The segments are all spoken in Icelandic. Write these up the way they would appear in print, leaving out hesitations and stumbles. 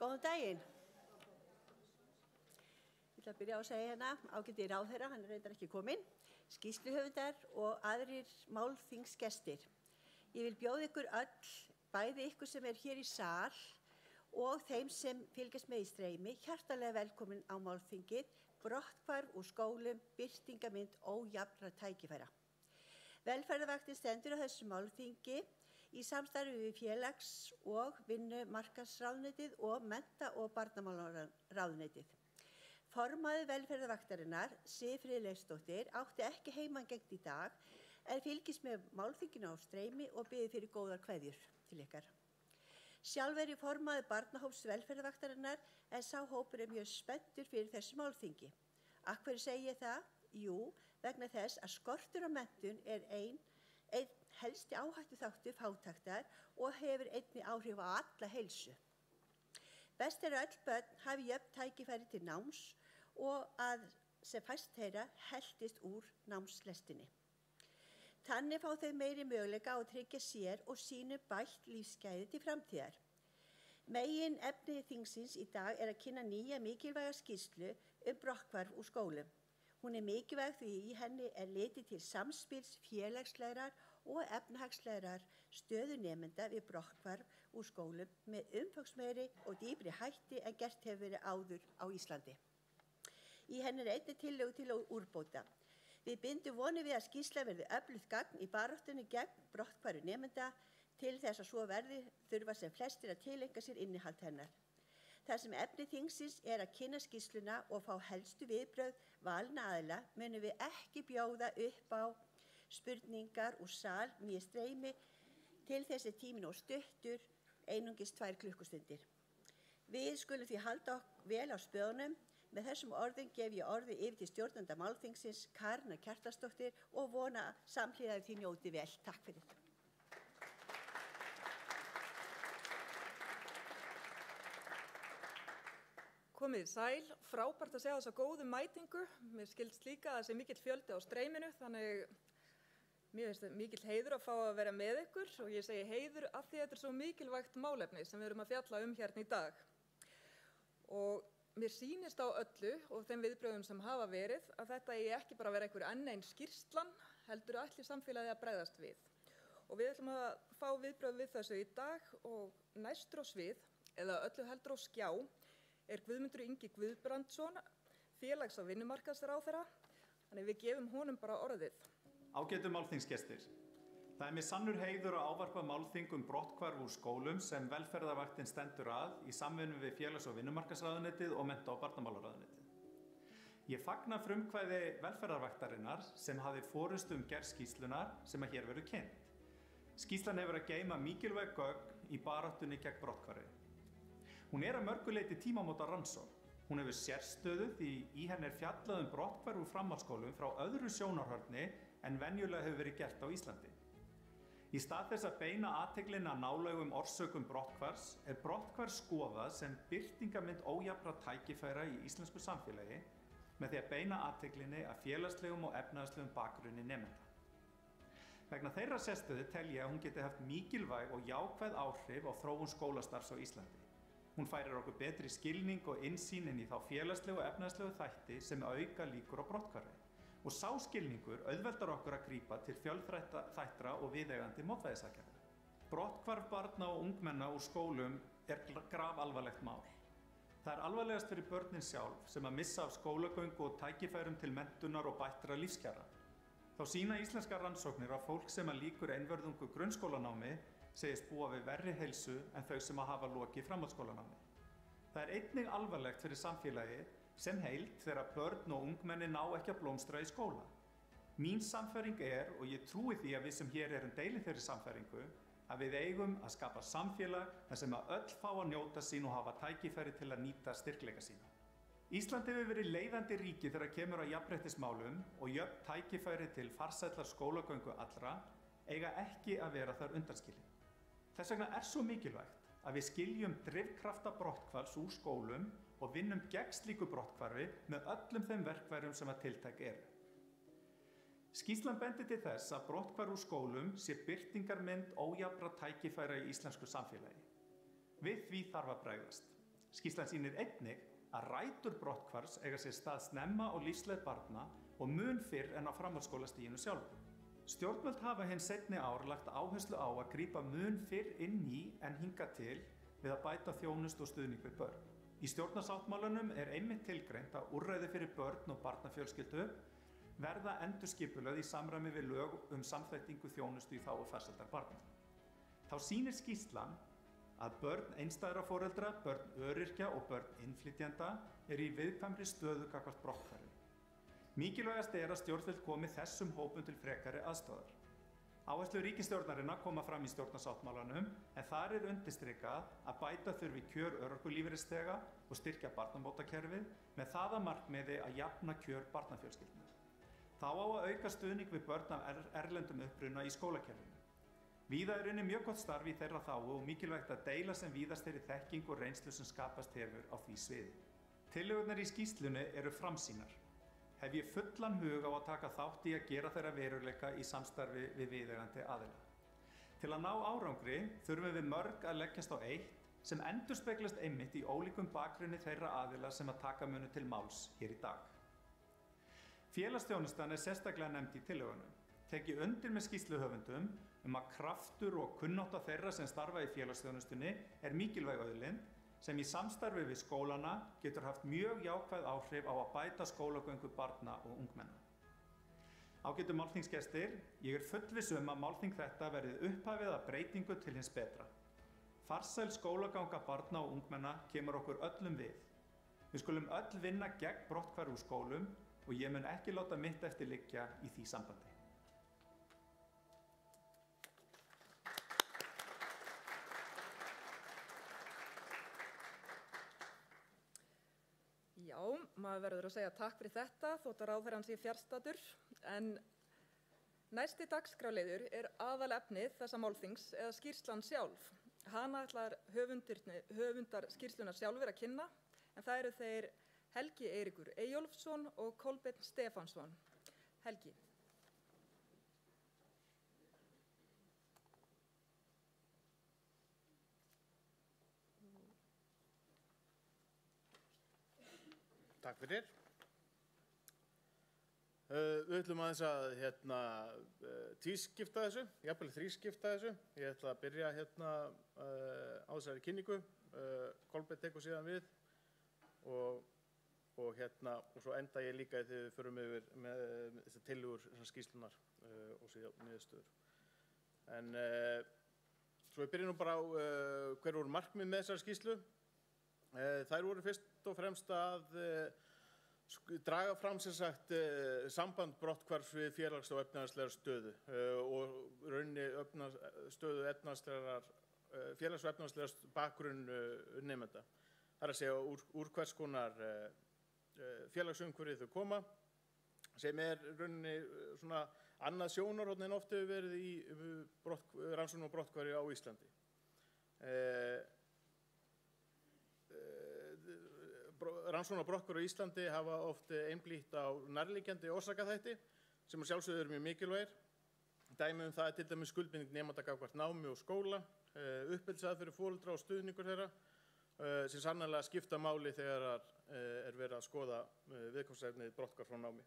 Góðan daginn. Ég ætla að byrja á að segja hérna, ágæti ráðherra, hann reyndar ekki kominn, skýrsluhöfundar og aðrir málþingsgestir. Ég vil bjóða ykkur öll, bæði ykkur sem hér í sal og þeim sem fylgjast með í streymi, hjartanlega velkomin á málþingið, brotthvarf úr skólum, birtingarmynd ójafnra tækifæra. Velferðarvaktin stendur á þessu málþingi í samstarfi við félags- og vinnumarkaðsráðuneytið og mennta- og barnamálaráðuneytið. Formaður velferðarvaktarinnar, Sif Friðleifsdóttir, átti ekki heimangengt í dag en fylgist með málþinginu á streymi og biður fyrir góðar kveðjur til ykkar. Sjálf ég formaður barnahóps velferðarvaktarinnar en sá hópur mjög spenntur fyrir þessu málþingi. Af hverju segi ég það? Jú, vegna þess að skortur á menntun einn helsti áhættuþáttur fátæktar og hefur einnig áhrif á alla heilsu. Best öll börn hafi jöfn tækifæri til náms og að sem fæst þeirra heltist úr námslestinni. Þannig fá þau meiri möguleika á að tryggja sér og sínu bætt lífsgæði til framtíðar. Megin efni þingsins í dag að kynna nýja mikilvæga skýrslu brotthvarf úr skólum. Hún mikilvæg því í henni litið til samspils félagslegrar og efnahagslegrar stöðu nemenda við brotthvarf úr skólum með umfangsmeiri og dýpri hætti en gert hefur verið áður á Íslandi. Í henni einnig tillögu til úrbóta. Við bindum vonir við að skýrsla verði öflugt gagn í baráttunni gegn brotthvarfi nemenda til þess að svo verði þurfa sem flestir að tileinka sér innihald hennar. Þar sem efni þingsins að kynna skýrsluna og fá helstu viðbrögð valna aðila munum við ekki bjóða upp á spurningar úr sal né streymi til þessi tíminn og stuttur einungis 2 klukkustundir. Við skulum því halda okkur vel á spöðunum. Með þessum orðum gef ég orðið yfir til stjórnanda málþingsins Karen Kjartansdóttir og vona samhliða því njóti vel. Takk fyrir. Komið sæl, frábært að segja þessa góðu mætingu. Mér skildst líka að það sé mikill fjöldi á streyminu, þannig mér finnst mikill heiður að fá að vera með ykkur og ég segi heiður af því að þetta svo mikilvægt málefni sem við erum að fjalla hérna í dag. Og mér sýnist á öllu og þeim viðbrögðum sem hafa verið að þetta ekki bara vera einhver enn ein skýrslan, heldur ætli samfélagið að bregðast við. Og við ætlum að fá viðbrögð við þessu í dag og næstur á svið, eða öllu heldur á skjá, Guðmundur Ingi Guðbrandsson, félags- og vinnumarkaðsráðherra, þannig við gefum honum bara orðið. Ágætu málþingsgestir. Það mér sannur heiður að ávarpa málþing brotthvarf úr skólum sem velferðarvaktin stendur að í samvinnu við félags- og vinnumarkaðsráðuneytið og mennta- og barnamálaráðuneytið. Ég fagna frumkvæði velferðarvaktarinnar sem hafði forystu gerð skýrslunnar sem hér verður kynnt. Skýrslan hefur að geyma mikilvæg gögn í baráttunni gegn brotthvarfi. Hún að mörgu leyti tímamóta rannsókn. Hún hefur sérstöðu því í henni fjallað brotthvarf úr framhaldsskólum frá öðru sjónarhorni en venjulega hefur verið gert á Íslandi. Í stað þess að beina athyglinni að nálægum orsökum brotthvarfs brotthvarf skoðað sem birtingarmynd ójafnra tækifæra í íslensku samfélagi með því að beina athyglinni að félagslegum og efnahagslegum bakgrunni nemenda. Vegna þeirra sérstöðu tel ég að hún geti haft mikilvæg og jákvæð áhrif á þróun skólastarfs á Íslandi. Hún færir okkur betri skilning og innsýn inn í þá félagslegu og efnahagslegu þætti sem auka líkur á brotthvarfi. Og sá skilningur auðveldar okkur að grípa til fjölþættra og viðeigandi mótvægisaðgerða. Brotthvarf barna og ungmenna úr skólum grafalvarlegt mál. Það alvarlegast fyrir börnin sjálf sem að missa af skólagöngu og tækifærum til menntunar og bættra lífskjara. Þá sýna íslenskar rannsóknir að fólk sem að lýkur einvörðungu grunnskólanámi segist búa við verri heilsu en þau sem að hafa lokið framhaldsskólanámi. Það einnig alvarlegt fyrir samfélagið sem heild þegar börn og ungmenni ná ekki að blómstra í skóla. Mín sannfæring og ég trúi því að við sem hér erum deilin þeirri sannfæringu, að við eigum að skapa samfélag þar sem að öll fá að njóta sín og hafa tækifæri til að nýta styrkleika sína. Ísland hefur verið leiðandi ríki þegar kemur að jafnréttismálum og jöfn tækifæri til farsællar skólagöngu allra eiga ekki að vera þar undanskilin. Þess vegna svo mikilvægt að við skiljum drifkrafta brotthvarfs úr skólum og vinnum gegn slíku brotthvarfi með öllum þeim verkfærum sem að tiltæk eru. Skýrslan bendir til þess að brotthvarf úr skólum sé birtingarmynd ójafnra tækifæra í íslensku samfélagi. Við því þarf að bregðast. Skýrslan sýnir einnig að rætur brotthvarfs eiga sér stað snemma á lífsleið barna og mun fyrr en á framhaldsskólastiginu sjálfu. Stjórnvöld hafa hins seinni ár lagt áherslu á að grípa mun fyrr inn í en hingað til við að bæta þjónustu og stuðning við börn. Í stjórnarsáttmálanum einmitt tilgreint að úrræði fyrir börn og barnafjölskyldu verða endurskipulögð í samræmi við lög samþættingu þjónustu í þágu farsældar barna. Þá sýnir skýrslan að börn einstæðra foreldra, börn öryrkja og börn innflytjenda í viðkvæmri stöðu gagnvart brotthvarfi. Mikilvægast að stjórnvöld komi þessum hópum til frekari aðstoðar. Áherslur ríkisstjórnarinnar koma fram í stjórnarsáttmálanum en þar undirstrikað að bæta þurfi kjör örorkulífeyrisþega og styrkja barnabótakerfið með það að markmiði að jafna kjör barnafjölskyldna. Þá á að auka stuðning við börn af erlendum uppruna í skólakerfinu. Víða unnið mjög gott starf í þeirra þágu og mikilvægt að deila sem víðast þeirri þekking og reynslu sem skapast hefur á því sviði. Tillögurnar í skýrslunni eru framsýnar. Hef ég fullan hug á að taka þátt í að gera þeirra veruleika í samstarfi við viðeigandi aðila. Til að ná árangri þurfum við mörg að leggjast á eitt sem endurspeglast einmitt í ólíkum bakgrunni þeirra aðila sem að taka munu til máls hér í dag. Félagsþjónustan sérstaklega nefnd í tillögunum. Teki undir með skýrsluhöfundum að kraftur og kunnátta þeirra sem starfa í félagsþjónustunni mikilvæg auðlind sem í samstarfi við skólana getur haft mjög jákvæð áhrif á að bæta skólagöngu barna og ungmenna. Ágætu málþingsgestir, ég fullviss að málþing þetta verði upphafið að breytingu til hins betra. Farsæl skólaganga barna og ungmenna kemur okkur öllum við. Við skulum öll vinna gegn brotthvarfi úr skólum og ég mun ekki láta mitt eftir liggja í því sambandi. Já, maður verður að segja takk fyrir þetta þótt að ráðherrann sé fjarstaddur, en næsti dagskrárliður aðalefnið þessa málþings eða skýrslan sjálf. Hana ætlar höfundar skýrslunar sjálfur að kynna, en það eru þeir Helgi Eiríkur Eyjólfsson og Kolbeinn Stefánsson. Helgi. Takk fyrir. Við ætlum aðeins að tvískipta þessu, jafnvel þrískipta þessu. Ég ætla að byrja á þessari kynningu. Kolbeinn tekur síðan við og svo enda ég líka þegar við förum yfir með þessar tillögur skýrslunar og síðan niðurstöður. En svo ég byrja nú bara á hver voru markmið með þessari skýrslu. Þær voru fyrst og fremst að draga fram samband brotthvarfs við félags- og efnahagslega stöðu og rauninni stöðu félags- og efnahagslega bakgrunn nemenda. Það að segja úr hvers konar félagsumhverfi þau koma, sem rauninni svona annað sjónarhorn en oft hefur verið í rannsóknum á brotthvarfi á Íslandi. Rannsóknir á brotthvarfi á Íslandi hafa oft einblítt á nærliggjandi orsakaþætti sem að sjálfsögðu eru mjög mikilvægir. Dæmi það til dæmis skuldbinding nemenda gagnvart námi og skóla, uppeldisaðferðir foreldra og stuðningur þeirra, sem sannarlega skipta máli þegar verið að skoða viðfangsefnið brotthvarf frá námi.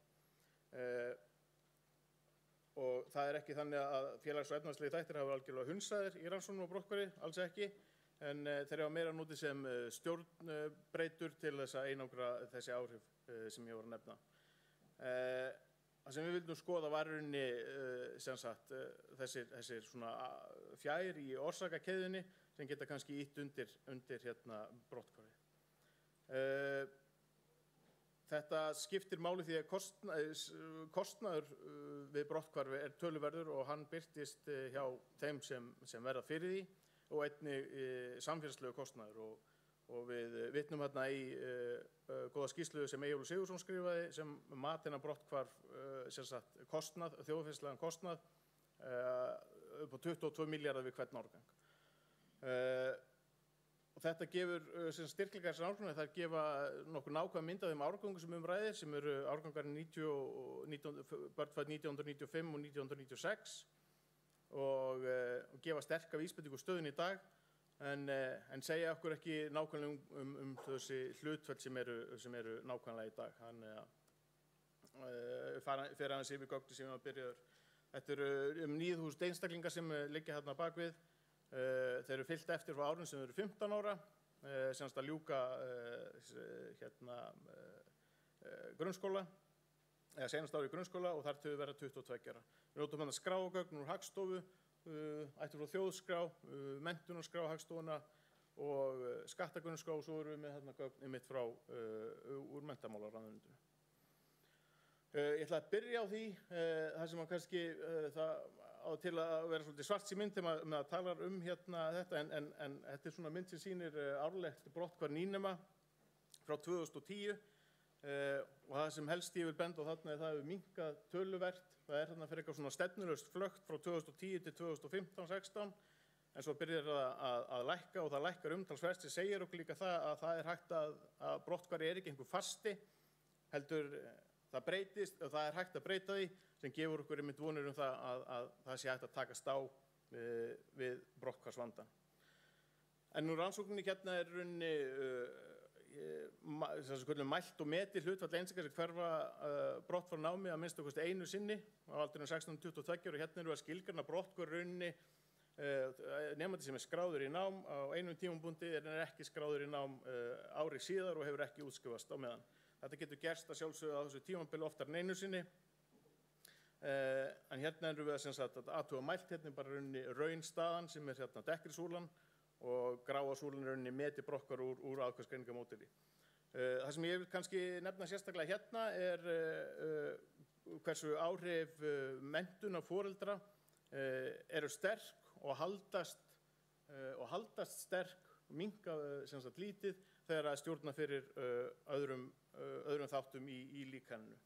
Og það ekki þannig að félags- og efnahagslegir þættir hafa algjörlega hunsaðir í rannsóknum á brotthvarfi, alls ekki. En þeir hafa meira notið sem stjórnbreytur til þess að einangra þessi áhrif sem ég var að nefna. Það sem við vildum skoða var rauninni þessir svona fjær í orsakakeðjunni sem geta kannski ýtt undir brotthvarfi. Þetta skiptir máli því að kostnaður við brotthvarfi töluverður og hann birtist hjá þeim sem verða fyrir því og einnig samfélagslegu kostnaður og við vitnum í góða skýrslu sem Eyjólfur Sigurðsson skrifaði sem matina brotthvarf kostnað, þjóðfélagslegan kostnað upp á 22 milljarðar við hvern árgang. Og þetta gefur styrkleika þessar árgangar, þær gefa nokkuð nákvæm mynd af þeim árgangum sem ræðir sem eru árgangar börn fædd 1995 og 1996 og gefa sterka vísbendingu stöðunni í dag en segja okkur ekki nákvæmlega þessi hlutföll sem eru nákvæmlega í dag. Þannig fer aðeins yfir gögnin sem byrjaður. Þetta eru 9.000 einstaklingar sem liggja þarna bakvið. Þeir eru fylgt eftir frá árun sem eru 15 ára, semst að ljúka grunnskóla, eða senast ári í grunnskóla og þar til við vera 22 ára. Við notum hérna skrágögn úr Hagstofu, ættir frá þjóðskrá, menntunarskrá Hagstofuna og skattagrunnskrá og svo erum við með hérna gögn einmitt frá úr menntamálaráðuneytinu. Ég ætla að byrja á því, það sem kannski það á til að vera svolítið svartsýn mynd þegar maður talar hérna þetta, en þetta svona mynd sem sýnir árlegt brotthvarf nýnema frá 2010 og það sem helst ég vil benda á þarna það hefur minnkað töluvert. Það þarna fyrir eitthvað svona stefnulaust flökt frá 2010 til 2015-16 en svo byrjar það að lækka og það lækkar umtalsvert sem segir okkur líka það að það hægt að brotthvarfi ekki einhver fasti, heldur það breytist og það hægt að breyta því sem gefur okkur einmitt vonir það að það sé hægt að takast á við brotthvarfsvandann. En nú rannsókninni hérna runni mælt og metið hlutfall einstaklinga sem hverfa brott frá námi að minnsta kosti einu sinni á aldrinum 16-22 og hérna eru að skilgreina brotthvarf runni nemandi sem skráður í nám á einum tímapunkti en ekki skráður í nám ári síðar og hefur ekki útskrifast á meðan. Þetta getur gerst að sjálfsögðu á þessu tímabili oftar en einu sinni. En hérna erum við að athuga mælt hérna bara raunstaðan sem hérna dekkri súlan og gráa súlan meti brokkar úr aðkvæmsgreiningamódeli. Það sem ég vil kannski nefna sérstaklega hérna hversu áhrif menntunar foreldra eru sterk og haldast sterk, minnka lítið þegar að stjórna fyrir öðrum þáttum í líkaninu.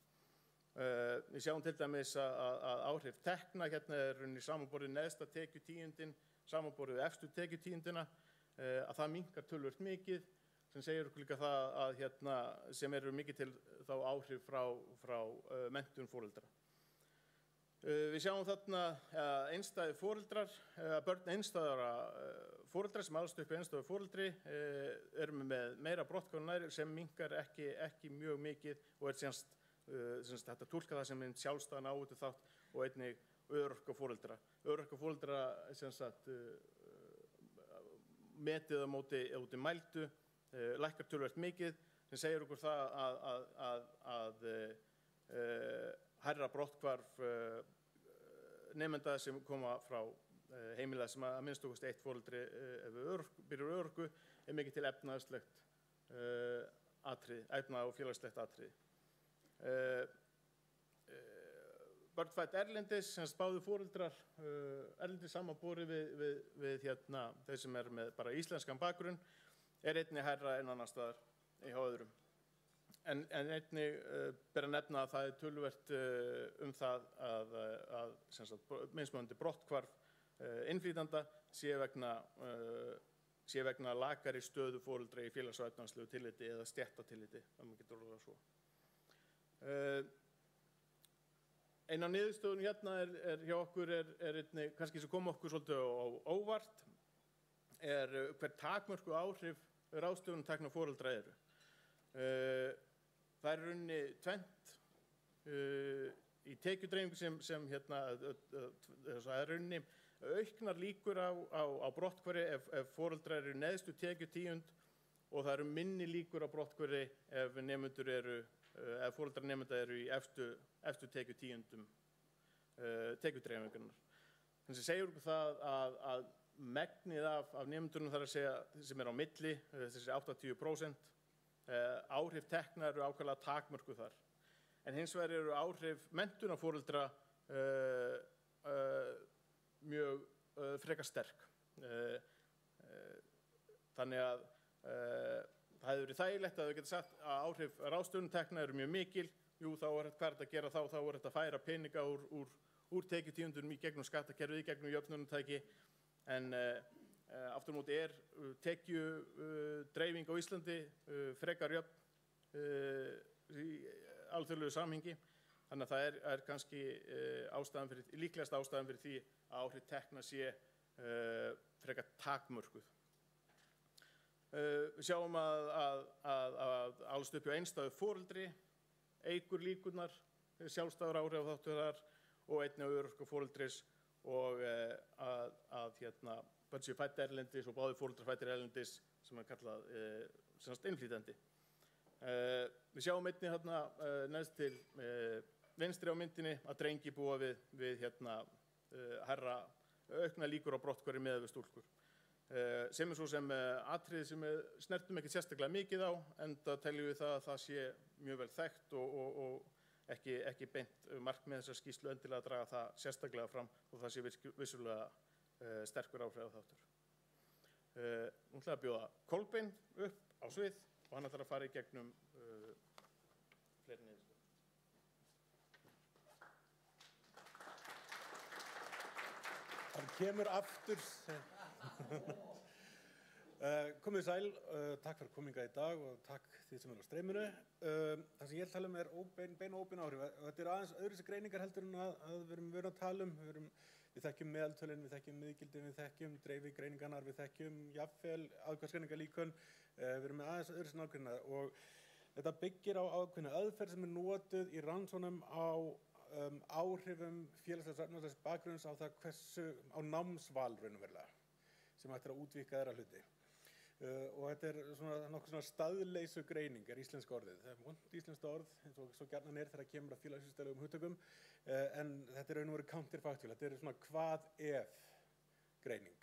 Við sjáum til dæmis að áhrif tekna hérna í samanborið neðsta tekjutíundin, samanborið efstu tekjutíundina, að það minnkar töluvert mikið, sem segir okkur líka það að hérna, sem eru mikið til þá áhrif frá menntun foreldra. Við sjáum þarna einstæðir foreldrar, börn einstæðara foreldra sem alast upp í einstæðu foreldri eru með meira brotthvarf sem minnkar ekki mjög mikið og semst þetta túlka það sem einn sjálfstæðan áhættu þátt og einnig örorka foreldra. Örorka foreldra metið á móti mældu, lækkar töluvert mikið sem segir okkur það að hærra brotthvarf nemenda sem koma frá heimila sem að minnsta kosti eitt foreldri byrjar örorku mikið til efnahagslegt efna- og félagslegt atriði. Börn fædd erlendis, sem báðu foreldrar erlendis samanborið við hérna, þeir sem með bara íslenskan bakgrunn, einnig hærra en annars staðar hjá öðrum. En einnig ber að nefna að það töluvert það að mismunandi brotthvarf innflytjenda sé vegna lakari stöðu foreldra í félags- og efnahagslegu tilliti eða stéttatilliti, ef maður getur orðað svo. Ein af niðurstöðunum hérna hjá okkur einnig, kannski sem kom okkur svolítið á óvart, hver takmörku áhrif ráðstöfun tekna foreldra eru. Það runni tvennt í tekjudreifingu sem hérna, það runni auknar líkur á brotthvarfi ef foreldrar eru neðstu tekjutíund og það eru minni líkur á brotthvarfi ef foreldrar nemenda eru í efstu tekjutíundum tekjudreifingunar. Þannig segir okkur það að megnið af nemendunum þar að segja sem á milli, þessi 80%, áhrif tekna eru ákveðlega takmörkuð þar. En hins vegar eru áhrif menntunarforeldra mjög frekar sterk. Þannig að það hefur verið þægilegt að þau geta sagt að áhrif ráðstöfunartekna eru mjög mikil. Jú, þá hvað þetta að gera þá þetta að færa peninga úr tekjutíundunum í gegnum skattakerfið, í gegnum jöfnunartæki. En aftur á móti tekjudreifing á Íslandi frekar jöfn í alþjóðlegu samhengi. Þannig að það kannski líklegast ástæðan fyrir því að áhrif tekna sé frekar takmörkuð Við sjáum að alst upp hjá einstæðu foreldri eykur líkurnar, sjálfstæður áhrif þáttur þar og einnig á örorku foreldris og að börn séu fædd erlendis og báðir foreldrar fæddir erlendis sem kallað innflytjandi. Við sjáum einnig hérna neðst til vinstri á myndinni að drengi búa við hærra aukna líkur á brotthvarfi miðað við stúlkur. Sem svo sem atriði sem snertum ekki sérstaklega mikið á, enda teljum við það að það sé mjög vel þekkt og ekki beint markmið þessar skýrslu endilega að draga það sérstaklega fram og það sé vissulega sterkur áhrifaþáttur. Nú ætla ég að bjóða Kolbein upp á svið og hann ætlar að fara í gegnum fleiri niðurstöður. Hann kemur aftur. Komið sæl, takk fyrir kominga í dag og takk því sem á streyminu. Það sem ég tala er bein og óbein áhrif. Þetta aðeins öðruvísi greiningar heldur en að við erum að tala við þekkjum meðaltölin, við þekkjum miðgildin, við þekkjum dreifigreiningarnar, við þekkjum jafnvel aðkvæmsgreiningarlíkön, við erum með aðeins öðruvísi nákvæmna og þetta byggir á ákveðna aðferð sem notuð í rannsóknum á áhrifum félagslegs og efnahagslegs bakgrunns á það á námsval raunverulega sem ættir að útvíkka þeirra hluti. Og þetta nokkuð svona staðleysu greining íslenska orðið. Það vont íslenskt orð eins og svo gjarnan þegar kemur að félagsvísindalegum hugtökum en þetta raun og veru counterfactual. Þetta svona hvað ef greining.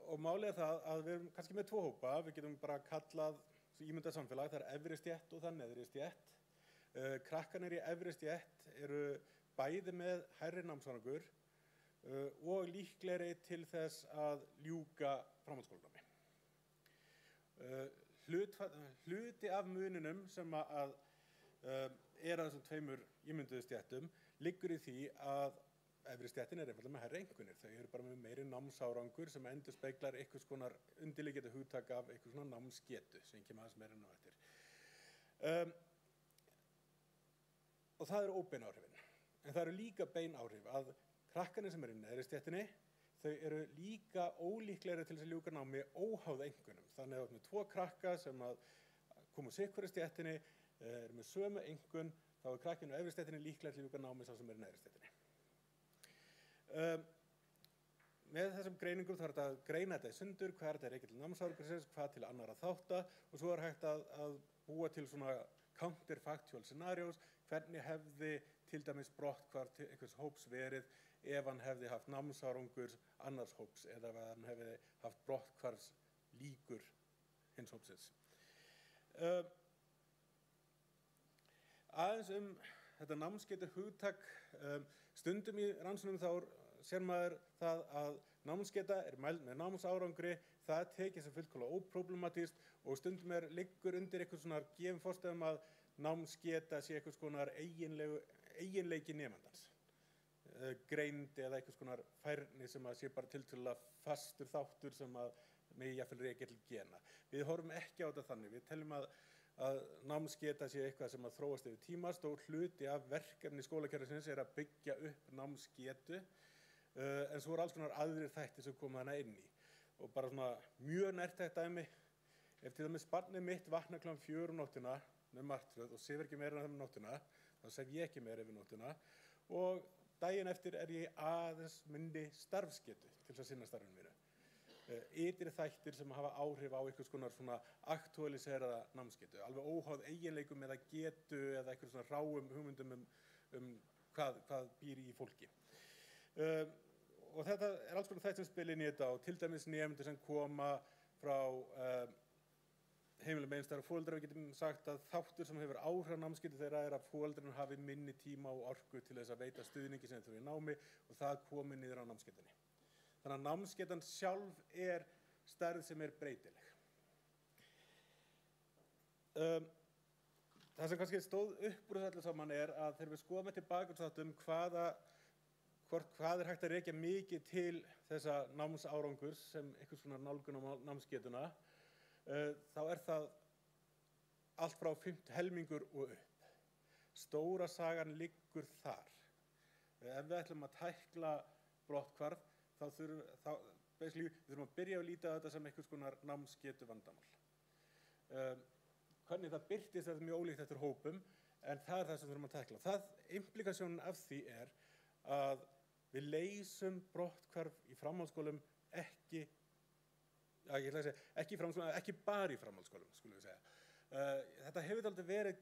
Og málið það að við erum kannski með tvo hópa. Við getum bara kallað ímyndað samfélag. Það efri stétt og það neðri stétt. Krakkarnir í efri stétt eru bæði með hærri námsárangur og líklegri til þess að ljúka framhaldsskólanámi. Hluti af muninum sem að þessum tveimur ímynduðu stéttum liggur í því að efri stéttin einfaldlega með hærri einkunnir. Þau eru bara með meiri námsárangur sem endurspeglar einhvers konar undirliggjandi hugtak af einhvers konar námsgetu sem ég kem aðeins meira inn á eftir. Og það eru óbein áhrifin. En það eru líka bein áhrif að krakkarnir sem eru í neðri stéttinni, þau eru líka ólíklegri til þess að ljúka námi óháð einkunnum. Þannig að með tvo krakka sem koma úr sitt hvorri stéttinni, eru með sömu einkun, þá er krakkinn á efri stéttinni líklegri til að ljúka námi sá sem er í neðri stéttinni. Með þessum greiningum þá er þetta að greina þetta í sundur, hvað er þetta rekið til námsárangursins, hvað til annarra þátta og svo er hægt að búa til svona counterfactual scenarios, hvernig hefði til dæmis brotthvarf til einhvers hóps verið ef hann hefði haft námsárangurs annars hóps eða ef hann hefði haft brotthvarfs líkur hins hópsins. Aðeins þetta námsgetu hugtak, stundum í rannsóknum þá sér maður það að námsgeta er mæld með námsárangri, það tekið sem fullkomlega óproblematískt og stundum liggur undir einhvers svona gefin forstöðum að námsgeta sé einhvers konar eiginleiki nemandans. Greind eða einhvers konar færni sem sé bara tiltölulega fastur þáttur sem megi jafnvel rekja til gena. Við horfum ekki á þetta þannig. Við teljum að námsgeta sé eitthvað sem þróast yfir tíma. Stór hluti af verkefni skólakerfisins er að byggja upp námsgetu en svo alls konar aðrir þættir sem koma þarna inn í. Og bara svona mjög nærtækt dæmi, ef til dæmis barnið mitt vaknar klukkan 4 um nóttina með martröð og sefur ekki meira en það um nóttina, þá sef ég ekki meira yfir nóttina og daginn eftir er ég aðeins minni starfsgetu til þess að sinna starfinu mínu. Ytri þættir sem hafa áhrif á einhvers konar svona aktualiseraða námsgetu, alveg óháð eiginleikum eða getu eða einhvers svona ráum hugmyndum hvað býr í fólki. Og þetta er alls konar þættir sem spila inn í þetta og til dæmis nemendur sem koma frá heimilum einstæðra foreldra. Við getum sagt að þáttur sem hefur áhrif á námsgetu þeirra er að foreldrarnir hafi minni tíma og orku til þess að veita stuðningi sem þeir þurfa í námi og það komi niður á námsgetunni. Þannig að námsgetan sjálf er stærð sem er breytileg. Það sem kannski stóð upp úr þessu öllu saman er að þegar við skoðum til bakgrunnsþáttum hvað er hægt að rekja mikið til þessa námsárangurs sem einhvers konar nálgun á námsgetuna, þá er það allt frá 5 helmingur og upp. Stóra sagan liggur þar. Ef við ætlum að tækla brotthvarf, þá basically, við þurfum að byrja að líta á þetta sem einhvers konar námsgetu vandamál. Hvernig það birtist er mjög ólíkt eftir hópum, en það er það sem við þurfum að tækla. Implikasjónin af því er að við leysum brotthvarf í framhaldsskólum ekki bara í framhaldsskólum, skulum við segja. Þetta hefur aldrei verið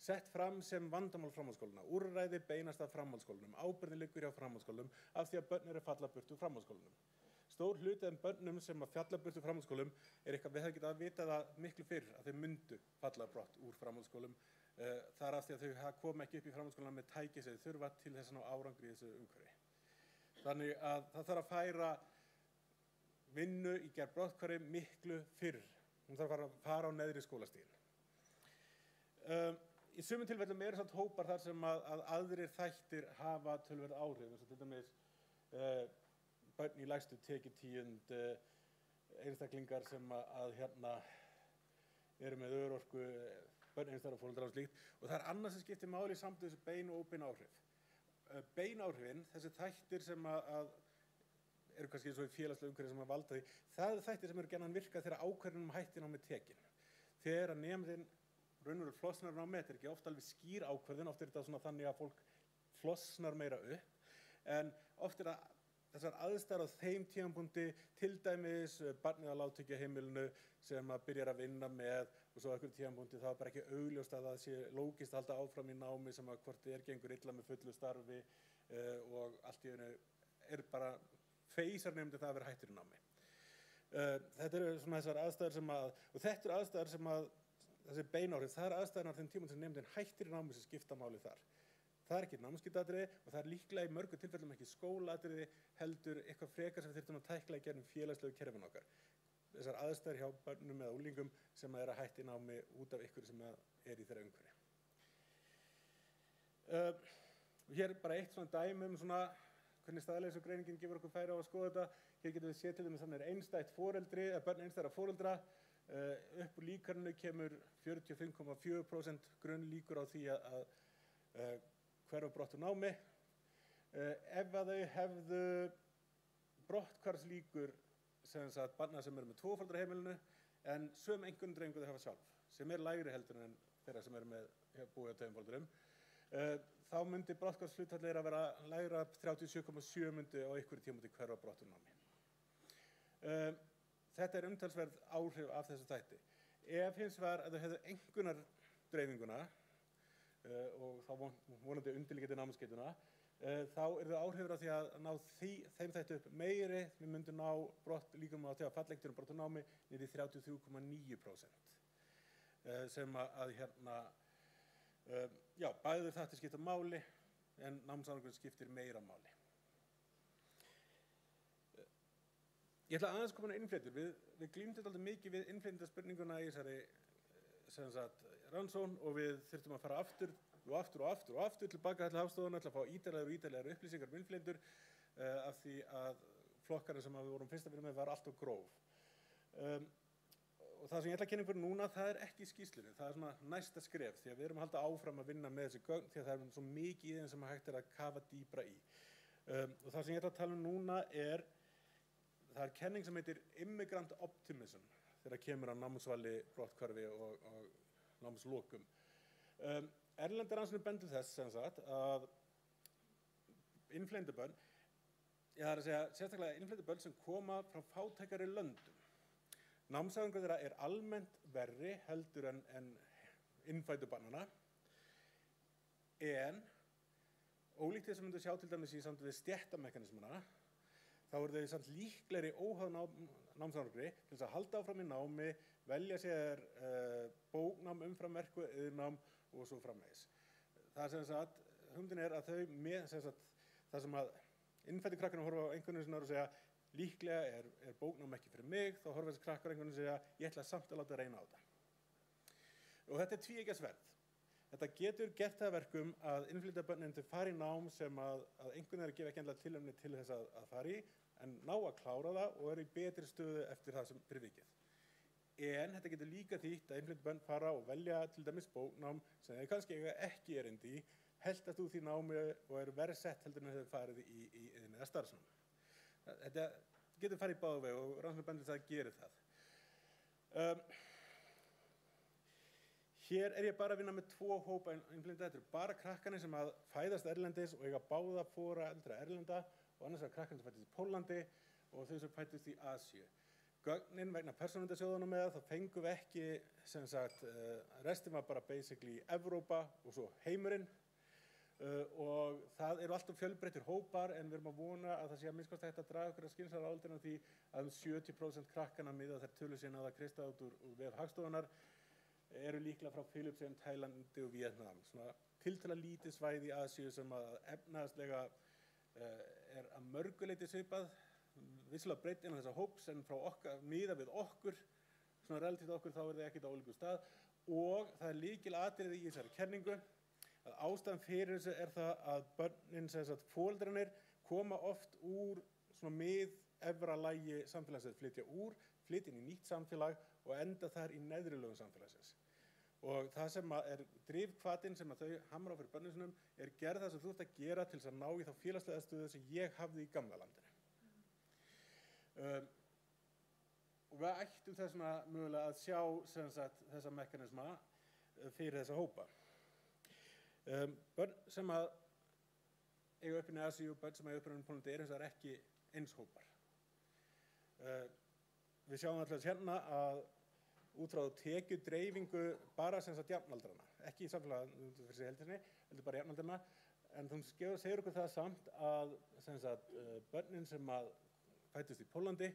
sett fram sem vandamál framhaldsskóluna. Úrræði beinast að framhaldsskólunum, ábyrgðin liggur hjá framhaldsskólunum af því að börn eru að falla burt úr framhaldsskólunum. Stór hluti af börnum sem að falla burt úr framhaldsskólum er eitthvað við hefum getað að vita það miklu fyrr að þau myndu falla brott úr framhaldsskólum. Það er af því að þau koma ekki upp í framhaldsskóluna með tæki sem þau þurfa til þess að ná árangri í þessu umhverfi. Þannig að það þarf að færa vinnu í gerð brotthvarfi miklu fyrr. Hún þarf að fara á neðri skólastigin. Í sumum tilfellum eru samt hópar þar sem að aðrir þættir hafa töluverð áhrif, eins og til dæmis börn í lægstu tekjutíund, einstaklingar sem að eru með örorku, börn einstæðra foreldra og slíkt. Og það er annað sem skiptir máli samt þessu bein og óbein áhrif. Bein áhrifin, þessi þættir sem að eru kannski eins og í félagslega umhverfi sem að valda því, það eru þættir sem eru gjarnan virkað þegar ákvörðun hætti námið tekin. Þegar nemandinn raunverulega flosnar námið, þetta er ekki oft alveg skýr ákvörðun, oft er þetta svona þannig að fólk flosnar meira upp, en oft er það þessar aðstæður á þeim tímapunkti, til dæmis barnið á lágtekjuheimilinu sem að byrjar að vinna með og svo á einhverjum tímapunkti þá er bara ekki augljóst að það sé lógist að halda áfram í námi sem að hvort gengur illa með fullu starfi og allt í einu er bara feisar nefndi það að vera hættur í námi. Þetta eru svona þessar aðstæður sem að, og þetta eru aðstæður sem að, þessi beináhrif, það eru aðstæðurnar á þeim tímum sem nefndin hættir í námi sem skipta máli þar. Það er ekki námskeiðatriði og það er líklega í mörgum tilfellum ekki skólaatriði heldur eitthvað frekar sem við þyrftum að tækla í gegnum félagslegu kerfin okkar. Þessar aðstæður hjá börnum eða úlingum sem að hætta í námi út af ykkur sem er í þeirra umhverfi. Hér er bara eitt svona dæmi svona hvernig staðleysugreiningin gefur okkur færi á að skoða þetta. Hér getum við séð til dæmis þannig einstætt foreldri, börn einstæðra foreldra. Upp úr líkaninu kemur 45,4% grunn líkur á því að hverfa brott úr námi. Ef að þau hefðu brotthvarfslíkur sem sagt barna sem eru með tvoforeldraheimilinu en sömu einkunnadreifingu þau hafa sjálf, sem er lægri heldur en þeirra sem eru með búið á tveimur foreldrum, þá myndi brotthvarfshlutfallið að vera lægra 37,7 myndi á einhverju tímapunkti hverfa brott úr námi. Þetta er umtalsverð áhrif af þessu þætti. Ef hins vegar að þau hefðu einkunnadreifinguna og þá vonandi undirliggjandi námskeituna, þá eru þau áhrifur af því að ná þeim þætti upp meiri, við myndum ná líkum á því að falleinkunum brott úr námi niður í 33,9%. Sem að bæði þættir skipta máli en námsárangurinn skiptir meira máli. Ég ætla aðeins koma inn á innflytjendur. Við glímdum alltaf mikið við innflytjendaspurninguna í þessari rannsókn og við þurftum að fara aftur og aftur tilbaka til Hagstofuna til að fá ítarlegri upplýsingar um innflytjendur af því að flokkarnir sem við vorum fyrst að vinna með var alltof gróf. Og það sem ég ætla að kynna ykkur núna, það er ekki í skýrslunni, það er svona næsta skref því að við erum að halda áfram að vinna með þessi gögn því að það er svo mikið í þeim sem hægt er að kafa dýpra í. Og það sem ég ætla að tala um núna það er kenning sem heitir immigrant optimism þegar kemur á námsvali, brotthvarfi og námslokum. Erlendir rannsóknir bendu þess sem sagt að innflytjendabörn, það er að segja sérstaklega innflytjendabörn sem koma frá fátækari löndum. Námsárangur þeirra er almennt verri heldur en innfæddu barnanna, en ólíkt þess að myndu sjá til dæmis í samt við stéttamekanismana, þá eru þau samt líklegri óháð námsárangri til þess að halda áfram í námi, velja sér bóknám, umframverku, iðnnám og svo framvegis. Það sem sagt, hugmyndin er að það sem að innfæddu krakkarnir horfa á einhvern veginn og segja líklega er bóknám ekki fyrir mig, þá horfa þessi krakkar einhvern veginn og segja ég ætla samt að láta reyna á þetta. Og þetta er tvíeggja sverð. Þetta getur gert það verkum að innflytjendabörnin fara í nám sem að einhvern veginn er að gefa ekki endilega tilefni til þess að fara í, en ná að klára það og eru í betri stöðu eftir það sem fyrir vikið. En þetta getur líka þýtt að innflytjendabörn fara og velja til dæmis bóknám sem þeir kannski ekki erindi í, heltast úr því námi og eru verr sett heldur en þeir farið í iðn eða starfsnám. Þetta getur farið í báða vegu og rannsóknir bendir það gerir það. Hér ég bara að vinna með 2 hópa innflytjenda. Þetta eru bara krakkarnir sem að fæðast erlendis og eiga báða foreldra erlenda og annars krakkarnir sem fæddust í Póllandi og þau sem fæddust í Asíu. Gögnin vegna persónuverndarsjóðanna með það fengum við ekki, sem sagt, restin var bara basically Evrópa og svo heimurinn. Og það eru alltaf fjölbreyttir hópar en við erum að vona að það sé að minnst hægt að draga okkur að skynsamlega ályktanir af því að 70% krakkana miðað þær tölur síðan að kreista út úr vef Hagstofunnar eru líklega frá Filippseyjum, Tælandi og Víetnam. Svona tiltölulega lítið svæði í Asíu sem að efnahagslega að mörgu leyti svipað, vissulega breytt innan þessa hóps en frá okkar, miðað við okkur, svona relatíft okkur þá það ekkert á ólíku stað og það lykilatriði í þessari kenningu að ástæðan fyrir þessu það að börnin, sem sagt foreldrarnir, koma oft úr svona mið-efra lagi samfélagsins, flytja inn í nýtt samfélag og enda þar í neðri lögum samfélagsins. Og það sem drifhvatinn sem að þau hamra á fyrir börnum sinum gerð það sem þú ert að gera til þess að ná í þá félagslega stöðu sem ég hafði í gamla landinu. Og við ættum þessna mögulega að sjá, sem sagt, þessa mekanisma fyrir þessa hópa. Börn sem að eiga upp í Asíu og börn sem eiga upp í Póllandi hins vegar ekki eins hópar. Við sjáum alltaf hérna að út frá tekjudreifingu bara sem sagt jafnaldrana, ekki í samfélaginu fyrir sig heldinni, heldur bara jafnaldrana, en þú segir okkur það samt að sem sagt börnin sem að fæddust í Póllandi,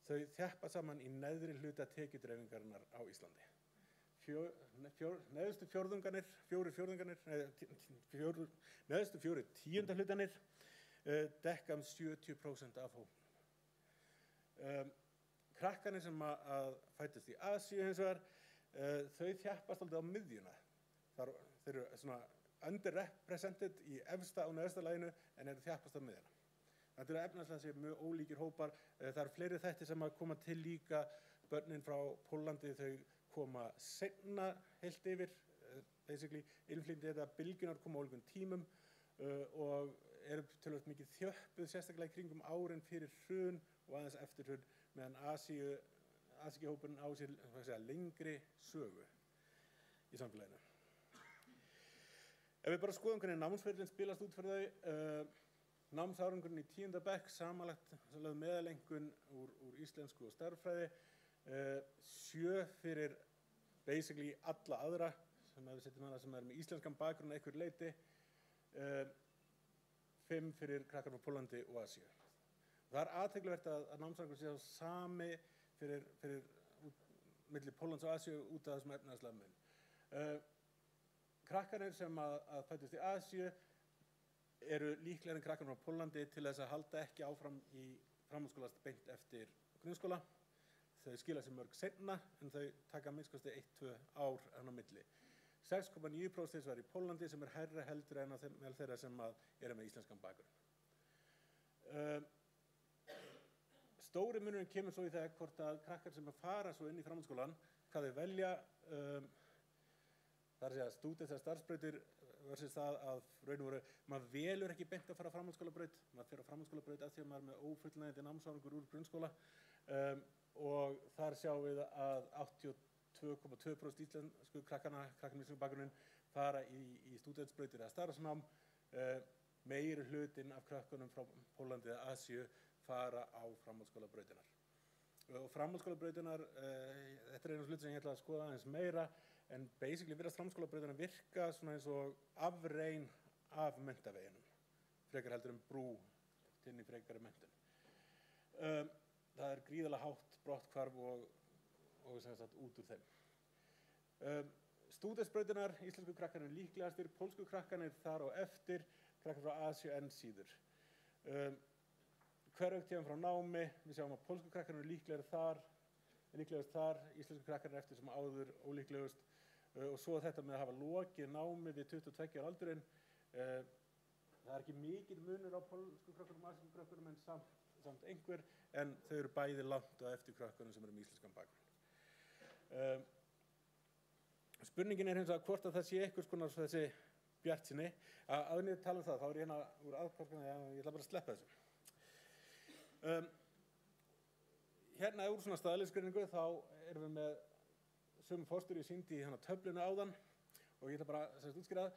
þau þjappa saman í neðri hluta tekjudreifingarinnar á Íslandi. Neðstu fjórir tíundahlutanir dekka 70% af hópnum. Krakkarnir sem að fæddust í Asíu hins vegar, þau þjappast alltaf á miðjuna. Þeir eru svona underrepresented í efsta og neðsta laginu en eru þjappast á miðjuna. Þetta eru efnahagslega sér mjög ólíkir hópar. Það eru fleiri þættir sem að koma til líka. Börnin frá Póllandi þau koma seinna heilt yfir, basically innflytjenda bylgjunar koma á ólíkum tímum og eru töluvert mikið þjöppuð sérstaklega í kringum árin fyrir hrun og aðeins eftir hrun meðan Asíuhópurinn á sér lengri sögu í samfélaginu. Ef við bara skoðum hvernig námsferillinn spilast út fyrir þau, námsárangurinn í 10. bekk, samanlagt meðalengun úr íslensku og stærðfræði, 7 fyrir basically alla aðra sem við setjum hana sem með íslenskan bakgrunn að einhver leyti, 5 fyrir krakkar frá Póllandi og Asíu. Það athyglisvert að námsárangur sé þá sami fyrir milli Póllands og Asíu út af þessum efnahagslega mun. Krakkarnir sem að fæddust í Asíu eru líklegri en krakkar frá Póllandi til þess að halda ekki áfram í framhaldsskóla beint eftir grunnskóla. Þau skila sér mörg seinna en þau taka minnst kosti 1-2 ár á milli. 6,9% þess var í Póllandi sem hærra heldur en meðal þeirra sem eru með íslenskan bakgrunn. Stóri munurinn kemur svo í það hvort að krakkar sem fara svo inn í framhaldsskólan, hvað þau velja, það að stúdents- eða starfsbrautir versus það að raun og veru, maður velur ekki beint að fara á framhaldsskólabraut, maður fer á framhaldsskólabraut af því að maður er með ófullnægjandi námsárangur úr grunnskóla og þar sjáum við að 82,2% íslensku krakkarnir með íslensku bakgrunnin fara í stúdentsbrautir eða starfsnám, meiri hlutinn af krakkunum frá Póllandi eða Asíu fara á framhaldsskólabrautirnar. Og framhaldsskólabrautirnar, þetta einu hlut sem ég ætla að skoða aðeins meira, en basically virðast framhaldsskólabrautirnar virka svona eins og afrein af menntaveginum, frekar heldur brú til í frekari menntun. Það gríðarlega hátt brotthvarf og sem sagt út úr þeim. Stúdentsbrautirnar, íslensku krakkarnir líklegastir, pólsku krakkarnir þar og eftir, krakkar frá Asíu enn síður. Hverftíðan frá námi, við sjáum að pólsku krakkarnir líklegast þar, íslensku krakkarnir eftir sem áður ólíklegust og svo þetta með að hafa lokið námi við 22 ára aldurinn. Það ekki mikið munur á pólsku krakkarum og asísku krakkarum en samt einhver, en þau eru bæði langt á eftir krakkarum sem eru með íslenskan bakgrunn. Spurningin hins vegar hvort að það sé einhvers konar þessi bjartsýni. Áður en ég tala um það, þá ég hérna úr aðkvartana, ég ætla bara að sleppa þessu. Hérna úr svona staðleiksgreiningu þá erum við með sömu fórstur ég sýndi í hana töfluna áðan og ég ætla bara að útskýra það.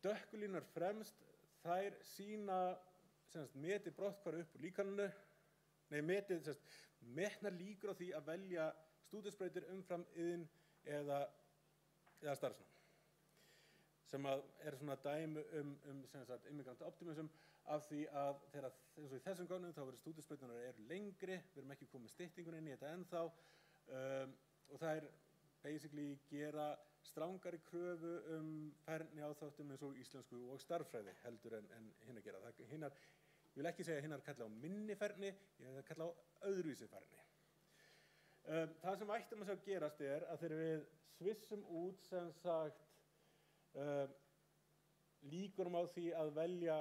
Dökkulínar fremst, þær sýna metið brotthvarf upp úr líkaninu, metnar líkur á því að velja stúdensbrautir umfram iðn eða starfsnám. Sem að er svona dæmi immigrant optimism af því að þegar eins og í þessum gögnum þá verður stúdensbrautirnar eru lengri, við erum ekki komið styttingun inn í þetta ennþá og það er basically gera strangari kröfu færni á þáttum eins og íslensku og starffræði heldur en hinnar gera. Ég vil ekki segja hinnar kalla á minni færni, ég vil kalla á öðruvísi færni. Það sem ættum að sjá gerast er að þegar við svissum út sem sagt líkurum á því að velja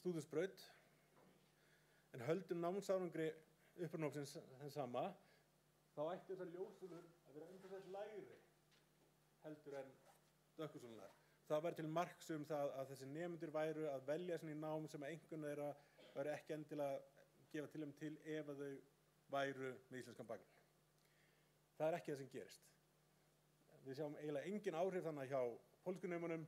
stúdensbraut en höldum námsárangri upprunahópsins sama, þá ætti þessar ljósúlur að vera umtalsvert lægri heldur en dökkusúlunar. Það væri til marks það að þessi nemendur væru að velja svona í nám sem að einhvern þeirra væri ekki endilega gefa til til ef að þau væru með íslenskan bakgrunn. Það er ekki það sem gerist. Við sjáum eiginlega engin áhrif þannig hjá pólskunemunum,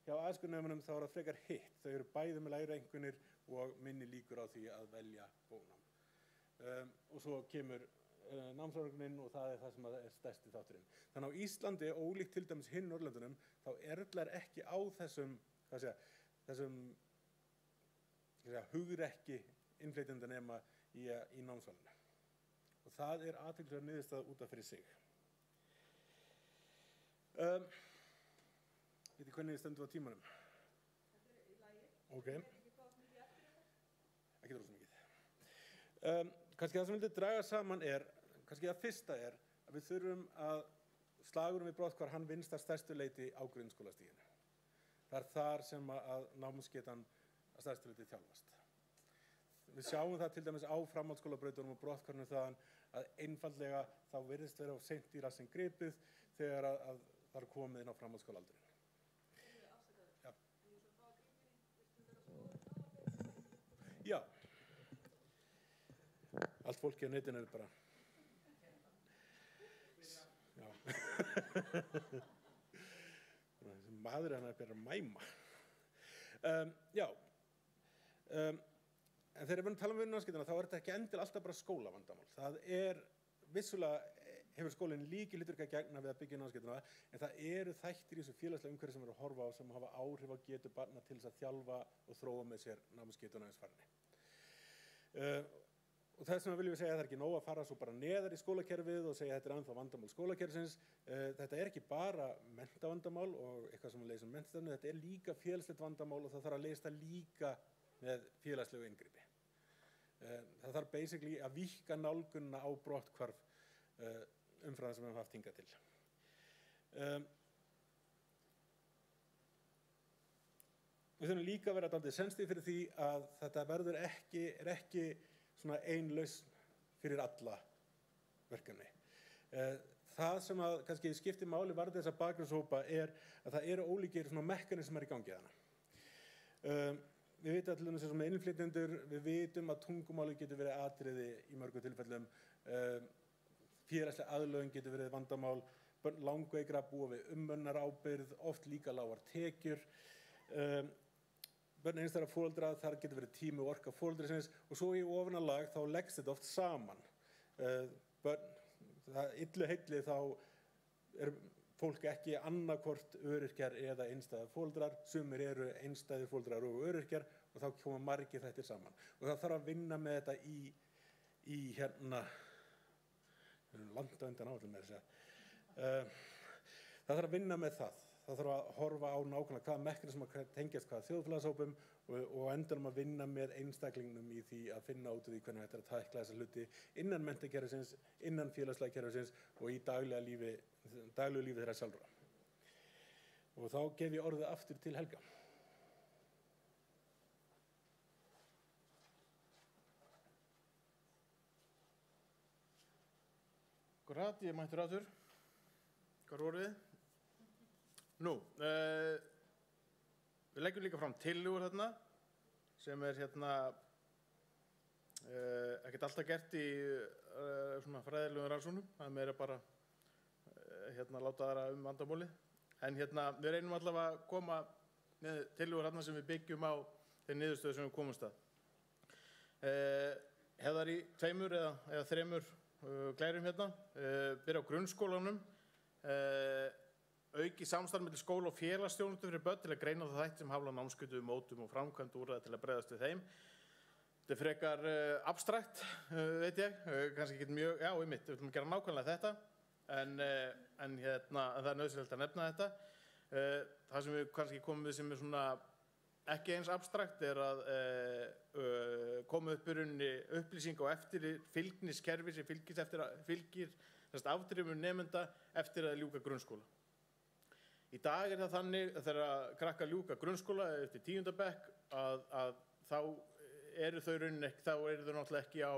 hjá askunemunum þá er það frekar hitt. Þau eru bæði með lægri einkunnir og minni líkur á því að velja bóknám. Og svo kemur námsárangurinn og það er það sem er stærsti þátturinn. Þannig á Íslandi, ólíkt til dæmis hinn Norðurlöndunum, þá erlar ekki á þessum hugrekki innflytjendanema í námsvalinu. Og það er athyglisverð niðurstaða út af fyrir sig. Veitir hvernig stendur á tímanum? Þetta er í lagi. Ok. Ég veit ekki hvað sem ég eftir þetta. Ekki rosa mikið. Kannski það sem vildi draga saman kannski það fyrsta er að við þurfum að slagurinn við brotthvarf hann vinnst að stærstu leyti á grunnskólastiginu. Það er þar sem að námsgetan að stærstu leyti þjálfast. Við sjáum það til dæmis á framhaldsskólabrautunum og brotthvarfinu þaðan að einfaldlega þá virðist vera of seint í rassinn gripið þegar að það er komið inn á framhaldsskólaaldurinn. Já. Allt fólki á netinu er bara... Já. Maður hann er bara að mæma. Já. En þegar við erum að tala um námsgeituna þá er þetta ekki endilega alltaf bara skólavandamál. Það er vissulega hefur skólinn lykilhlutverk að gegna við að byggja námsgeituna en það eru þættir í þessu félagslega umhverfi sem við erum að horfa á sem hafa áhrif á getu barna til þess að þjálfa og þróa með sér námsgeituna eins farni. Og þess vegna viljum við segja að það er ekki nóg að fara svo bara neðar í skólakerfið og segja að þetta er ennþá vandamál skólakerfisins. Þetta er ekki bara menntavandamál og eitthvað sem að leysa menntastefnu, þetta er líka félagslegt vandamál og það þarf að leysa líka með félagslegu inngripi. Það þarf basically að víkka nálgunna á brotthvarf umfram það sem við höfum haft hingað til. Við þurfum líka að vera dálítið sensitíf fyrir því að þetta verður ekki svona ein lausn fyrir alla verkefni. Það sem að kannski skiptir máli varðandi þessa bakgrunnshópa er að það eru ólíkir svona mekanismar í gangi þarna. Við vitum allir þess að með innflytjendur, við vitum að tungumáli getur verið atriði í mörgum tilfellum, félagsleg aðlögun getur verið vandamál, börn langveikra búa við umönnunarábyrgð, oft líka lágar tekjur, börn einstæðra foreldra, þar getur verið tími og orka foreldrisins og svo í ofanálag þá leggst þetta oft saman. Illu heilli þá er fólk ekki annarkvort öryrkjar eða einstæðir foreldrar, sumir eru einstæðir foreldrar og öryrkjar og þá koma margir þættir saman. Og það þarf að vinna með þetta í hérna, landa undan áallum með þess það þarf að vinna með það. Það þarf að horfa á nákvæmlega hvaða mekanismar tengjast hvaða þjóðfélagshópum og endanum að vinna með einstaklingnum í því að finna út úr því hvernig þetta er að tækla þessa hluti innan menntakerfisins, innan félagslega kerfisins og í daglegu lífi þeirra sjálfra. Og þá gef ég orðið aftur til Helga. Akkurat, ég mættur aftur. Hvað voruð þið? Nú, við leggjum líka fram tillögur þarna sem er hérna ekkert alltaf gert í svona fræðilegum rannsóknum, það er meira bara láta aðra vandamálið. En við reynum allavega að koma með tillögur sem við byggjum á þeirri niðurstöðu sem við komumst að. Hefðar í 2 eða 3 glærum byrja á grunnskólanum, auki samstarf milli skóla og félagsþjónustu fyrir börn til að greina þá þætti sem hamla námsgetu, mótum og framkvæmd úrræði til að bregðast við þeim. Þetta frekar abstrakt, veit ég, kannski ekki mjög, já, einmitt, við ætlum að gera nákvæmlega þetta, en það er nauðsynlegt að nefna þetta. Það sem við kannski komum við sem svona ekki eins abstrakt að koma upp í rauninni upplýsing og fylgniskerfi sem fylgir afdrifum nemenda eftir að ljúka grunnskóla. Í dag það þannig að þegar krakkar ljúka grunnskóla eftir 10. bekk að þá eru þau náttúrulega ekki á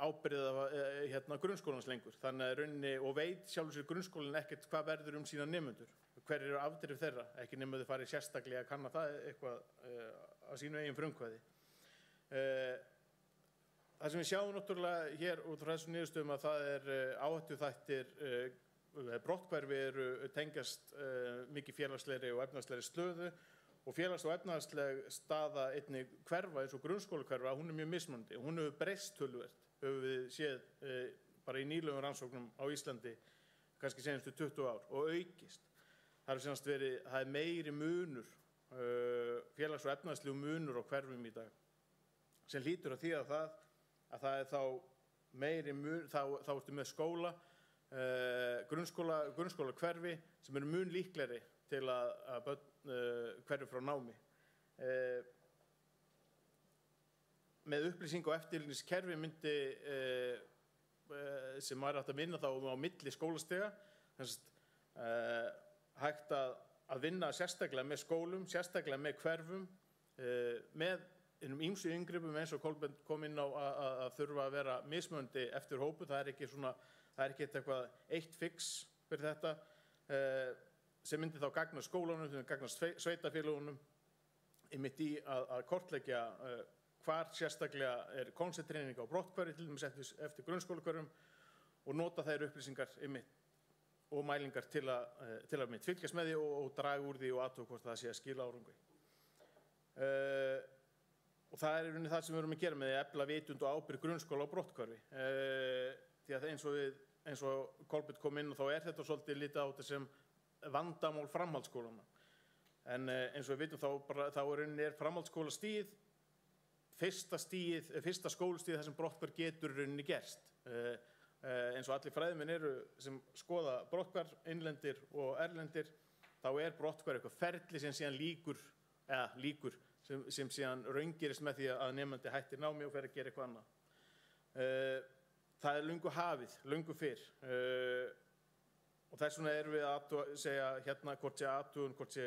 ábyrgð grunnskólans lengur. Þannig að rauninni og veit sjálfur sér grunnskólinn ekkert hvað verður sína nemendur. Hver eru afdrif þeirra, ekki nema þau farið sérstaklega að kanna það eitthvað á sínu eigin frumkvæði. Það sem við sjáum náttúrulega hér út frá þessum niðurstöðum að það áhættuþættir, brotthvarfi tengjast mikið félagslegri og efnahagslegri stöðu og félags- og efnahagsleg staða einnig hverfa eins og grunnskólahverfa, hún mjög mismunandi. Hún hefur breyst töluvert, höfum við séð bara í nýlegum rannsóknum á Íslandi, kannski seinustu 20 ár, og aukist. Það er meiri munur, félags- og efnahagslegu munur á hverfum í dag, sem hlýtur að því að það er þá meiri munur, þá ertu með skóla, grunnskóla hverfi sem eru mun líklegri til að börn hverfi frá námi. Með upplýsing- og eftirlitskerfi myndi sem maður átt að vinna þá á milli skólastiga, hægt að vinna sérstaklega með skólum, sérstaklega með hverfum, með ýmsu inngripum eins og Kolbeinn kom inn á að þurfa að vera mismunandi eftir hópu. Það er ekki eitthvað eitt fix fyrir þetta sem myndi þá gagnast skólanum, sem gagnast sveitarfélögunum, einmitt í að kortleggja hvar sérstaklega konsentrering á brotthvarfi, til dæmis eftir grunnskólahverfum, og nota þær upplýsingar einmitt og mælingar til að fylgjast með því og draga úr því og athuga hvort það sé að skila árangri. Og það er í rauninni það sem við erum að gera með því að efla vitund og ábyrgð grunnskóla og brotthvarfi. Því að eins og Kolbeinn kom inn og þá þetta svolítið litið á þetta sem vandamál framhaldsskólana. En eins og við vitum þá er framhaldsskólastigið fyrsta skólastigið þar sem brotthvarf getur í rauninni gerst. Eins og allir fræðimenn sem skoða brotthvarf, innlendir og erlendir, þá brotthvarf eitthvað ferli sem síðan líkur, sem síðan raungerist með því að nemandi hættir námi og fer að gera eitthvað annað. Það löngu hafið, löngu fyrr. Og þess vegna við að segja hvort sé athugun, hvort sé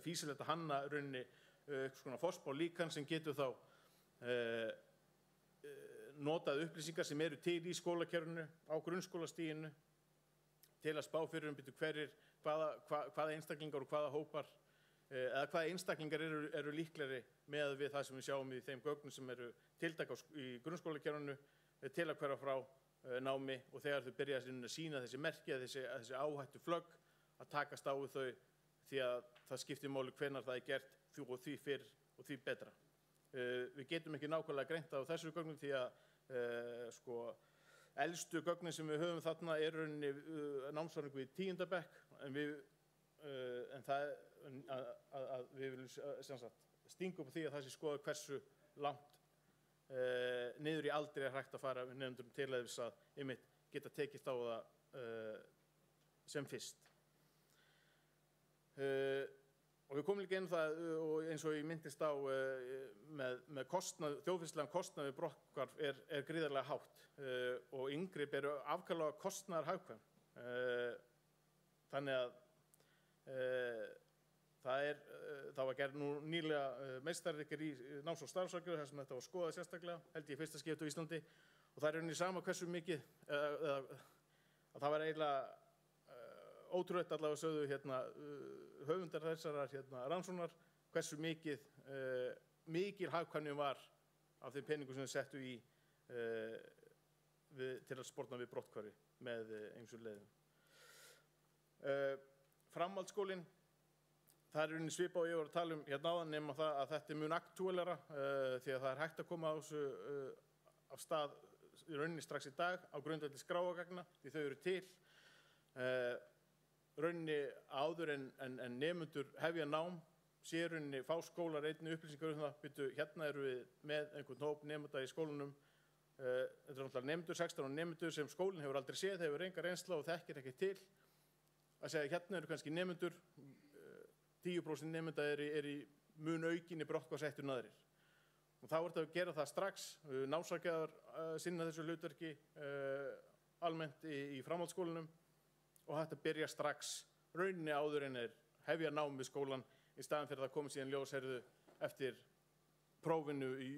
fýsilegt að hanna rauninni eitthvað svona forspá líkan sem getur þá notað upplýsingar sem til í skólakerfinu á grunnskólastiginu til að spá fyrir hvaða einstaklingar og hvaða hópar eða hvaða einstaklingar eru líklegri með við það sem við sjáum í þeim gögnum sem tiltæk í grunnskólakerfinu til að hverfa frá námi, og þegar þau byrja að sýna þessi merki, þessi áhættu flögg, að takast á við þau, því að það skiptir máli hvenær það gert, og því fyrr og því betra. Við getum ekki nákvæmlega greint á þessu gögnum því að elstu gögnin sem við höfum þarna rauninni námsárangur í 10. bekk, en við viljum stinga upp á því að það sé skoða hversu langt niður í aldri hægt að fara nemendur til að þess að geta tekist á það sem fyrst. Og við komum líka inn það, og eins og ég myndist á með þjóðfélagslegan kostnað við brotthvarf gríðarlega hátt, og inngrip afkvæmlega kostnaðarhagkvæm. Þannig að það var gerð nú nýlega meistararitgerð í náms- og starfsráðgjöf þar sem þetta var skoðað sérstaklega, held ég fyrsta skipti á Íslandi, og það er rauninni sama hversu mikið að það var eiginlega ótrúlegt allavega sögðu höfundar þessarar rannsóknar hversu mikil hagkvæmni var af þeim peningum sem þeir settu í til að sporna við brotthvarfi með ýmsum leiðum. Framhaldsskólinn, það er rauninni svipað og ég var að tala hérna áðan, nema það að þetta er mun aktúelera því að það er hægt að koma á þessu af stað í rauninni strax í dag á grundvelli skráargagna því þau eru til. Rauninni áður en nemendur hefja nám, sé rauninni fá skólar einnig upplýsingar það, byrju, hérna eru við með einhvern hóp nemenda í skólanum. Þetta er náttúrulega nemendur, 16 nemendur sem skólinn hefur aldrei séð, hefur enga reynsla og þekkir ekki til. Að segja hérna eru kannski nemendur, 10% nemenda er í mun aukinni brotthvarfshættu en aðrir. Og þá er þetta að gera það strax, námsráðgjafar sinna þessu hlutverki almennt í framhaldsskólanum og hægt að byrja strax rauninni áður en hefja nám við skólan í staðan fyrir að koma síðan ljósherðu eftir prófinu í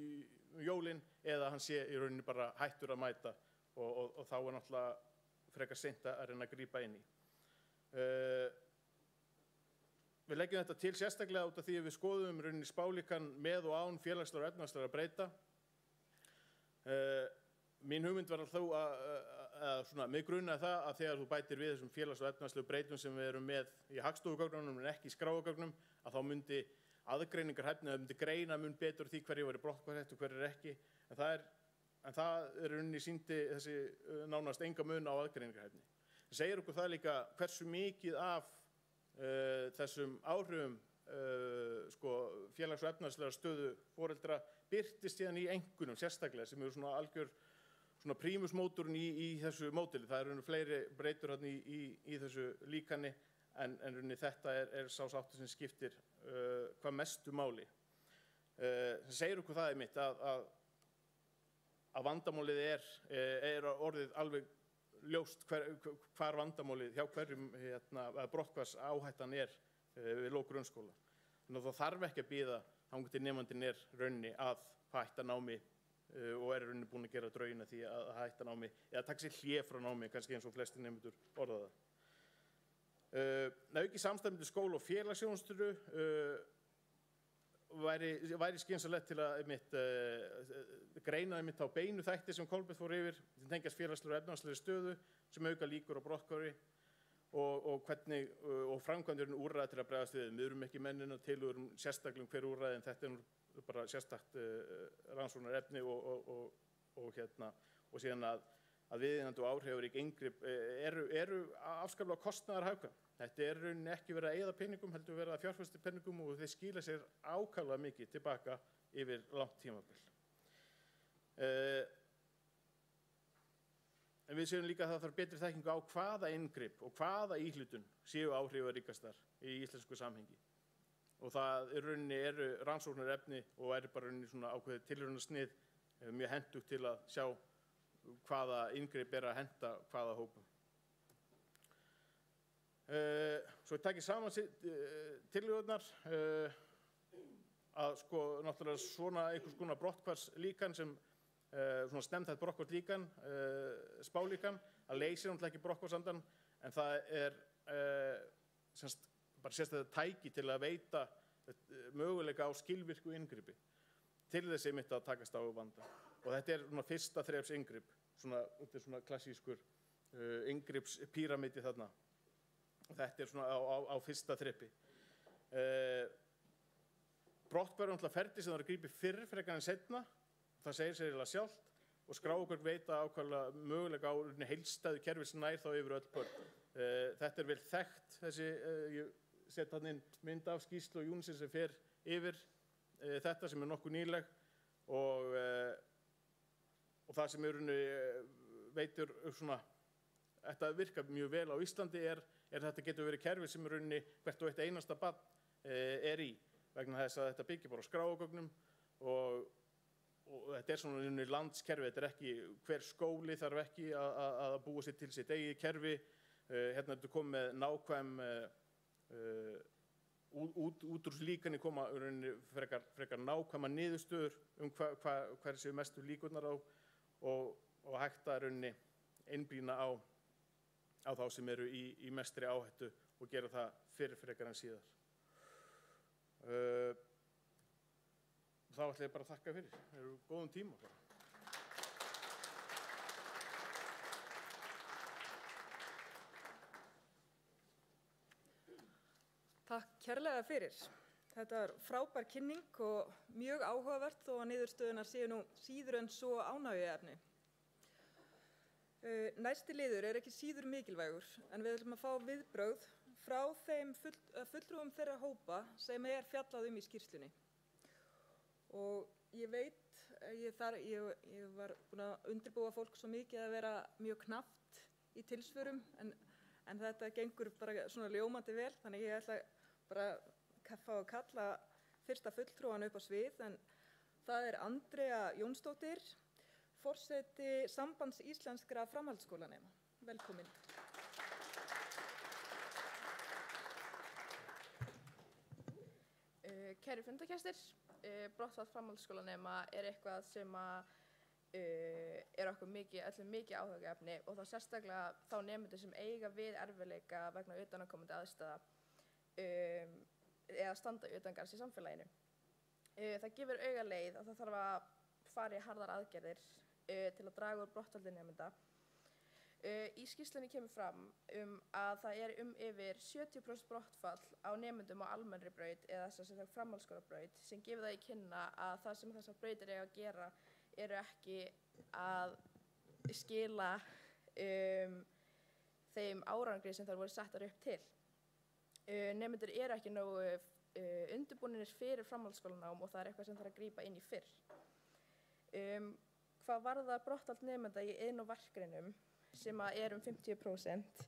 jólin eða hann sé í rauninni bara hættur að mæta og þá er náttúrulega frekar seint að reyna að grípa inn í. Við leggjum þetta til sérstaklega út af því að við skoðum rauninni spálíkan með og án félagslegra og efnahagslegra breyta. Mín hugmynd var þó að mig grunaði það að þegar þú bætir við þessum félags- og efnahagslegu breytum sem við erum með í hagstofugögnunum en ekki í skráargögnum, að þá myndi aðgreiningarhæfni, það myndi greina mun betur því hverju væri brotthvarfshættu og hverju ekki. En það er rauninni sýndi þessi nánast enga mun á aðgreiningarhæfni. Það segir okkur það líka hversu mikið af þessum áhrifum félags- og efnahagslegar stöðu foreldra birtist síðan í einkunnum sérstaklega sem eru svona algjör svona prímusmótorinn í þessu módeli. Það eru fleiri breytur hérna í þessu líkani en rauninni þetta er sá sáttur sem skiptir hvað mestu máli. Það segir okkur það einmitt að vandamálið er orðið alveg ljóst hvar vandamálið hjá hverjum brotthvarfs áhættan við lok grunnskóla. Þannig að það þarf ekki að bíða þangað til nemandinn rauninni að hætta námi og rauninni búinn að gera draugina því að hætta námi eða taka sér hlé frá námi, kannski eins og flestir nemendur orða það. Auki samstarf milli skóla og félagsþjónustu væri skynsamlegt til að greina á beinu þætti sem Kolbeinn fór yfir sem tengjast félagslegri og efnahagslegri stöðu sem auka líkur á brotthvarfi og hvernig og framkvæmdir úrræði til að bregðast við. Við erum ekki mennina til sérstaklega hver úrræði en þetta er bara sérstakt rannsóknarefni og síðan að viðeigandi og áhrifarík inngrip eru afskaplega kostnaðarhagkvæm. Þetta er rauninni ekki verið að eyða peningum, heldur verið að fjárfesta peningum og þeir skila sér ákaflega mikið tilbaka yfir langt tímabil. En við séum líka að það þarf betri þekkingu á hvaða inngrip og hvaða íhlutun séu áhrifaríkastar í íslensku samhengi. Og það rauninni eru rannsóknarefni og bara rauninni svona ákveðið tilraunasnið mjög hentugt til að sjá hvaða inngrip að henta hvaða hópum. Svo ég taki saman tillögurnar að náttúrulega svona einhvers konar brotthvarfslíkan sem svona snemmt brotthvarfslíkan, spálíkan, að leysir náttúrulega ekki brotthvarfsandann en það bara sérstaklega tæki til að veita möguleika á skilvirku inngripi til þess einmitt að takast á vanda. Og þetta er svona fyrsta þreps inngrip, þetta er svona klassískur inngrippspíramídi þarna. Og þetta er svona á fyrsta þrepi. Brotthvarf er náttúrulega ferli sem það er að grípa fyrr frekar en seinna. Það segir sér eiginlega sjálft og skráargögn veita ákveðlega möguleika á heildstæðu kerfi sem nær þá yfir öll börn. Þetta er vel þekkt, ég set þarna inn mynd af skýrslu og UNICEF sem fer yfir þetta sem nokkuð nýleg og það sem veitur svona, þetta virkar mjög vel á Íslandi þetta getur verið kerfi sem hvert og eitt einasta barn í vegna þess að þetta byggir bara á skráargögnum og þetta er svona landskerfi, þetta er ekki hver skóli þarf ekki að búa sér til sitt eigið kerfi. Hérna er þetta komið með nákvæm út úr líkani koma frekar nákvæma niðurstöður hver séu mestu líkurnar á og hægt að einblína á þá sem eru í mestri áhættu og gera það frekar en síðar. Þá þá ætla ég bara að þakka fyrir. Það eru góðum tíma bara. Takk kærlega fyrir. Þetta er frábær kynning og mjög áhugavert þó að niðurstöðunar séu nú síður en svo ánægjuefni. Næsti liður er ekki síður mikilvægur en við ætlum að fá viðbrögð frá þeim fulltrúum þeirra hópa sem er fjallað í skýrslunni. Og ég veit, ég var búin að undirbúa fólk svo mikið að vera mjög knappt í tilsvörum en þetta gengur bara svona ljómandi vel, þannig ég ætla bara að fá að kalla fyrsta fulltrúan upp á svið, en það er Andrea Jónsdóttir, forseti Sambands íslenskra framhaldsskólanema. Velkomin. Kæru fundargestir, brottfall framhaldsskólanema er eitthvað sem er okkur öllum mikið áhugaefni og þá sérstaklega þá nemendur sem eiga við erfiðleika vegna utanaðkomandi aðstæða eða standa utangarðs í samfélaginu. Það gefur augaleið að það þarf að fara í harðar aðgerðir til að draga úr brottfalli nemenda. Í skýrslunni kemur fram að það er yfir 70% brottfall á nemendum á almennri braut eða þess að framhaldsskólabraut sem gefur það í kynna að það sem þessar brautir eiga að gera eru ekki að skila þeim árangri sem þær voru settar upp til. Nemendur eru ekki nógu undirbúnir fyrir framhaldsskólanám og það er eitthvað sem þarf að grípa inn í fyrr. Hvað varðar brottfall nemenda í iðn- og verkgreinum sem er 50%,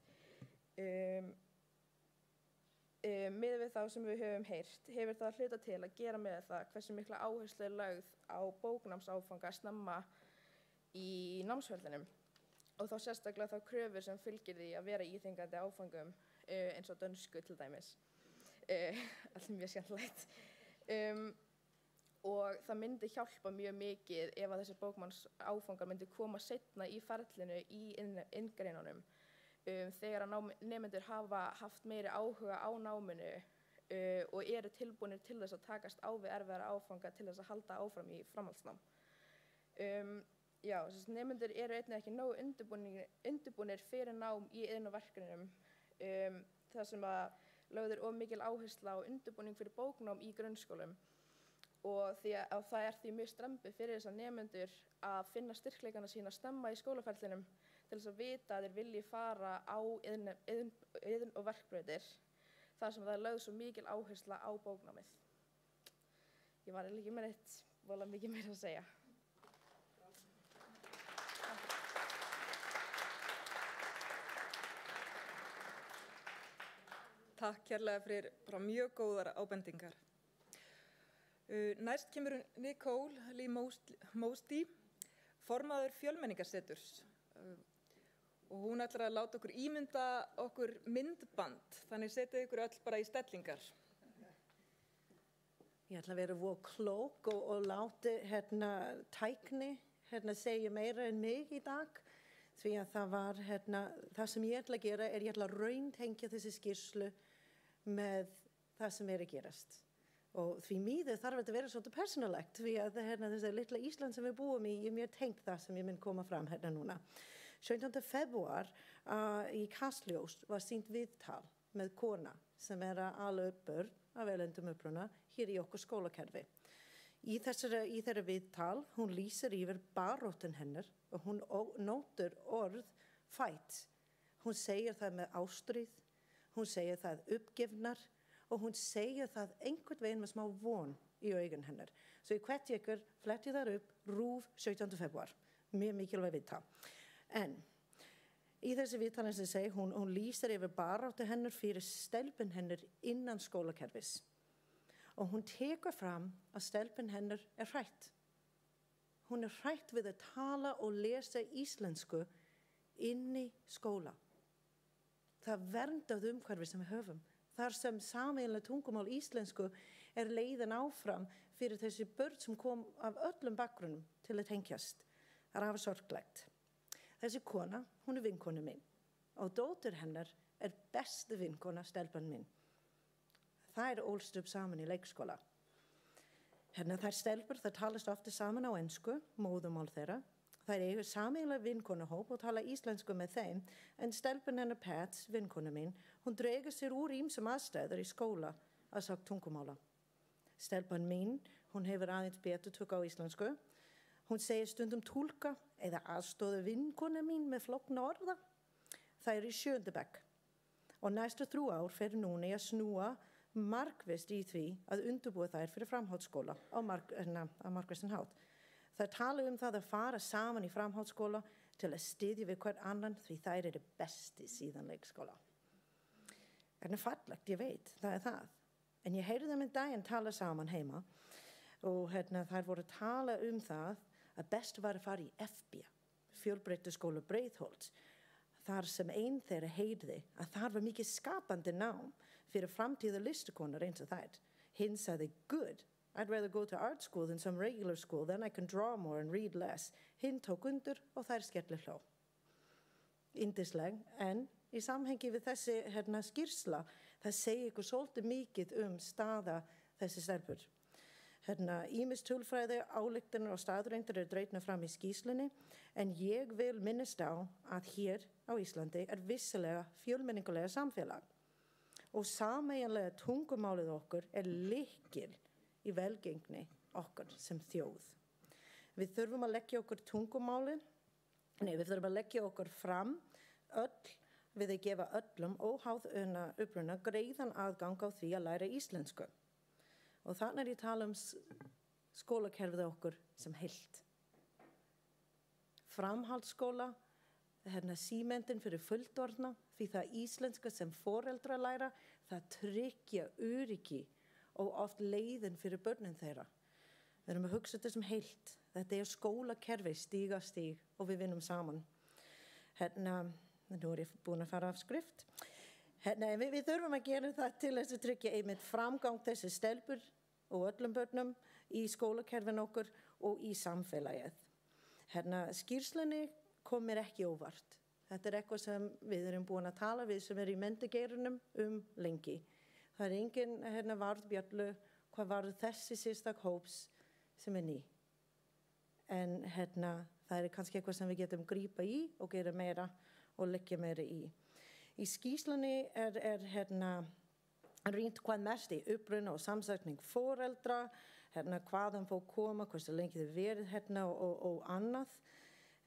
miðað við þá sem við höfum heyrt, hefur það hluta til að gera með það hversu mikla áherslu er lögð á bóknámsáfanga snemma í námsferlinum og þá sérstaklega þá kröfur sem fylgir því að vera íþyngjandi áfangum eins og dönsku til dæmis. Allt mjög skemmtilegt. Og það myndi hjálpa mjög mikið ef að þessi bóknámsáfangar myndi koma seinna í ferlinu í inngreinunum. Þegar að nemendur hafa haft meiri áhuga á náminu og eru tilbúnir til þess að takast á við erfiðara áfanga til þess að halda áfram í framhaldsnám. Nemendur eru einnig ekki nógu undirbúnir fyrir nám í iðn- og verkgreinum þar sem að lögð er of mikil áhersla á undirbúning fyrir bóknám í grunnskólum og það er því mjög strembið fyrir þess að nemendur að finna styrkleikana sína snemma í skólaferlinum til þess að vita að þeir vilji fara á iðn- og verkbrautir þar sem það er lögð svo mikil áhersla á bóknámið. Ég var ekki með neitt voðalega mikið meira að segja. Takk kærlega fyrir bara mjög góðar ábendingar. Næst kemur Nicole Lee Mosty, formaður Fjölmenningarseturs. Og hún ætlar að láta okkur ímynda okkur myndband, þannig setið ykkur öll bara í stellingar. Ég ætla að vera voða klók og láta tækni segja meira en mig í dag. Því að það var, það sem ég ætla að gera er ég ætla að rauntengja þessi skýrslu með það sem er að gerast. Og því miður þarf þetta að vera svolítið persónulegt, því að þessi litla Ísland sem við búum í, ég er mjög tengt það sem ég mun koma fram núna. 17. febrúar í Kastljós var sýnt viðtal með kona sem er að ala upp börn af erlendum uppruna hér í okkar skólakerfi. Í þeirra viðtal, hún lýsir yfir baróttun hennar og hún nótur orð fight. Hún segir það með ástríð, hún segir það uppgefnar og hún segir það einhvern veginn með smá von í augun hennar. Svo ég hvet ykkur, fletti þar upp, RÚV 17. febrúar. Mjög mikilvæg viðtal. En í þessi viðtal eins og ég segi, hún lýsir yfir baráttu hennar fyrir stelpun hennar innan skólakerfis. Og hún tekur fram að stelpun hennar er hrætt. Hún er hrætt við að tala og lesa íslensku inn í skóla. Það verndað umhverfi sem við höfum. Þar sem sameiginlega tungumál íslensku er leiðin áfram fyrir þessi börn sem kom af öllum bakgrunnum til að tengjast. Það er afar sorglegt. Þessi kona, hún er vinkona mín og dóttir hennar er besti vinkona stelpan mín. Það ólst upp saman í leikskóla. Þær stelpur, það talast ofta saman á ensku, móðumál þeirra. Þær eiga sameiginlega vinkonahóp og tala íslensku með þeim, en stelpun hennar Pats, vinkona mín, hún dregur sér úr ýmsum aðstæður í skóla að sagt tungumála. Stelpan mín, hún hefur aðeins betur tök á íslensku. Hún segir stundum túlka eða aðstóða vinkona mín með flókna orða. Það í 7. bekk. Og næstu 3 ár fer núna í að snúa markvisst í því að undirbúa þær fyrir framhaldsskóla á markvissan hátt. Þær tala það að fara saman í framhaldsskóla til að styðja við hvern annan því þær eru besti síðan leikskóla. Fallegt, ég veit, það það. En ég heyrði þeim daginn tala saman heima og þær voru að tala það að best var að fara í FB, fjölbreytiskóla Breiðholts, þar sem ein þeirra heyrði að þar var mikið skapandi nám fyrir framtíða listakonar eins og þær. Hinn sagði, good, I'd rather go to art school than some regular school, then I can draw more and read less. Hinn tók undir og þær skellir hló. Yndisleg, en í samhengi við þessi skýrsla, það segir ykkur svolítið mikið staða þessi stelpur. Ýmis tölfræði, ályktanir og staðreyndir dregnar fram í skýrslunni, en ég vil minnast á að hér á Íslandi vissulega fjölmenningulega samfélag. Og sameiginlega tungumálið okkur lykil í velgengni okkar sem þjóð. Við þurfum að leggja okkur tungumálið, við þurfum að leggja okkur fram öll við að gefa öllum óháð uppruna greiðan aðgang á því að læra íslensku. Og þannig ég tala skólakerfið okkur sem heilt. Framhaldsskóla, símentin fyrir fullorðna, því það íslenska sem foreldrar læra, það tryggja öryggi og oft leiðin fyrir börnin þeirra. Við erum að hugsa þetta sem heilt. Þetta skólakerfi stíg að stíg og við vinnum saman. Nú ég búin að fara af skrift. Við þurfum að gera það til þess að tryggja einmitt framgang þessi stelpur og öllum börnum í skólakerfin okkur og í samfélagið. Skýrslunni kom mér ekki óvart. Þetta eitthvað sem við erum búin að tala við sem í menntageirunum lengi. Það engin varðbjallu hvað var þessi sérstak hóps sem ný. En það kannski eitthvað sem við getum grípa í og gera meira og leggja meira í. Í skýrslunni rýnt hvað mest í uppruna og samsetning foreldra, hvaðan fólk koma, hversu lengi þau verið og annað.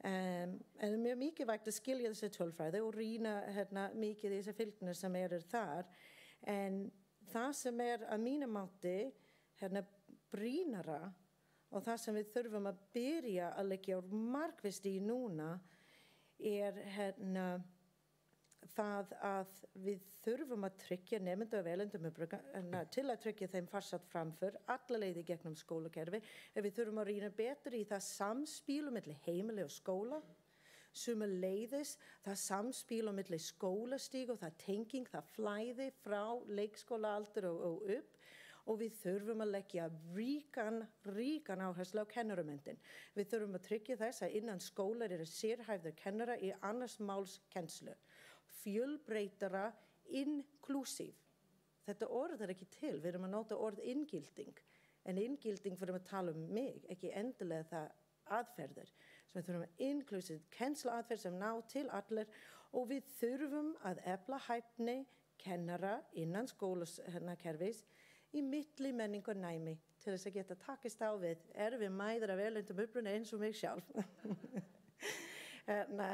En mjög mikilvægt að skilja þessi tölfræði og rýna mikið þessi fylgnir sem þar. En það sem að mínu máti brýnara og það sem við þurfum að byrja að leggja markvisst í núna það að við þurfum að tryggja nemendur og velendum til að tryggja þeim farsætt framför alla leiði gegnum skólakerfi. Við þurfum að rýna betur í það samspil milli heimili og skóla, sömuleiðis það samspil milli skólastíg og það tenging, það flæði frá leikskólaaldur og upp. Og við þurfum að leggja ríkan áherslu á kennaramentin. Við þurfum að tryggja þess að innan skólar sérhæfðir kennara í annars máls kennslu. Fjölbreytara, inklusív. Þetta orð ekki til, við erum að nota orð inngilding. En inngilding fyrir að tala mig, ekki endilega það aðferðir. Svo við þurfum að inklusív kennsluaðferð sem ná til allir og við þurfum að efla hæfni kennara innan skólakerfis í milli menningu og næmi til þess að geta takist á við mæður af erlendum uppruna eins og mig sjálf.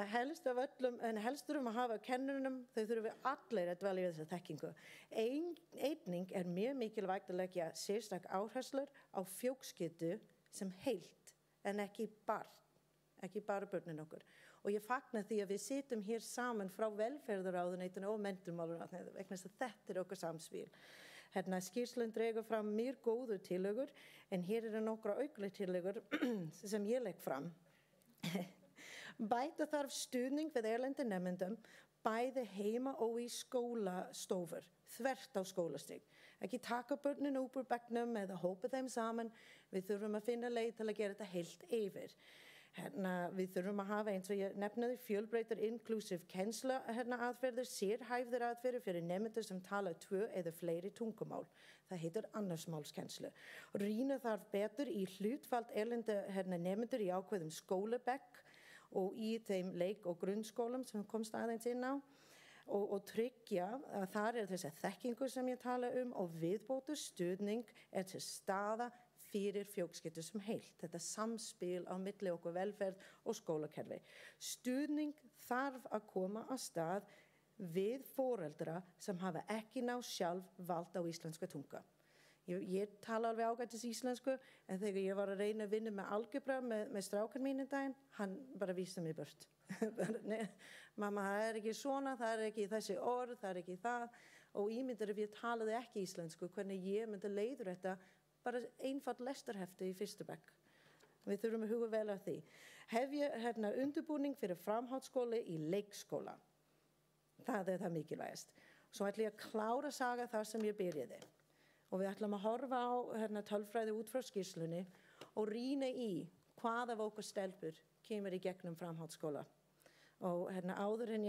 Helst af öllum, en helst þurfum að hafa kennurunum, þau þurfum allir að dvelja við þessa þekkingu. Einnig mjög mikilvægt að leggja sérstak áherslur á fjölskyldu sem heilt en ekki bara börnin okkur. Og ég fagna því að við sitjum hér saman frá velferðarráðuneytinu og menntamálaráðuneytinu vegna þess að þetta okkar samspil. Skýrslun dregur fram mjög góður tillögur, en hér nokkra aukleg tillögur sem ég legg fram. Bæta þarf stuðning við erlendum nemendum, bæði heima og í skólastofur, þvert á skólastig. Ekki taka börnin úr bekknum eða hópa þeim saman, við þurfum að finna leið til að gera þetta heilt yfir. Við þurfum að hafa eins og ég nefnaði fjölbreyttar inclusive kennsla aðferðir, sérhæfðir aðferðir fyrir nemendur sem tala 2 eða fleiri tungumál. Það heitir annarsmálskennslu. Rýna þarf betur í hlutfall erlenda nemendur í ákveðum skólabekk og í þeim leik- og grunnskólum sem komst aðeins inn á. Og tryggja að þar þessi þekkingu sem ég tala og viðbótur stuðning til staða fyrir fjölskyldur sem heilt. Þetta samspil á milli okkur velferð og skólakerfi. Stuðning þarf að koma að stað við foreldra sem hafa ekki náð sjálf vald á íslenska tunga. Ég tala alveg ágætis íslensku, en þegar ég var að reyna að vinna með algebra með strákan mínu daginn, hann bara vísti mig burt. Mamma, það ekki svona, það ekki þessi orð, það ekki það. Og ímyndar ef ég talaði ekki íslensku, hvernig ég myndi leiður þetta bara einfalt lestarhefti í fyrstu bekk. Við þurfum að huga vel að því. Hefja undirbúning fyrir framhaldsskóla í leikskóla. Það það mikilvægast. Svo ætla ég að klára að saga það sem ég byrjaði. Og við ætlum að horfa á tölfræði út frá skýrslunni og rýna í hvað af okkar stelpur kemur í gegnum framhaldsskóla. Og áður en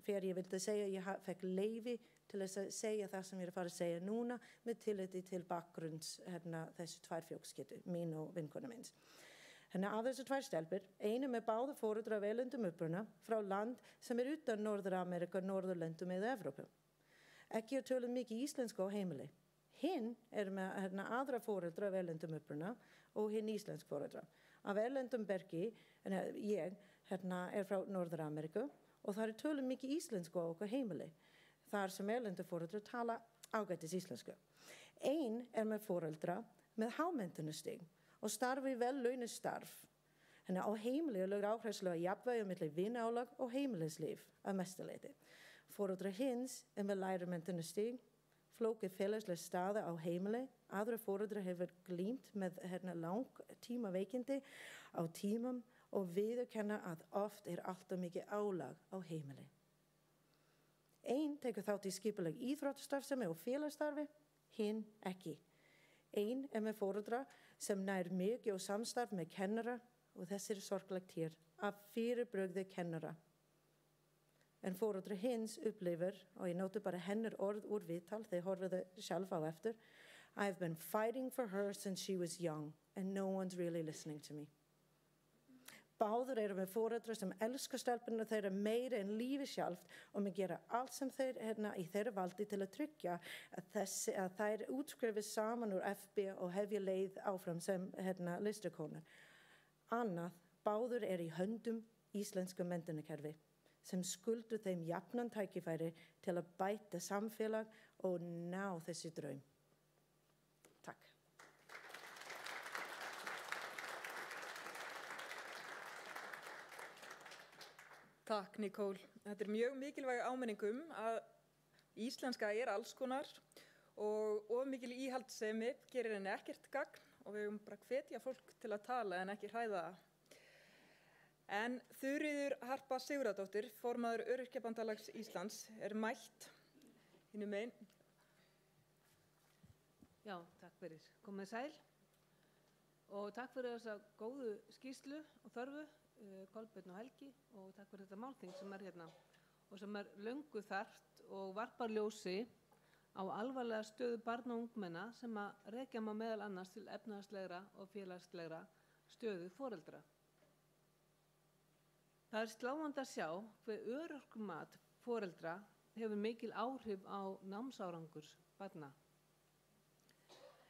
fyrir ég vildi segja, ég fekk leyfi til að segja það sem ég að fara að segja núna með tilliti til bakgrunns þessu 2 fjölskyldur, mín og vinkonu minns. Af þessu 2 stelpur, einu með báða foreldra af erlendum uppruna frá land sem utan Norður-Ameríka, Norðurlöndum eða Evrópu. Ekki tölum mikið íslensku á heimili. Hinn með aðra foreldra af erlendum uppruna og hinn íslensk foreldra. Af erlendum bergi, ég frá Norður-Ameríku og það tölum mikið íslensku á okkar heimili. Þar sem erlendu foreldrar tala ágætis íslensku. Ein með foreldra með hámenntunarstig og starfi vel launað starf. Á heimili lögð áherslu á jafnvægi milli vinnuálag og heimilislíf að mestu leyti. Foreldrar hins með lægri menntunarstig, flókið félagsleg staða á heimili, aðra foreldrar hefur glímt með langtíma veikindi á tímum og viðurkenna að oft alltaf mikið álag á heimili. Ein tekur þátt í skipuleg íþróttastarfsemi og félagsstarfi, hinn ekki. Ein með foreldra sem nær mikið og samstarf með kennara og þessi sorglegt hér af fyrirbrögði kennara. En foreldra hins upplifir, og ég nóti bara hennar orð úr viðtal, þeir horfðu sjálf á eftir, I've been fighting for her since she was young and no one's really listening to me. Báður með foreldra sem elskar stelpuna þeirra meira en lífi sjálft og með gera allt sem þeir í þeirra valdi til að tryggja að þær útskrifi saman úr FB og hefja leið áfram sem listakonur. Annað, báður í höndum íslenska menntunarkerfi sem skuldur þeim jafnan tækifæri til að bæta samfélag og ná þessi draum. Takk. Takk, Nicole. Þetta mjög mikilvæg áminning að íslenska alls konar og mikil íhaldssemi gerir henni ekkert gagn og við bara hvetja fólk til að tala en ekki hræða það. En Þuríður Harpa Sigurðardóttir, formaður Öryrkjabandalags Íslands, mætt hinum megin. Já, takk fyrir. Komið sæl og takk fyrir þessa góðu skýrslu og þörfu, Kolbeinn og Helgi, og takk fyrir þetta málþing sem hérna og sem löngu þarft og varpar ljósi á alvarlega stöðu barna og ungmenna sem rekja má meðal annars til efnahagslegra og félagslegra stöðu foreldra. Það sláandi að sjá hve örorkumat foreldra hefur mikil áhrif á námsárangur barna.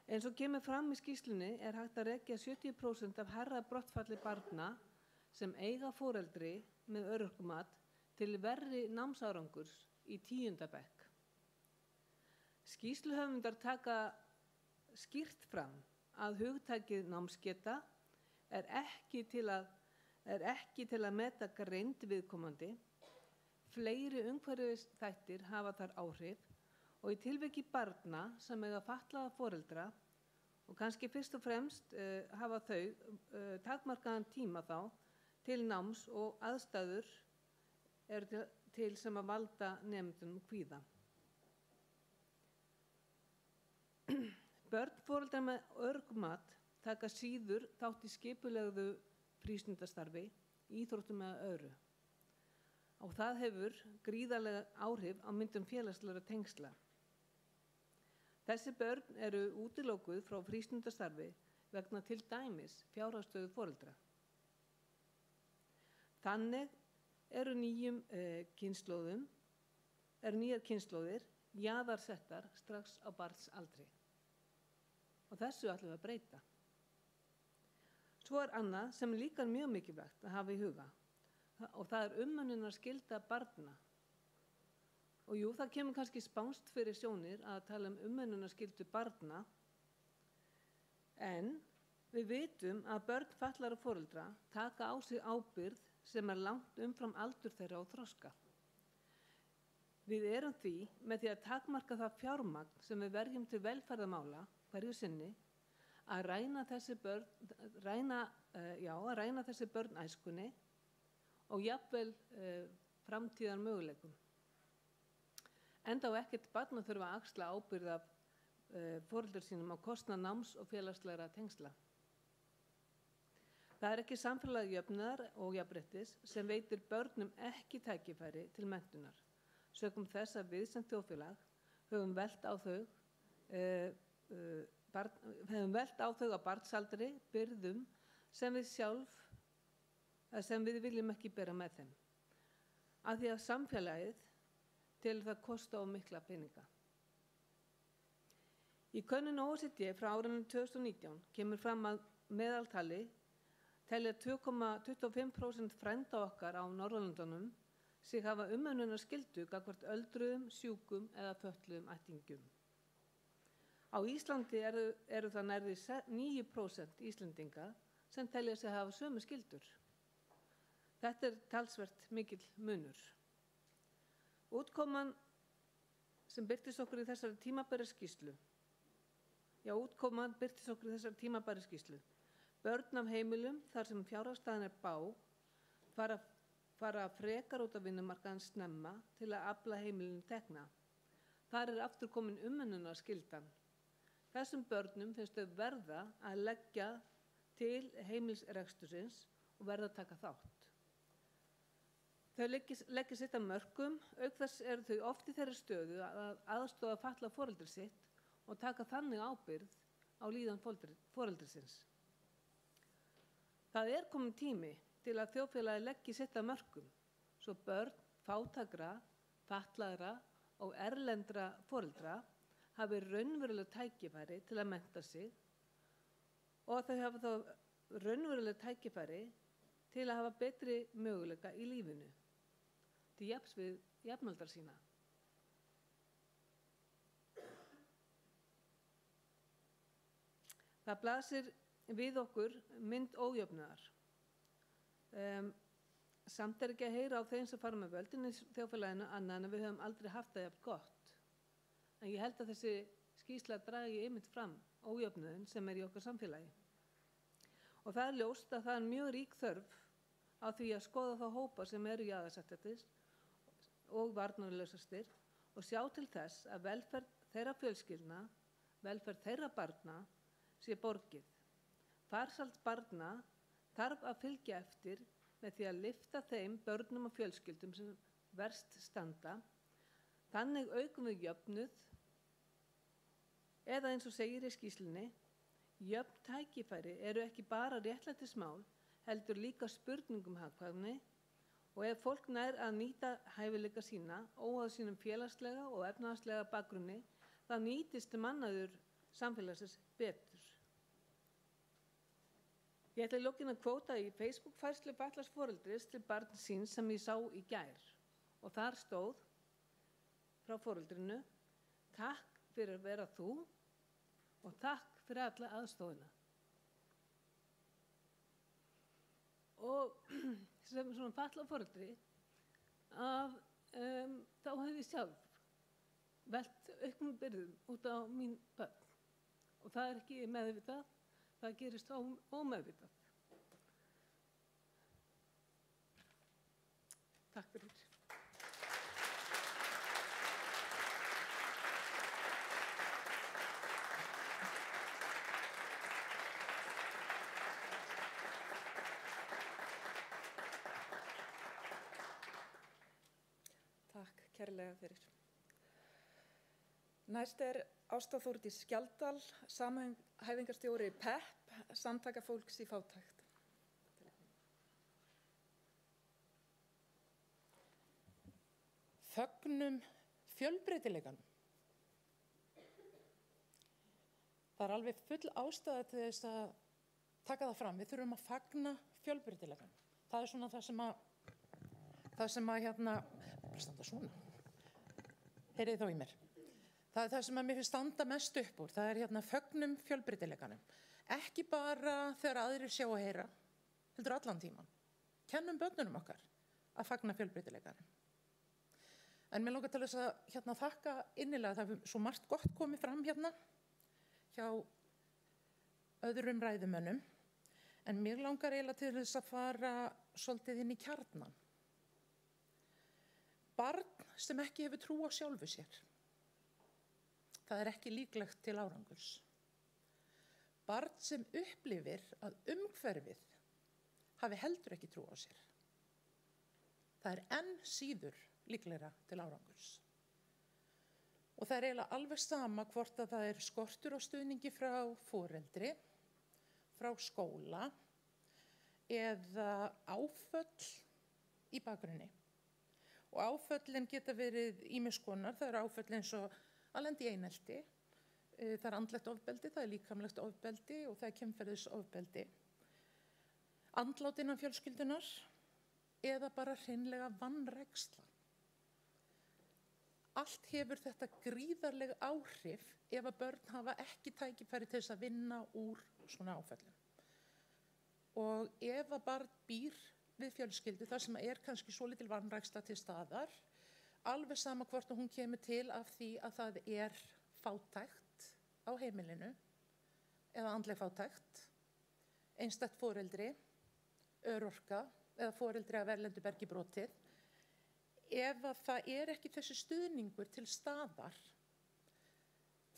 Eins og kemur fram í skýrslunni hægt að rekja 70% af hærra brottfalli barna sem eiga foreldri með örorkumat til verri námsárangurs í 10. bekk. Skýrsluhöfundar taka skýrt fram að hugtakið námsgeta ekki til að meta greind viðkomandi, fleiri umhverfisþættir hafa þar áhrif og í tilviki barna sem eiga fatlaða foreldra og kannski fyrst og fremst hafa þau takmarkaðan tíma þá til náms og aðstæður til sem að valda nemendum kvíða. Börn foreldra með örorkumat taka síður þátt í skipulögðu frístundastarfi, íþróttum eða öðru. Og það hefur gríðarlega áhrif á myndun félagslegra tengsla. Þessi börn eru útilokuð frá frístundastarfi vegna til dæmis fjárhagsstöðu foreldra. Þannig eru nýjar kynslóðir jaðarsettar strax á barnsaldri. Og þessu ætlum við að breyta. Svo annað sem líka mjög mikilvægt að hafa í huga og það er umönnunarskylda barna. Og jú, það kemur kannski spánskt fyrir sjónir að tala umönnunarskyldu barna, en við vitum að börn fatlaðra foreldra taka á sig ábyrgð sem er langt umfram aldur þeirra og þroska. Við erum því með því að takmarka það fjármagn sem við verjum til velferðarmála hverju sinni að ræna þessi börn æskunni og jafnvel framtíðar möguleikum. Enda á ekkert barn að þurfa að axla ábyrgð af foreldrar sínum á kostnað náms og félagslegra tengsla. Það er ekki samfélag jöfnuðar og jafnréttis sem veitir börnum ekki tækifæri til menntunar. Sökum þess að við sem þjóðfélag höfum velt á þau á barnsaldri byrðum sem við viljum ekki bera með þeim. Af því að samfélagið til það kosta of mikla peninga. Í könnun OECD frá árinu 2019 kemur fram að meðaltali telja 2,25% frænda okkar á Norðurlöndunum sig hafa umönnunarskyldu gagnvart öldruðum, sjúkum eða fötluðum ættingjum. Á Íslandi eru það nærri 9% Íslendinga sem telja sig hafa sömu skyldur. Þetta er talsvert mikill munur. Útkoman sem birtist okkur í þessari tímabæru skýrslu. Börn af heimilum þar sem fjárhagsstaðan er bág fara frekar út af vinnumarkaðinn snemma til að afla heimilinu tekna. Þar er aftur komin umönnunarskyldan. Þessum börnum finnst þau verða að leggja til heimilsreksturins og verða að taka þátt. Þau leggja sitt að mörkum, auk þess eru þau oft í þeirri stöðu að aðstoða fatlað foreldri sitt og taka þannig ábyrgð á líðan foreldrisins. Það er komin tími til að þjóðfélagið leggi sitt að mörkum, svo börn, fátækra, fatlaðra og erlendra foreldra hafi raunveruleg tækifæri til að mennta sig og þau hafa þá raunveruleg tækifæri til að hafa betri möguleika í lífinu, til jafns við jafnaldra sína. Það blasir við okkur mynd ójöfnuðar. Samt er ekki að heyra á þeim sem fara með völdin í þjóðfélaginu annað en við höfum aldrei haft það jafn gott. En ég held að þessi skýrsla dragi einmitt fram ójöfnuðin sem er í okkar samfélagi. Og það er ljóst að það er mjög rík þörf á því að skoða þá hópa sem eru jaðarsettir og varnarlausastir og sjá til þess að velferð þeirra fjölskyldna, velferð þeirra barna sé borgið. Farsæld barna þarf að fylgja eftir með því að lyfta þeim börnum og fjölskyldum sem verst standa. Þannig aukum við jöfnuð eða eins og segir í skýrslunni, jöfn tækifæri eru ekki bara réttlætismál, heldur líka spurningum hagkvæmni og ef fólk nær að nýta hæfileika sína, óháð sínum félagslega og efnahagslega bakgrunni, þá nýtist mannaður samfélagsins betur. Ég ætla í lokin að kvóta í Facebook-færslu fatlaðs foreldris til barn síns sem ég sá í gær og þar stóð frá foreldrinu: takk fyrir að vera þú og takk fyrir alla aðstofuna. Og sem svona fatlað foreldri þá hef ég sjálf velt auknum byrðum út á mín börn og það er ekki meðvitað, það gerist ómeðvitað. Takk fyrir. kærlega fyrir. Næst Ásta Þórdís Skjaldal, samhæfingarstjóri PEP, Samtaka fólks í fátækt. Fögnum fjölbreytileikanum. Það alveg full ástæða til þess að taka það fram. Við þurfum að fagna fjölbreytileikanum. Það svona það sem að bara standa svona. Heyrið þá í mér. Það það sem að mér finnst standa mest upp úr. Það fögnum fjölbreytileikanum. Ekki bara þegar aðrir sjá og heyra, heldur allan tíman. Kennum börnunum okkar að fagna fjölbreytileikanum. En mér langar til þess að þakka innilega, það er svo margt gott komið fram hjá öðrum ræðumönnum, en mér langar eiginlega til þess að fara svolítið inn í kjarnan. Barn sem ekki hefur trú á sjálfu sér, það er ekki líklegt til árangurs. Barn sem upplifir að umhverfið hafi heldur ekki trú á sér, það er enn síður líklegra til árangurs. Og það er eiginlega alveg sama hvort að það er skortur á stuðningi frá foreldri, frá skóla eða áföll í bakgrunni. Og áföllin geta verið ýmiss konar, það er áföll eins og að lenda í einelti, það er andlegt ofbeldi, það er líkamlegt ofbeldi og það er kynferðisofbeldi. Andlát innan fjölskyldunar eða bara hreinlega vanræksla. Allt hefur þetta gríðarleg áhrif ef að börn hafa ekki tækifæri til þess að vinna úr svona áföllum. Og ef að barn býr við fjölskyldu þar sem er kannski svolítil vanræksla til staðar, alveg sama hvort hún kemur til af því að það er fátækt á heimilinu eða andleg fátækt, einstætt foreldri, örorka eða foreldri af erlendu bergi brotið, ef að það er ekki þessi stuðningur til staðar,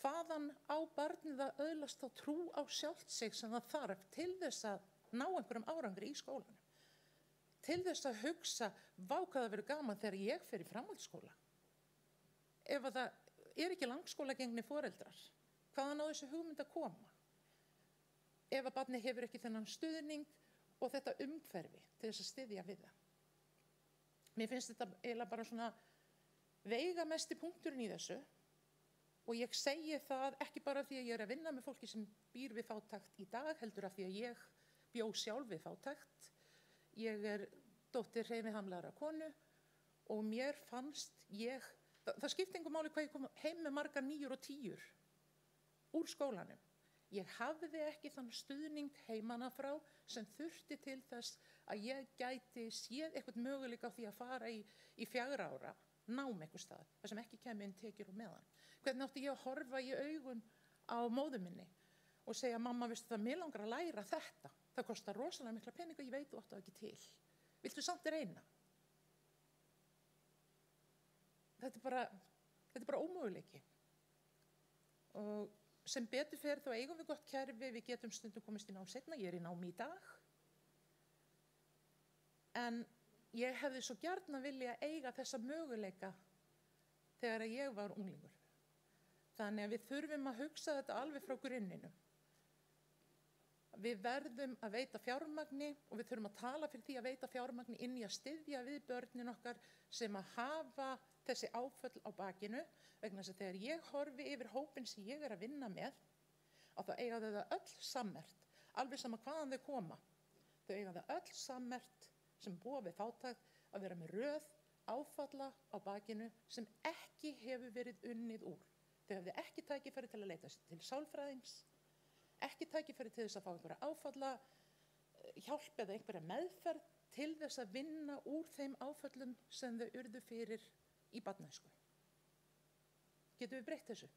hvaðan á barnið að öðlast þá trú á sjálft sig sem það þarf til þess að ná einhverjum árangri í skólanum, til þess að hugsa, vá hvað það verður gaman þegar ég fer í framhaldsskóla. Ef að það er ekki langskólagengni foreldrar, hvaðan á þessu hugmynd að koma? Ef að barnið hefur ekki þennan stuðning og þetta umhverfi til þess að styðja við það. Mér finnst þetta eiginlega bara svona veigamesti punkturinn í þessu og ég segi það ekki bara því að ég er að vinna með fólki sem býr við fátækt í dag, heldur af því að ég bjó sjálf við fátækt. Ég er dóttir hreyfihamlaðrar konu og mér fannst það skipti engu máli hvað ég kom heim með margar 9 og 10 úr skólanum. Ég hafði ekki þann stuðning heimanna frá sem þurfti til þess að ég gæti séð eitthvað möguleika á því að fara í 4 ára nám einhvers staðar, þar sem ekki kemur inn tekjur og meðan. Hvernig átti ég að horfa í augun á móður minni og segja, mamma, veistu það, mér langar að læra þetta. Það kostar rosalega mikla peninga, ég veit þú átti það ekki til. Viltu samt reyna? Þetta er bara ómöguleiki. Og sem betur fer þá eigum við gott kerfi, við getum stundum komist í nám seinna, ég er í námi í dag. En ég hefði svo gjarnan vilja eiga þessa möguleika þegar ég var unglingur. Þannig að við þurfum að hugsa þetta alveg frá grunninum. Við verðum að veita fjármagni og við þurfum að tala fyrir því að veita fjármagni inn í að styðja við börnin okkar sem að hafa þessi áföll á bakinu, vegna þess að þegar ég horfi yfir hópinn sem ég er að vinna með, að það eiga þau það öll sammert, alveg sama hvaðan þau koma. Þau eiga það öll sammert sem búa við fátækt að vera með röð áfalla á bakinu sem ekki hefur verið unnið úr. Þau hefðu ekki tækifæri til að leita til sálfræðings, ekki tækifæri til þess að fá einhverja áfalla hjálp eða einhverja meðferð til þess að vinna úr þeim áföllum sem þau urðu fyrir í barnæsku. Getum við breytt þessu?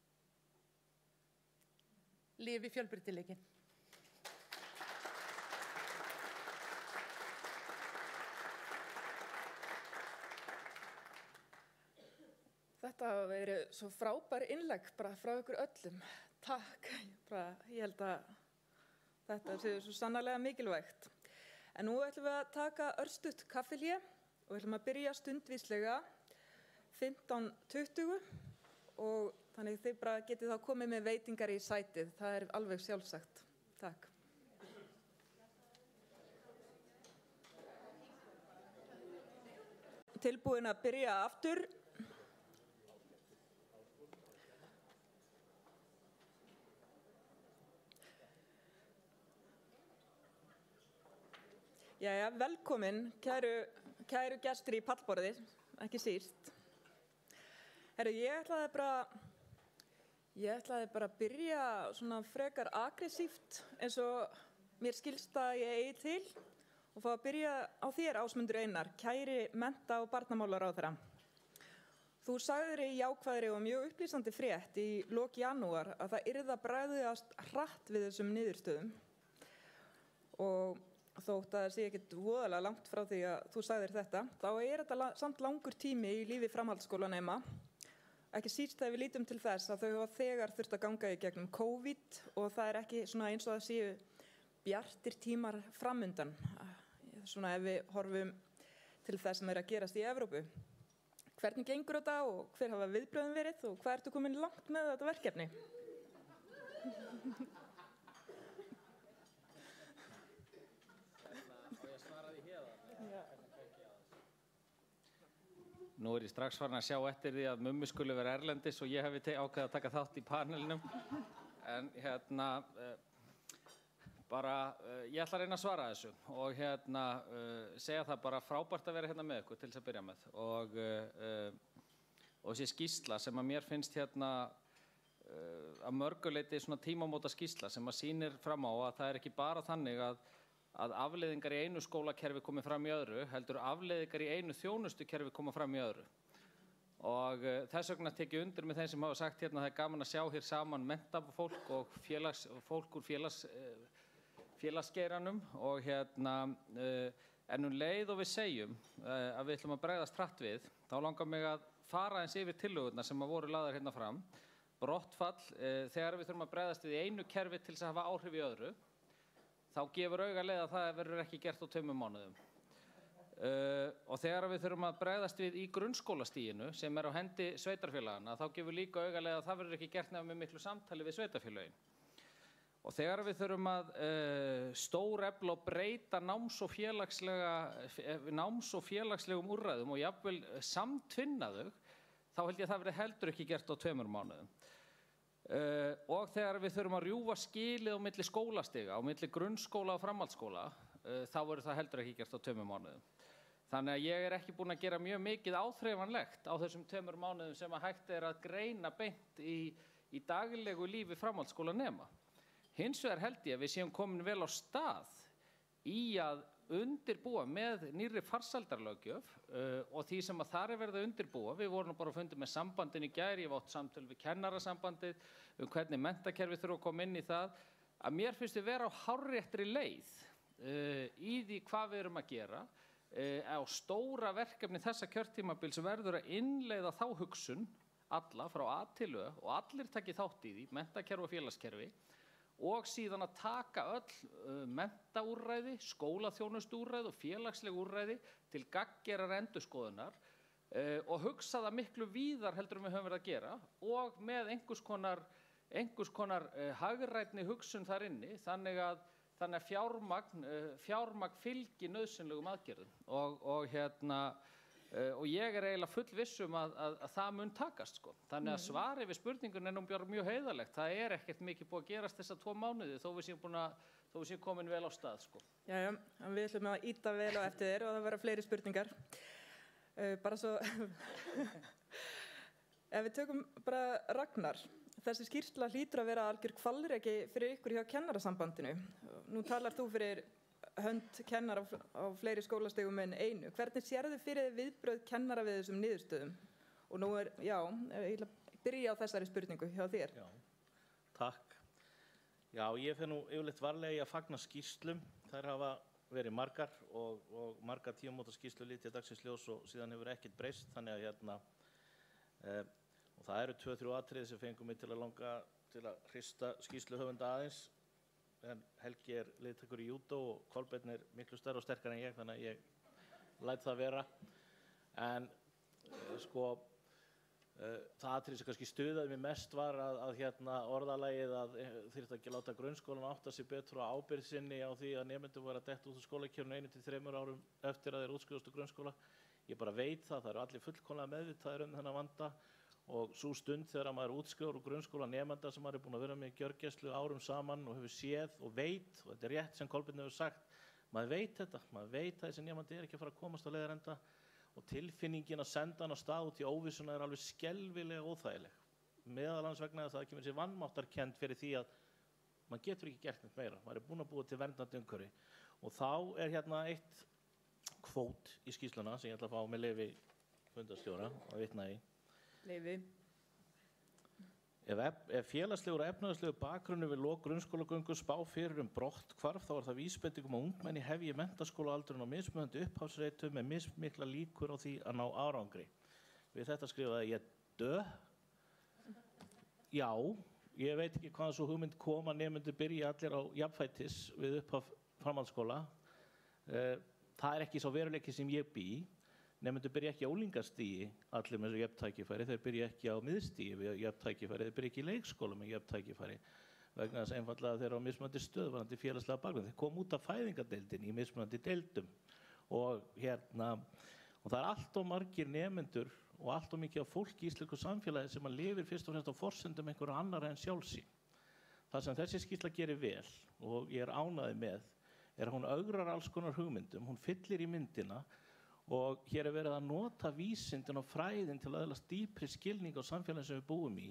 Lifi fjölbreytileikinn. Þetta hafa verið svo frábær innlegg bara frá ykkur öllum. Takk. Ég held að þetta sé svo sannarlega mikilvægt. En nú ætlum við að taka örstutt kaffihlé og við ætlum að byrja stundvíslega 15:20 og þannig þið bara getið þá komið með veitingar í sætið. Það er alveg sjálfsagt. Takk. Tilbúin að byrja aftur. Jæja, velkomin, kæru gestir í pallborðið, ekki síst. Herru, ég ætlaði bara að byrja svona frekar aggressíft eins og mér skilst að ég eigi til og fá að byrja á þér, Ásmundur Einar, kæri mennta- og barnamálaráðherra. Þú sagðir í jákvæðri og mjög upplýsandi frétt í lok janúar að það yrði að bregðast hratt við þessum niðurstöðum og þótt að það sé ekkert voðalega langt frá því að þú sagðir þetta, þá er þetta samt langur tími í lífi framhaldsskólanema. Ekki síst þegar við lítum til þess að þau hafa þegar þurft að ganga í gegnum COVID og það er ekki svona eins og það séu bjartir tímar framundan, svona ef við horfum til þess sem er að gerast í Evrópu. Hvernig gengur þetta og hver hafa viðbrögðin verið og hvað ertu komin langt með þetta verkefni? Nú er ég strax farin að sjá eftir því að mummi skuli vera erlendis og ég hefi ákveðið að taka þátt í panelinum. En ég ætla að reyna að svara þessu og segja það bara frábært að vera hérna með ykkur til þess að byrja með. Og þessi skýrsla sem að mér finnst að mörguleiti svona tímamóta skýrsla sem að sýnir fram á að það er ekki bara þannig að afleiðingar í einu skólakerfi komi fram í öðru, heldur afleiðingar í einu þjónustukerfi koma fram í öðru. Og þess vegna tek ég undir með þeim sem hafa sagt hérna að það er gaman að sjá hér saman menntafólk og fólk úr félagsgeiranum og en leið og við segjum að við ætlum að bregðast hratt við, þá langar mig að fara eins yfir tillögurnar sem að voru lagðar hérna fram. Brottfall, þegar við þurfum að bregðast við í einu kerfi til þess að hafa áhrif í öðru, þá gefur augaleið að það verður ekki gert á 2 mánuðum. Og þegar við þurfum að bregðast við í grunnskólastiginu sem er á hendi sveitarfélagana, þá gefur líka augaleið að það verður ekki gert nema með miklu samtali við sveitarfélögin. Og þegar við þurfum að stórefla og breyta náms- og félagslegum úrræðum og jafnvel samtvinna þau, þá held ég að það verður heldur ekki gert á 2 mánuðum. Og þegar við þurfum að rjúfa skilið á milli skólastiga, á milli grunnskóla og framhaldsskóla, þá verður það heldur ekki gert á 2 mánuðum. Þannig að ég er ekki búinn að gera mjög mikið áþreifanlegt á þessum 2 mánuðum sem að hægt er að greina beint í daglegu lífi framhaldsskólanema. Hins vegar held ég að við séum komin vel á stað í að undirbúa með nýrri farsældarlöggjöf og því sem að þar er verið að undirbúa. Við vorum bara að fundi með sambandin í gær, ég hef átt samtöl við kennarasambandið hvernig menntakerfi þurfa að koma inn í það, að mér finnst við vera á hárréttri leið í því hvað við erum að gera á stóra verkefni þessa kjörtímabils verður að innleiða þá hugsun alla frá A til Ö og allir taki þátt í því, menntakerfi og félagskerfi, og síðan að taka öll menntaúrræði, skólaþjónustuúrræði og félagsleg úrræði til gagngerrar endurskoðunar og hugsa það miklu víðar heldur við höfum verið að gera og með einhvers konar hagrænni hugsun þar inni, þannig að fjármagn fylgi nauðsynlegum aðgerðum og ég er eiginlega full viss að það mun takast sko. Þannig að svarið við spurningunni er nú mjög heiðarlegt. Það er ekkert mikið búið að gerast þessa 2 mánuði þó við séum komin vel á stað sko. Jæja, við ætlum að ýta vel á eftir þér og það verða fleiri spurningar. Bara svo ef við tökum bara Ragnar, þessi skýrsla hlýtur að vera algjör hvalreki fyrir ykkur hjá kennarasambandinu. Nú talar þú fyrir hönd kennara á fleiri skólastigum en einu. Hvernig sérðu fyrir viðbrögð kennara við þessum niðurstöðum? Og nú ég ætla að byrja á þessari spurningu hjá þér. Já, takk. Já, ég fer nú yfirleitt varlega í að fagna skýrslum. Þær hafa verið margar og margar tímamóta skýrslu litið dagsins ljós og síðan hefur ekkert breyst. Þannig að og það eru 2-3 atriði sem fengum mig til að langa til að hrista skýrsluhöfunda aðeins. En Helgi er liðtakur í júdó og Kolbeinn er miklu stærri og sterkari en ég, þannig að ég læt það vera. En sko, Það atriði sem kannski stuðaði mig mest var að orðalagið að þyrfti ekki að láta grunnskólan átta sig betur á ábyrgð sinni á því að nemendur voru að detta út úr skólakerfinu 1 til 3 árum eftir að þeir útskrifast úr grunnskóla. Ég bara veit það eru allir fullkomlega meðvitaðir þennan vanda og svo stund þegar maður útskrifar úr grunnskóla nemanda sem maður búin að vera með í gjörgæslu árum saman og hefur séð og veit, og þetta rétt sem Kolbeinn hefur sagt, maður veit þetta, maður veit að þessi nemandi ekki að fara að komast á leiðarenda og tilfinningin að senda hann á stað út í óvissuna alveg skelfilega óþægileg. Meðal annars vegna þess að það kemur sér vanmáttarkennd fyrir því að maður getur ekki gert neitt meira. Maður búin að búa til verndandi umhverfi. Og þá eitt kvót í skýrsluna sem ég ætla að fá með leyfi fundarstjóra að vitna í. Leyfi. Ef félagslegur og efnahagslegur bakgrunni við lok grunnskólagöngu spá fyrir brotthvarf, þá það vísbendingum að ungmenni hefji menntaskólaaldurinn á mismunandi upphafsreitum með mismikla líkur á því að ná árangri. Við þetta skrifaði ég Já, ég veit ekki hvaðan svo hugmynd kom að nemendur byrja allir á jafnfætis við upphaf framhaldsskóla. Það ekki sá veruleiki sem ég bý. Nemendur byrja ekki á unglingastigi allir með jöfn tækifæri, þeir byrja ekki á miðstigi við jöfn tækifæri, þeir byrja ekki í leikskóla með jöfn tækifæri vegna þess einfaldlega þeir eru á mismunandi stöðvarandi félagslega bakgrunn. Þeir koma út af fæðingardeildinni í mismunandi deildum og það allt of margir nemendur og allt of mikið af fólki í íslensku samfélagi sem lifir fyrst og fremst á forsendum einhverja annarra en sjálfsín. Það sem þessi skýrsla gerir vel og ég ánægður með að hún ögrar alls konar hugmyndum, hún fyllir í myndina og hér verið að nota vísindin og fræðin til að öðlast dýpri skilning á samfélaginu sem við búum í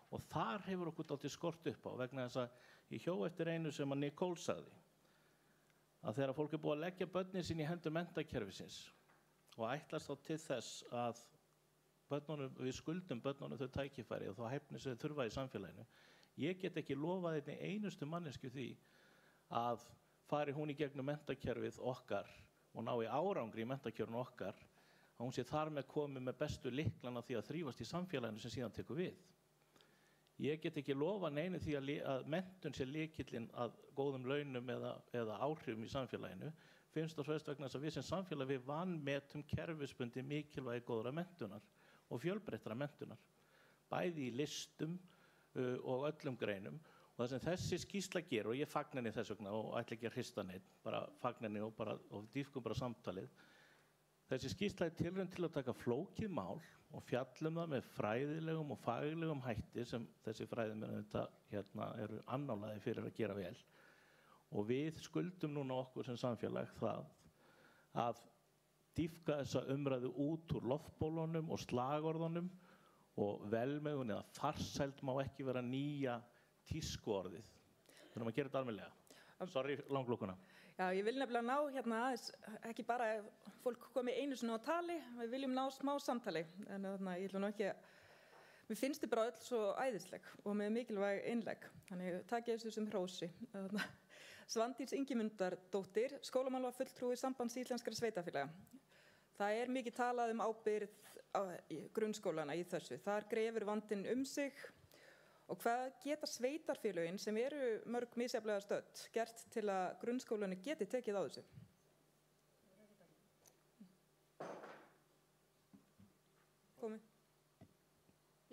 og þar hefur okkur dálítið skort upp á vegna þess að ég hjó eftir einu sem að Nicole sagði að þegar fólk búið að leggja börnin sín í hendur menntakerfisins og ætlast þá til þess að við skuldum börnunum þau tækifæri og þá hæfni sem þau þurfa í samfélaginu. Ég get ekki lofað einni einustu mannesku því að fari hún í gegnum menntakerfið okkar og ná í árangri í menntakjörnu okkar, að hún sé þar með komið með bestu lyklana því að þrífast í samfélaginu sem síðan tekur við. Ég get ekki lofa neinu því að menntun sé lykillinn að góðum launum eða áhrifum í samfélaginu, finnst og fremst vegna þess að við sem samfélag við vanmetum kerfisbundi mikilvægi góðra menntunar og fjölbreyttrar menntunar, bæði í listum og öllum greinum. Og það sem þessi skýrsla gerir, og ég fagna henni þess vegna og ætla ekki að hrista neitt, bara fagna henni og dýpkum bara samtalið. Þessi skýrsla tilraun til að taka flókið mál og fjallum það með fræðilegum og faglegum hætti sem þessi fræðimenn eru annálaðir fyrir að gera vel. Og við skuldum núna okkur sem samfélag það að dýpka þessa umræðu út úr loftbólunum og slagorðunum og velmegun eða farsæld má ekki vera nýja tískuorðið. Þurfum að gera þetta almennilega. Sorry, langlókuna. Já, ég vil nefnilega ná aðeins, ekki bara ef fólk komi einu sinni á tali, við viljum ná smá samtali. En ég ætla nú ekki mér finnst þið bara öll svo æðisleg og með mikilvæg innlegg. Þannig takk ég þessu sem hrósi. Svandís Ingimundardóttir, skólamálafulltrúi Sambands íslenskra sveitarfélaga. Það mikið talað ábyrgð grunnskólana í þessu. Þar grefur vandinn sig. Og hvað geta sveitarfélögin sem eru mörg misjafnlega stödd gert til að grunnskólanu geti tekið á þessu? Komi.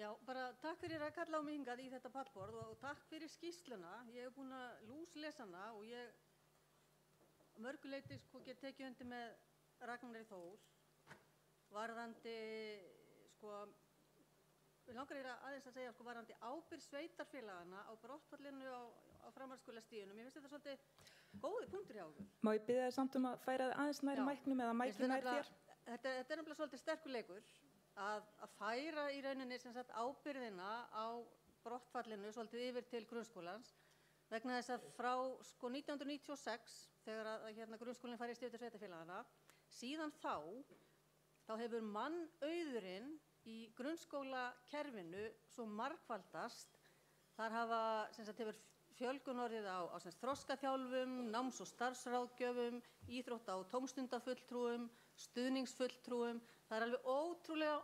Já, bara takk fyrir að kalla á mig hingað í þetta pallborð og takk fyrir skýrsluna. Ég hef búin að lúslesa hana og ég mörguleiti get tekið undir með Ragnari Þór varðandi Við langar aðeins að segja varðandi ábyrgð sveitarfélagana á brottfallinu á framhaldsskólastiginu. Mér finnst þetta svolítið góði punktur hjá okkur. Má ég biðja þér samt að færa aðeins nær mæknum eða mæknum nær þér? Þetta nefnilega svolítið sterkur leikur að færa í rauninni ábyrgðina á brottfallinu svolítið yfir til grunnskólans vegna þess að frá 1996 þegar grunnskólinn færist yfir til sveitarfélagana síðan þá hefur mannauðurinn í grunnskólakerfinu svo margfaldast. Þar hefur fjölgun orðið á þroskaþjálfum, náms- og starfsráðgjöfum, íþrótta- og tómstundafulltrúum, stuðningsfulltrúum. Það alveg ótrúlega,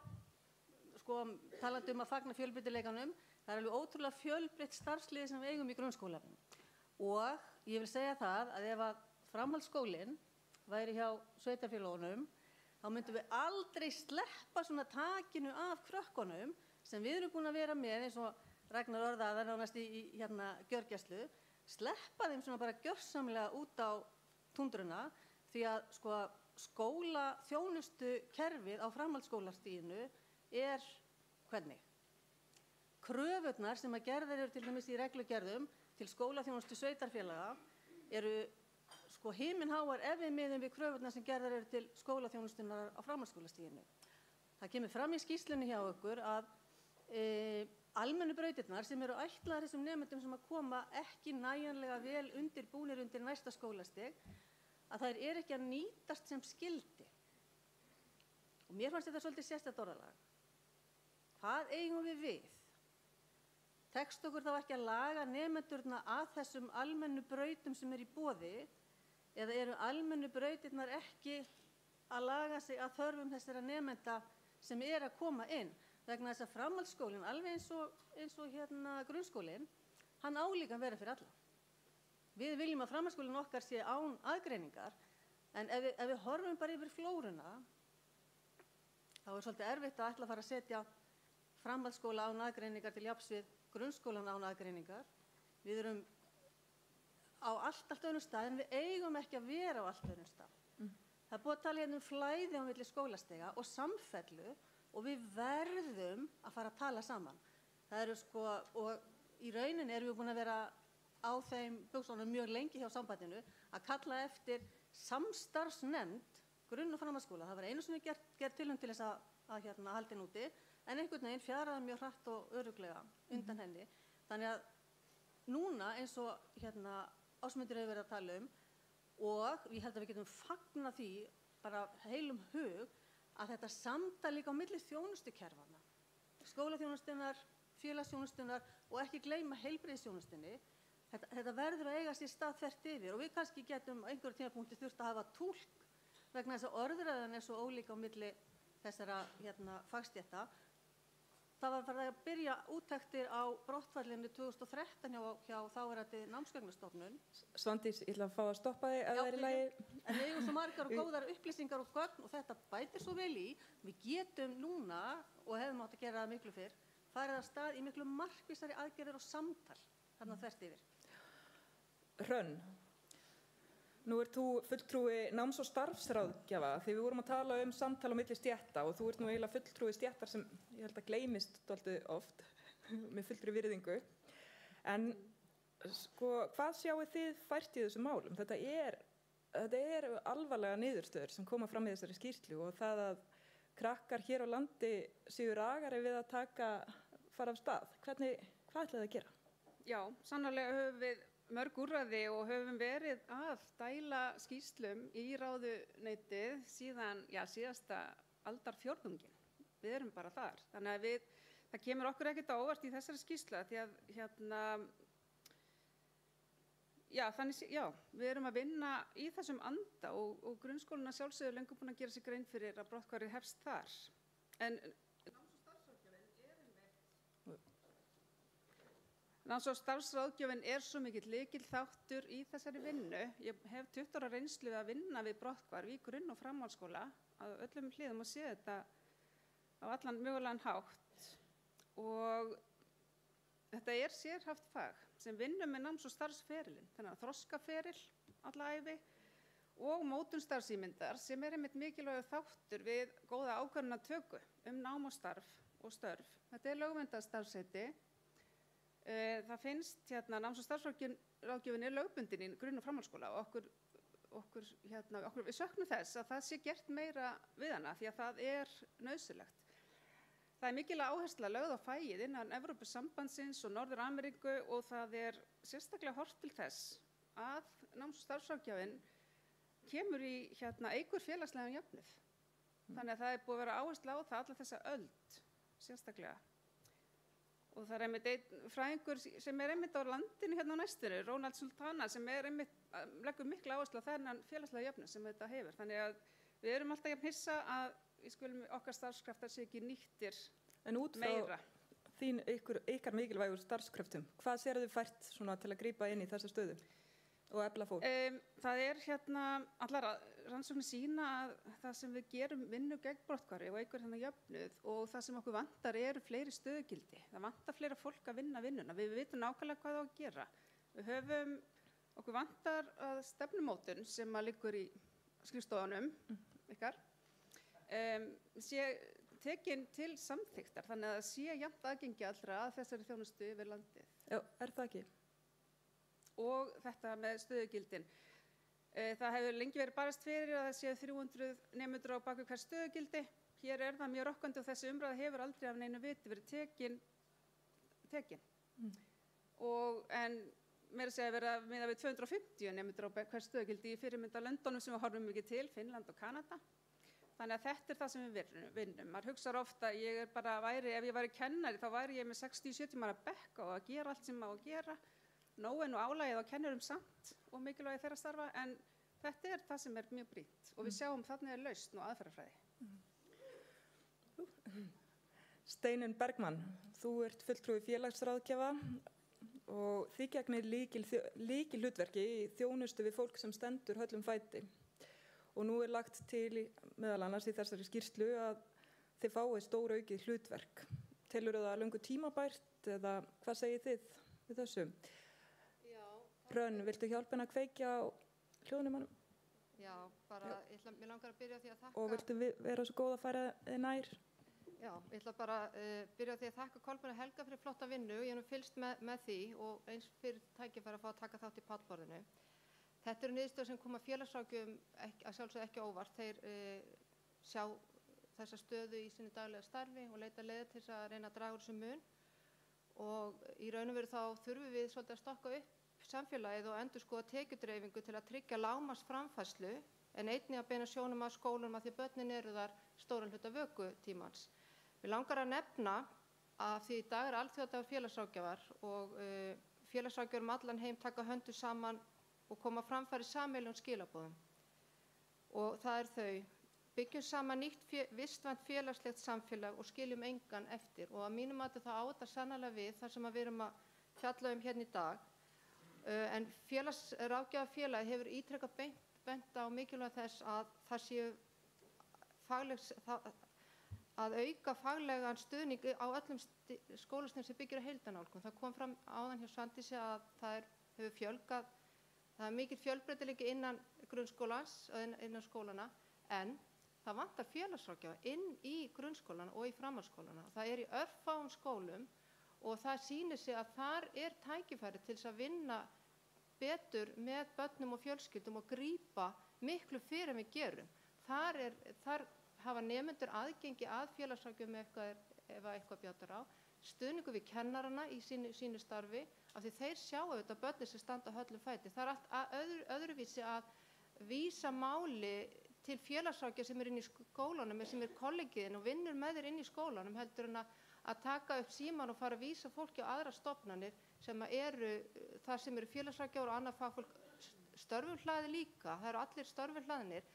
talandi að fagna fjölbreytileikanum, það alveg ótrúlega fjölbreytt starfsliði sem við eigum í grunnskólanum. Og ég vil segja það að ef að framhaldsskólinn væri hjá sveitarfélögunum þá myndum við aldrei sleppa svona takinu af krökkunum sem við erum búin að vera með eins og Ragnar orðaði það nánast í hérna gjörgæslu, sleppa þeim svona bara gjörsamlega út á tundruna því að sko skólaþjónustu kerfið á framhaldsskólastiginu er hvernig? Kröfurnar sem að gerðar eru til dæmis í reglugerðum til skólaþjónustu sveitarfélaga eru sko himinháar ef við miðum við kröfurnar sem gerðar eru til skólaþjónustunar á framhaldsskólastiginu. Það kemur fram í skýrslunni hjá okkur að almennu brautirnar sem eru ætlaðar þessum nemendum sem að koma ekki nægjanlega vel undirbúnir undir næsta skólastig, að þær eru ekki að nýtast sem skyldi. Og mér fannst þetta svolítið sérstakt orðalag. Hvað eigum við við? Tekst okkur þá ekki að laga nemendurna að þessum almennu brautum sem eru í boði, eða eru almennu brautirnar ekki að laga sig að þörfum þessara nemenda sem eru að koma inn? Vegna þess að framhaldsskólinn, alveg eins og hérna grunnskólinn, hann á líka að vera fyrir alla. Við viljum að framhaldsskólinn okkar sé án aðgreiningar, en ef við horfum bara yfir flóruna, þá er svolítið erfitt að ætla að fara að setja framhaldsskóla án aðgreiningar til jafns við grunnskólan án aðgreiningar. Við erum á allt öðrum stað, en við eigum ekki að vera á allt öðrum stað. Það er búið að tala hérna um flæði á milli skólastega og samfellu, og við verðum að fara að tala saman. Það eru sko, og í rauninni erum við búin að vera á þeim buxunum mjög lengi hjá sambandinu að kalla eftir samstarfsnefnd grunn- og framhaldsskóla. Það var einu sinni gerð tilraun til þess að halda henni úti, en einhvern veginn fjaraði mjög hratt og örugglega undan henni. Þannig að núna eins og Ásmundur hefur verið að tala um, og ég held að við getum fagnað því bara heilum hug, að þetta samtal líka á milli þjónustukerfanna, skólaþjónustunar, félagsþjónustunar og ekki gleyma heilbrigðisþjónustunni, þetta verður að eiga sér stað þvert yfir, og við kannski getum á einhverjum tímapunkti þurft að hafa túlk vegna þess að orðræðan er svo ólík á milli þessara fagstétta. Það var farið að byrja úttektir á brottfallinu 2013 hjá þáverandi námsgagnastofnun. Svandís, ég ætla að fá að stoppa þig að það er í lagi. En við eigum svo margar og góðar upplýsingar og gögn og þetta bætir svo vel í. Við getum núna, og hefum átt að gera það miklu fyrr, farið að stað í miklu markvissari aðgerðir og samtal þarna þvert yfir. Hrönn, nú ert þú fulltrúi náms- og starfsráðgjafa því við vorum að tala um samtal á milli stétta og þú ert nú eiginlega fulltrúi stéttar sem ég held að gleymist dálítið oft með fullri virðingu. En sko, hvað sjáu þið fært í þessum málum? Þetta er alvarlega niðurstöður sem koma fram í þessari skýrslu og það að krakkar hér á landi séu ragari við að fara af stað. Hvað ætlaði það að gera? Já, sannarlega höfum við mörg úrræði og höfum verið að dæla skýrslum í ráðuneytið síðan, síðasta aldarfjórðunginn. Við erum bara þar. Þannig að það kemur okkur ekkert á óvart í þessari skýrslu því að við erum að vinna í þessum anda og grunnskólinn að sjálfsögðu löngu búin að gera sig grein fyrir að brotthvarfið hefst þar. En náms- og starfsráðgjöfin er svo mikill lykilþáttur í þessari vinnu. Ég hef 20 ára reynslu við að vinna við brotthvarf í grunn- og framhaldsskóla á öllum hliðum og sé þetta á allan mögulegan hátt. Og þetta er sérhæft fag sem vinnur með náms- og starfsferilinn, þannig að þroskaferil alla ævi og mótun starfsímyndar sem er einmitt mikilvægur þáttur við góða ákvörðunartöku nám og starf og störf. Þetta er lögverndað starfsheiti. Það finnst náms- og starfsráðgjöfin er lögbundin í grunn- og framhaldsskóla og við söknum þess að það sé gert meira við hana því að það er nauðsynlegt. Það er mikilvæg áhersla lögð á fagið innan Evrópusambandsins og Norður-Ameríku og það er sérstaklega horft til þess að náms- og starfsráðgjafinn kemur í eykur félagslegan jöfnuð. Þannig að það er búið að vera áhersla á það alla þessa öld sérstaklega. Og það er einmitt einn fræðingur sem er einmitt á landinu hérna á næstunni, Ronald Sultana, sem er einmitt, leggur mikla áherslu á þennan félagslega jöfnuð sem þetta hefur. Þannig að við erum alltaf jafn hissa að okkar starfskraftar sé ekki nýttir meira. En út frá ykkar mikilvægur starfskraftum, hvað sér þau fært til að grípa inn í þessa stöðu? og efla fólk? Það allar rannsóknir sýna að það sem við gerum vinnu gegn brotthvarfi og eykur jöfnuð og það sem okkur vantar eru fleiri stöðugildi. Það vantar fleira fólk að vinna vinnuna. Við vitum nákvæmlega hvað það á að gera. Okkur vantar stefnumótun sem að liggur í skrifstofunum ykkar sé tekin til samþykktar þannig að það sé jafnt aðgengi allra að þessari þjónustu yfir landið. Já, það ekki? Og þetta með stöðugildin. Það hefur lengi verið barist fyrir að það séu 300 nemendur á bak við hver stöðugildi. Hér er það mjög rokkandi og þessi umræða hefur aldrei af neinu viti verið tekin. En meira að segja verið að miða við 250 nemendur á hver stöðugildi í fyrirmynda löndunum sem við horfum mikið til, Finnland og Kanada. Þannig að þetta er það sem við vinnum. Maður hugsar ofta, ef ég væri kennari þá væri ég með 60-70 manna bekk og að gera allt sem má að gera. Nóg nú álagið á kennurum samt og mikilvægi þeirra starfa, en þetta er það sem er mjög brýnt og við sjáum þarna er lausn og aðferðafræði. Steinunn Bergmann, þú ert fulltrúi félagsráðgjafa og þið gegnir lykilhlutverki í þjónustu við fólk sem stendur höllum fæti. Og nú er lagt til meðal annars í þessari skýrslu að þið fáið stóraukið hlutverk. Telurðu það löngu tímabært eða hvað segið þið við þessu? Hrönn, viltu hjálpa henni að kveikja á hljóðnumanum? Já, mér langar að byrja á því að þakka... Og viltu vera svo góð að færa þið nær? Já, ég ætla bara að byrja á því að þakka Kolbrúnu Helga fyrir flotta vinnu. Ég hef fylgst með því og eins fyrir tækifæri að fá að taka þátt í pallborðinu. Þetta eru niðurstöður sem koma félagsráðgjöfum að sjálfsögðu ekki óvart. Þeir sjá þessa stöðu í sínu daglega starfi og leita leiða til þess að reyna að draga úr þessum mun. Og í raun og veru þá þurfum við svolítið að stokka upp samfélagið og endurskoða tekjudreifingu til að tryggja lágmarksframfærslu en einnig að beina sjónum að skólum að því börnin eru þar stóran hluta vökutímans. Mig langar að nefna að því í dag er alþjóðadagur félagsráðgjafar og félagsráðgjafar allan heim taka höndum saman og koma framfæri sameiginlegum skilaboðum. Og það er þau: byggjum saman nýtt vistvænt félagslegt samfélag og skiljum engan eftir. Og að mínum mati þá á þetta sannarlega við þar sem við erum að fjalla hérna í dag. En félagsráðgjafafélagið hefur ítrekað bent á mikilvæg þess að það séu að auka faglegan stuðning á öllum skólastigum sem byggir á heildarnálgun. Það kom fram áðan hjá Svandísi að hefur fjölgað, það er mikill fjölbreytileiki innan grunnskólans, innan skólana, en það vantar félagsráðgjafa inn í grunnskólana og í framhaldsskólana. Það er í örfáum skólum og það sýnir sig að þar er tækifæri til þess að vinna betur með börnum og fjölskyldum og grípa miklu fyrir en við gerum. Þar hafa nemendur aðgengi að félagsráðgjöfum ef eitthvað bjátar á, stuðningu við kennarana í sínu starfi, af því þeir sjá auðvitað börnin sem standa höllum fæti. Það er allt öðruvísi að vísa máli til félagsráðgjafa sem er inn í skólanum, sem er kollegiðin og vinnur með þér inn í skólanum, heldur en að taka upp síman og fara að vísa fólki á aðra stofnanir sem eru þar sem eru félagsráðgjafar og annað fagfólk störfum hlaði líka. Það eru allir störfum hlaðinir.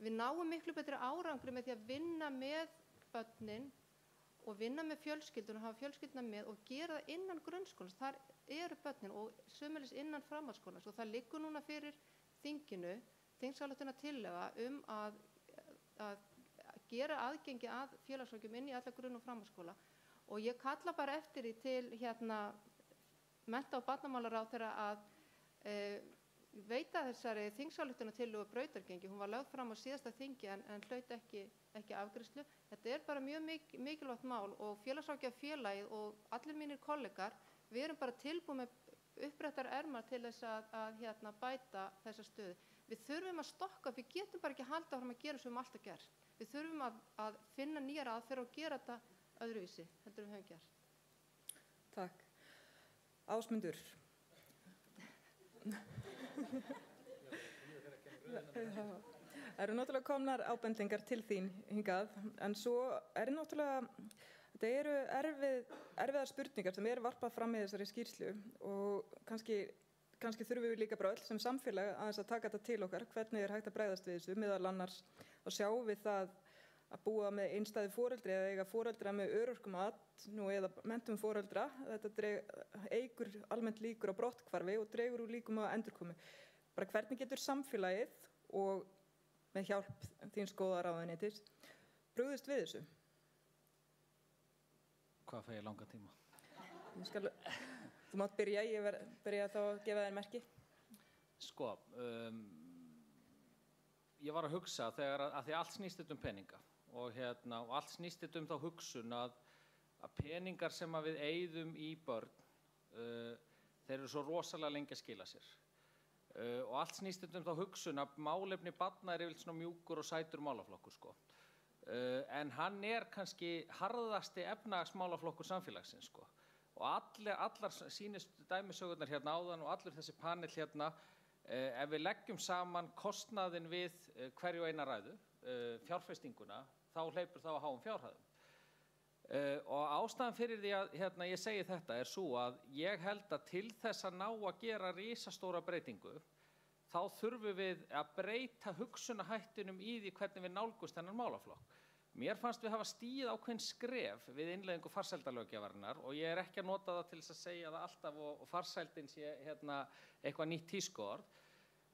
Við náum miklu betri árangri með því að vinna með börnin og vinna með fjölskyldun og hafa fjölskylduna með og gera það innan grunnskólans. Þar eru börnin og sömuleiðis innan framhaldsskólans og það liggur núna fyrir þinginu þingsályktunartillaga að gera aðgengi að félagsráðgjöfum inn í alla grunn- og framhaldsskóla. Og ég kalla bara eftir því til mennta- og barnamálaráðherra að veita þessari þingsályktunartillögu brautargengi. Hún var lögð fram á síðasta þingi en hlaut ekki afgreiðslu. Þetta er bara mjög mikilvægt mál og félagsráðgjafafélagið og allir mínir kollegar, við erum bara tilbúin með uppréttar ermar til þess að bæta þessa stöðu. Við þurfum að stokka, við getum bara ekki haldið áfram að gera sem við höfum alltaf gert. Við þurfum að finna nýjar aðferðir og gera þetta öðruvísi heldur við höfum gert. Takk. Ásmundur. Það eru náttúrulega komnar ábendingar til þín hingað, en svo náttúrulega, þetta eru erfiðar spurningar sem eru varpað fram í þessari skýrslu og kannski þurfum við líka bara öll sem samfélag aðeins að taka þetta til okkar, hvernig er hægt að bregðast við þessu, meðal annars að sjá við það að búa með einstæðu foreldri eða eiga foreldra með örorkumat eða menntun foreldra. Þetta eykur almennt líkur á brotthvarfi og dregur úr líkum á endurkomu. bara hvernig getur samfélagið og með hjálp þíns góða ráðuneytis brugðist við þessu? Hvað fæ ég langan tíma? Þú mátt byrja, byrja þá að gefa þér merki. Sko, ég var að hugsa þegar að því allt snýst þetta peninga og allt snýst þetta þá hugsun að peningar sem að við eyðum í börn, þeir eru svo rosalega lengi að skila sér. Og allt snýst þetta þá hugsun að málefni barna yfirleitt svona mjúkur og sætur málaflokkur, sko. En hann kannski harðasti efnahagsmálaflokkur samfélagsins, sko. Og allar sýnist dæmisögurnar áðan og allur þessi panel ef við leggjum saman kostnaðinn við hverju eina ræðu, fjárfestinguna, þá hleypur það á háum fjárhæðum. Og ástæðan fyrir því að ég segi þetta sú að ég held að til þess að ná að gera risastóra breytingu, þá þurfum við að breyta hugsunahættinum í því hvernig við nálgumst þennan málaflokk. Mér fannst við hafa stigið ákveðin skref við innleiðingu farsældarlöggjafarinnar og ég ekki að nota það til þess að segja það alltaf og farsældin sé eitthvað nýtt tískuorð.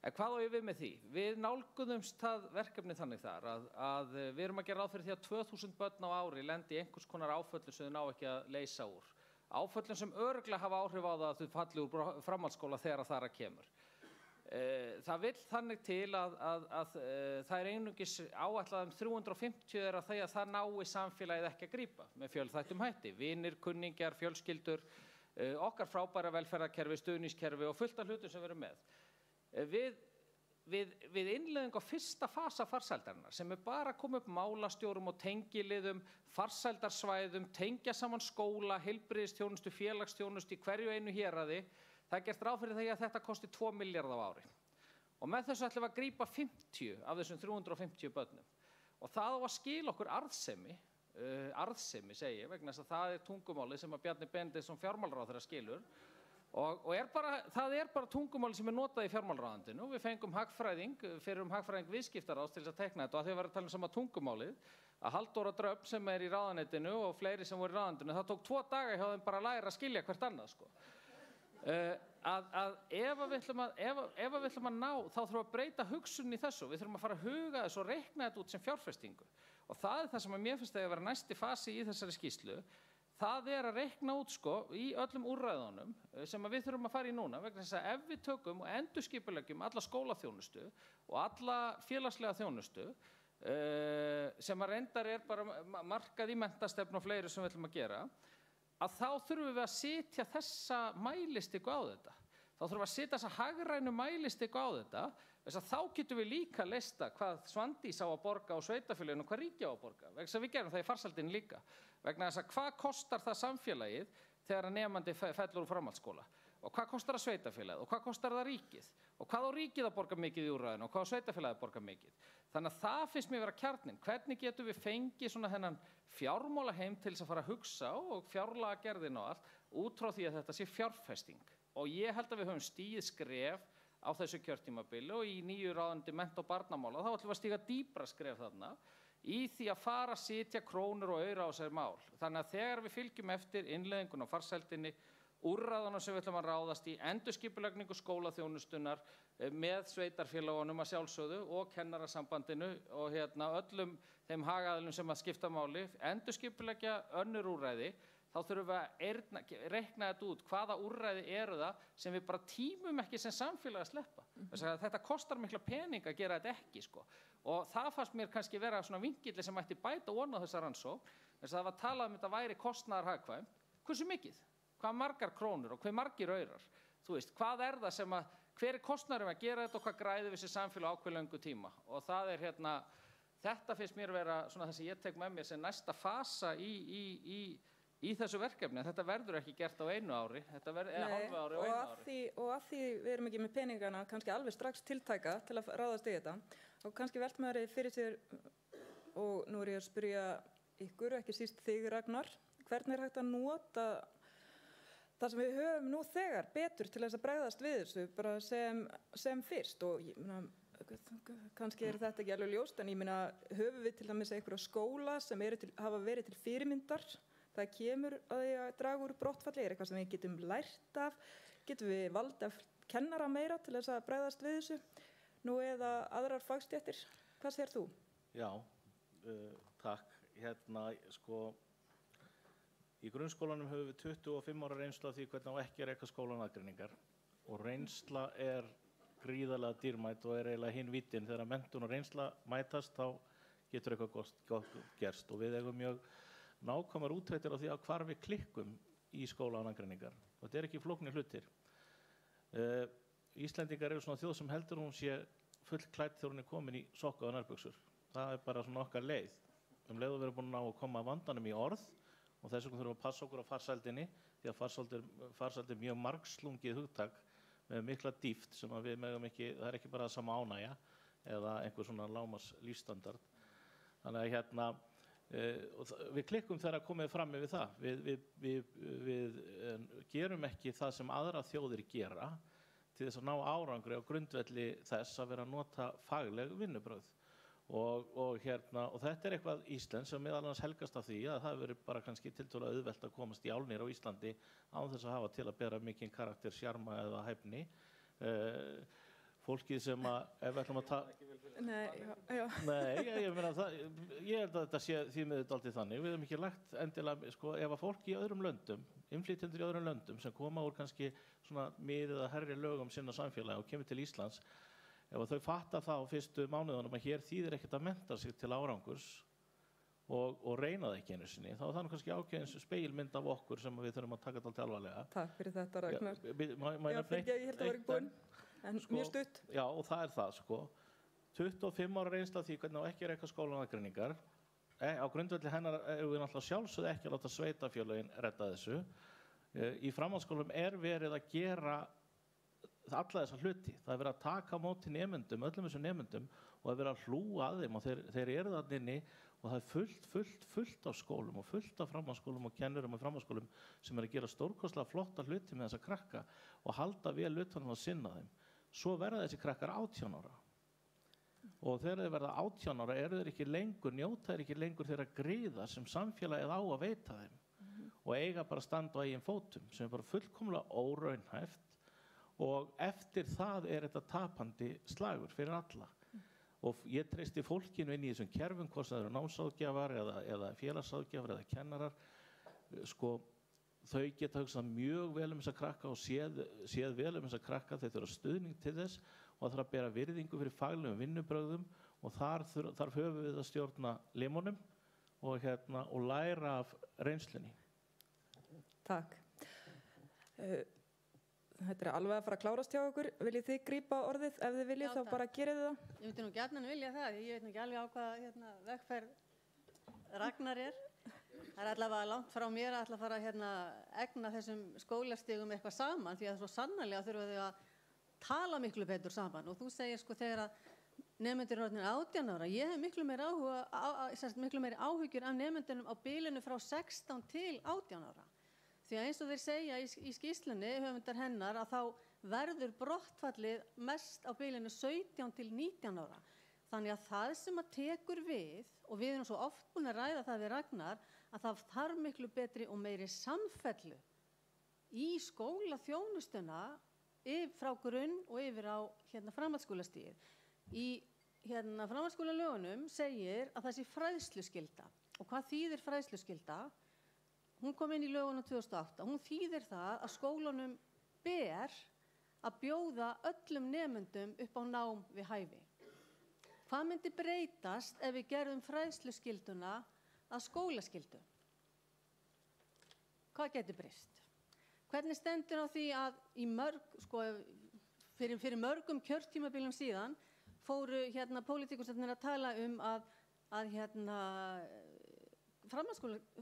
En hvað á ég við með því? Við nálguðumst það verkefni þannig þar að við erum að gera ráð fyrir því að 2000 börn á ári lendi í einhvers konar áföllum sem þau ná ekki að leysa úr. Áföllum sem örugglega hafa áhrif á það að þau falli úr framhaldsskóla þegar þar að kemur. Það vill þannig til að það einungis áætlað 350 þegar að það nái samfélagið ekki að grípa með fjölþættum hætti. Vinir, kunningjar, fjölskyldur, okkar frábæra velferðarkerfi, stuðningskerfi og fullt af hlutum sem við erum með. Við innleiðingu á fyrsta fasa farsældarinnar sem bara að koma upp málastjórum og tengiliðum, farsældarsvæðum, tengja saman skóla, heilbrigðisþjónustu, félagsþjónustu í hverju einu héraði. Það gert ráð fyrir því að þetta kosti 2 milljarða á ári. Og með þessu ætlum við að grípa 50 af þessum 350 börnum. Og það á að skila okkur arðsemi segi ég, vegna þess að það tungumálið sem að Bjarni Benediktsson fjármálaráðherra skilur. Og það bara tungumálið sem notað í fjármálaráðuneytinu. Við fengum hagfræðing viðskiptaráðs til að tekna þetta og að þau var að tala sama tungumálið. Að Halldóra Dröfn sem í ráðuneytinu og fleiri sem voru í ráðuneytinu, það tók 2 daga hjá þeim bara að læra að skilja hvert annað, sko. Ef við ætlum að ná, þá þurfum við að breyta hugsun í þessu. Við þurfum að fara að huga þessu og reikna þetta út sem fjárfestingu. Og það það sem mér finnst að vera næsti fasi í þessari skýrslu. Það að reikna út í öllum úrræðunum sem við þurfum að fara í núna, vegna þess að ef við tökum og endurskipuleggjum alla skólaþjónustu og alla félagslega þjónustu sem að reyndar bara markað í menntastefnu og fleiri sem við ætlum að gera, að þá þurfum við að setja þessa mælistiku á þetta. Þá þurfum við að setja þessa hagrænu mælistiku á þetta, þess að þá getum við líka lista hvað Svandís á að borga á sveitarfélaginu og hvað ríkið á að borga. Vegna þess að við gerum það í farsældinni líka. Vegna þess að hvað kostar það samfélagið þegar nemandi fellur úr framhaldsskóla? Og hvað kostar það sveitarfélagið? Og hvað kostar það ríkið? Og hvað á ríkið að borga mikið í úrræðinu? Og hvað á sveitarfélagið að borga mikið? Þannig að það finnst mér vera kjarninn. Hvernig getum við fengið svona þennan fjármálaheim til þess að fara að hugsa og fjárlagagerðin og allt út frá því að þetta sé fjárfesting. Og ég held að við höfum stigið skref á þessu kjörtímabili og í nýju ráðuneyti mennta- og barnamála þá ætlum við að stíga dýpra skref þarna í því að fara að setja krónur og aura á þessari mál. Þannig að þegar við fylgjum eftir innleiðingun á farsældinni, úrræðunum sem við ætlum að ráðast í, endurskipulagningu skólaþjónustunnar með sveitarfélagunum að sjálfsögðu og kennarasambandinu og öllum þeim hagaðilum sem að skipta máli, endurskipuleggja önnur úrræði, þá þurfum við að reikna þetta út hvaða úrræði eru það sem við bara tímum ekki sem samfélag að sleppa. Þetta kostar mikla pening að gera þetta ekki, sko. Og það fannst mér kannski vera svona vingilli sem ætti bæta ofan á þessa rannsókn, þess að það var talað um þetta væri kostnaðarhagkvæmt. Hversu mikið? Hvað margar krónur og hver margir aurar? Þú veist, hvað það sem að, hver kostnaðurinn að gera þetta og hvað græði við sér samfélag ákveð löngu tíma? Og það þetta finnst mér vera svona það sem ég tek með mér sem næsta fasa í þessu verkefni. Þetta verður ekki gert á einu ári, þetta verður hálfu ári og einu ári. Og af því við erum ekki með peningana kannski alveg strax tiltæka til að ráðast í þetta, og kannski velt maður fyrir sér, og nú ég að spyrja ykkur, ekki síst þig Ragnar, hvernig hægt að nota það sem við höfum nú þegar betur til þess að bregðast við þessu bara sem fyrst? Og ég meina, kannski þetta ekki alveg ljóst, en ég meina, höfum við til dæmis einhverja skóla sem hafa verið til fyrirmyndar? Það kemur að draga úr brottfalli, eitthvað sem við getum lært af? Getum við kennara meira til þess að bregðast við þessu nú eða aðrar fagstéttir. Hvað segir þú? Já, takk. Sko, í grunnskólanum höfum við 25 ára reynslu af því hvernig á ekki að reka skólanaðgreiningar og reynsla gríðarlega dýrmætt og eiginlega hinn vítin. Þegar menntun og reynsla mætast þá getur eitthvað gott gerst og við eigum mjög nákvæmar úttektir á því að hvar við klikkum í skólanaðgreiningar. Þetta ekki flóknir hlutir. Íslendingar eru svona þjóð sem heldur hún sé fullklædd þegar hún komin í sokka og nærbuxur. Það bara svona okkar leið. Leið og við erum búin að ná að koma vandanum í orð og þess vegna þurfum við að passa okkur á farsældinni því að farsæld mjög margslungið hugtak með mikla dýpt sem að við megum ekki, það ekki bara sama ánægja eða einhver svona lágmarks lífsstandard. Þannig að við klikkum þegar komið fram yfir það. Við gerum ekki það sem aðra þjóðir gera til þess að ná árangri á grundvelli þess að vera að nota fagleg vinnubrögð. Og þetta eitthvað íslenskt sem meðal annars helgast af því að það verið bara kannski tiltölulega auðvelt að komast í álnir á Íslandi án þess að hafa til að bera mikinn karakter, sjarma eða hæfni. Fólkið sem ef við ætlum að ég meina það, ég held að þetta sé því miður dálítið þannig. Við höfum ekki lagt endilega, sko, ef að fólk í öðrum löndum, innflytjendur í öðrum löndum sem koma úr kannski svona miðið að herri lögum sinna samfélagi og kemur til Íslands, ef þau fatta það á fyrstu mánuðunum að hér þýðir ekkert að mennta sig til árangurs og reyna það ekki einu sinni, þá er það kannski ákveðins speilmynd af okkur sem við þurfum að taka þetta alvarlega. Takk fyrir þetta, Ragnar. Ég held að vera búinn, en mjög stutt. Já, og það það, sko. 25 ára reynsla af því hvernig á ekki að reka skólanaðgreiningar. Á grundvelli hennar erum við náttúrulega sjálfsögðu ekki að láta sveitarfélögin redda þessu. Í framhaldsskólum verið að gera alla þessa hluti. Það verið að taka á móti nemendum, öllum þessum nemendum og það verið að hlúa að þeim og þeir eru þarna inni og það fullt af skólum og fullt af framhaldsskólum og kennurum og framhaldsskólum sem að gera stórkostlega flotta hluti með þessa krakka og halda vel utan að sinna þeim. Svo verða þessi krakkar 18 ára. Og þegar þeir verða 18 ára þeir ekki lengur, njóta þeir ekki lengur þeirra gríða sem samfélagið á að veita þeim og eiga bara að standa á eigin fótum sem bara fullkomlega óraunhæft og eftir það þetta tapandi slagur fyrir alla. Og ég treysti fólkinu inn í þessum kerfum, hvort það eru námsráðgjafar eða félagsráðgjafar eða kennarar, sko, þau geta hugsað mjög vel þessa krakka og séð vel þessa krakka, þeir þurfa stuðning til þess og það þarf að bera virðingu fyrir faglegum vinnubrögðum og þar höfum við að stjórna limunum og læra af reynslunni. Takk. Þetta alveg að fara að klárast hjá okkur. Viljið þið grípa orðið? Ef þið viljið þá bara gerið það. Ég myndi nú gjarnan vilja það, ég veit nú ekki alveg á hvað vegferð Ragnar er. Það er allavega langt frá mér að ætla að fara að egna þessum skólastigum eitthvað saman því að svo sannarlega þurfa þau að tala miklu betur saman og þú segir sko þegar að nemendur eru orðnir 18 ára, ég hef miklu meiri áhyggjur af nemendunum á bilinu frá 16 til 18 ára. Því að eins og þeir segja í skýrslunni, höfundar hennar, að þá verður brottfallið mest á bilinu 17 til 19 ára. Þannig að það sem að tekur við, og við erum svo oft búin að ræða það við Ragnar, að það þarf miklu betri og meiri samfellu í skólaþjónustuna frá grunn og yfir á framhaldsskólastigið. Í framhaldsskólalögunum segir að það sé fræðsluskylda. Og hvað þýðir fræðsluskylda? Hún kom inn í lögunum 2008. Hún þýðir það að skólanum ber að bjóða öllum nemendum upp á nám við hæfi. Hvað myndi breytast ef við gerðum fræðsluskylduna að skólaskyldu? Hvað getur breyst? Hvernig stendur á því að fyrir mörgum kjörtímabilum síðan fóru pólitíkusarnir að tala að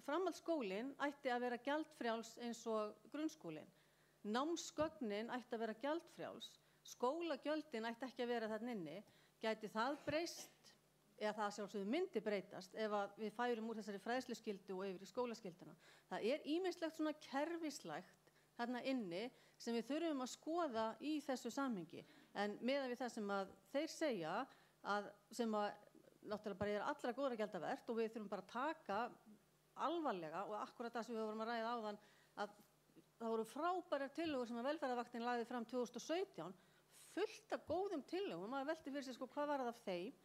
framhaldsskólinn ætti að vera gjaldfrjáls eins og grunnskólinn. Námsgögnin ætti að vera gjaldfrjáls. Skólagjöldin ætti ekki að vera þarna inni. Gæti það breyst, eða það sjálfsögðu myndi breytast ef við færum úr þessari fræðsluskyldu og yfir í skólaskylduna. Það ýmislegt svona kerfislægt þarna inni sem við þurfum að skoða í þessu samhengi. En meðan við það sem að þeir segja, sem að náttúrulega bara allra góðra gjalda vert og við þurfum bara að taka alvarlega og akkurat það sem við vorum að ræða áðan að það voru frábærar tillögur sem að velferðarvaktin lagði fram 2017, fullt af góðum tillögum, maður velti fyrir sig sko hvað var það af þeim,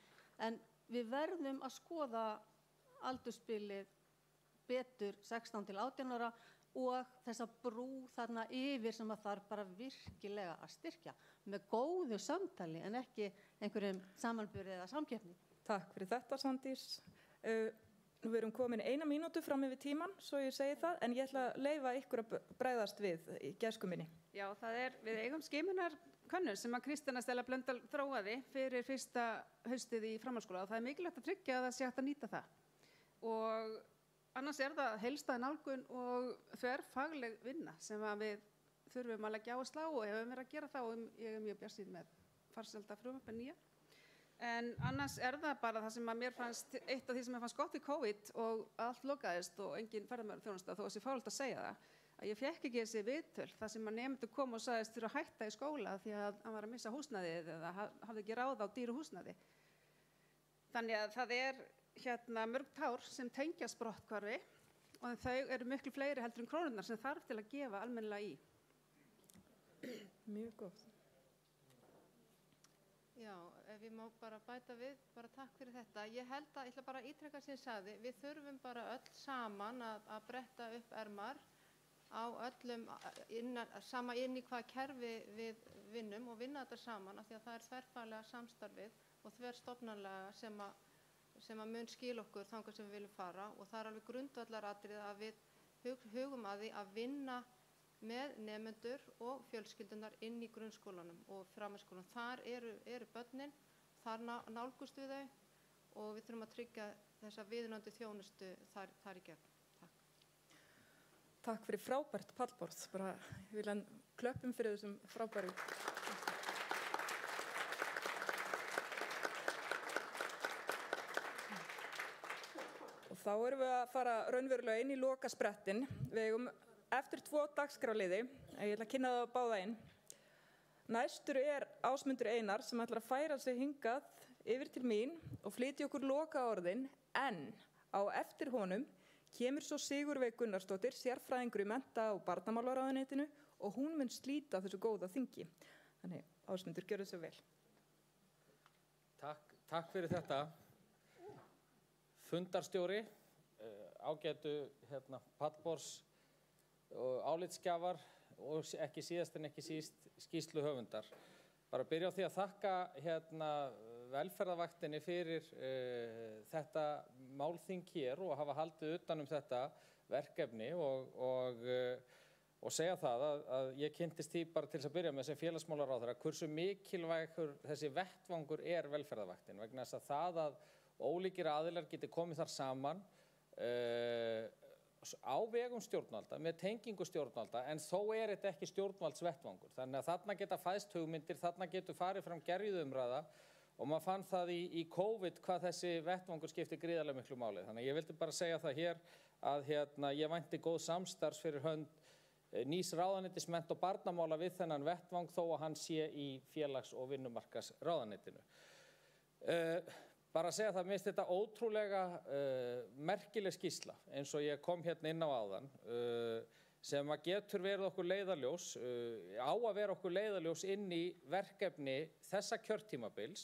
en við verðum að skoða aldursbilið betur 16 til 18 ára og þessa brú þarna yfir sem að þarf bara virkilega að styrkja með góðu samtali en ekki einhverjum samanburði eða samkeppni. Takk fyrir þetta, Svandís. Við erum komin 1 mínútu fram yfir tíman, svo ég segi það, en ég ætla að leyfa ykkur að bregðast við í gæsku minni. Já, við eigum skimunarkönnun sem að Kristína Stella Blöndal þróaði fyrir fyrsta haustið í framhaldsskóla og það er mikilvægt að tryggja að það sé hægt að nýta það. Og annars er það heildstæð nálgun og þverfagleg vinna sem að við þurfum að leggja áherslu á og hefum verið að gera það og ég er mjög bjartsýn með farsælda frumvarpið nýja. En annars er það bara það sem að mér fannst, eitt af því sem mér fannst gott við COVID og allt lokaðist og engin ferðamálþjónusta þó að sé fálega að segja það, að ég fekk ekki þessi viðtöl þar sem að nemendur kom og sagðist þurfa að hætta í skóla því að hann var að missa húsnæðið eða hafði ekki ráð á dýru húsnæði. Þannig að það er mörg tár sem tengjast brotthvarfi og þau eru miklu fleiri heldur en krónurnar sem þarf til að gefa almennilega í. Mjög góð. Já, ef ég má bara bæta við, bara takk fyrir þetta. Ég held að, ég ætla bara að ítreka sem ég sagði, við þurfum bara öll saman að bretta upp ermar á öllum, sama inn í hvað kerfi við vinnum og vinna þetta saman af því að það er þverfaglega samstarfið og þverstofnanlega sem að mun skila okkur þangað sem við viljum fara og það er alveg grundvallaratriði að við hugum að því að vinna með nemendur og fjölskyldunar inn í grunnskólanum og framhaldsskólanum. Þar eru börnin, þar nálgust við þau og við þurfum að tryggja þessa viðunandi þjónustu þar í gegn. Takk. Takk fyrir frábært pallborð. Bara ég vil klöppum fyrir þessum frábæru. Og þá erum við að fara raunverulega inn í lokasprettin. Við eigum eftir 2 dagskrárliði, ég ætla að kynna það báða inn. Næstur er Ásmundur Einar sem ætlar að færa sig hingað yfir til mín og flytja okkur lokaorðin, en á eftir honum kemur svo Sigurveig Gunnarsdóttir, sérfræðingur í mennta- og barnamálaráðuneytinu og hún mun slíta þessu góða þingi. Þannig, Ásmundur, gjörðu svo vel. Takk fyrir þetta. Fundarstjóri, ágætu pallborðs og álitsgjafar og ekki síðast en ekki síst skýrsluhöfundar. Bara byrja á því að þakka velferðarvaktinni fyrir þetta málþing hér og hafa haldið utan þetta verkefni og segja það að ég kynntist því bara til þess að byrja með sem félagsmálaráðherra hversu mikilvægur þessi vettvangur er velferðarvaktin vegna þess að það að ólíkir aðilar geti komið þar saman á vegum stjórnvalda, með tengingu stjórnvalda, en þó er þetta ekki stjórnvaldsvettvangur. Þannig að þarna geta fæðst hugmyndir, þarna getur farið fram gerjuð umræða og maður fann það í COVID hvað þessi vettvangur skiptir gríðarlega miklu máli. Þannig að ég vildi bara segja það hér að ég vænti góð samstarfs fyrir hönd nýs ráðuneytis mennta- og barnamála við þennan vettvang þó að hann sé í félags- og vinnumarkaðsráðuneytinu. Bara að segja það, mér finnst þetta ótrúlega merkileg skýrsla eins og ég kom hérna inn á áðan sem að getur verið okkur leiðarljós, á að vera okkur leiðarljós inn í verkefni þessa kjörtímabils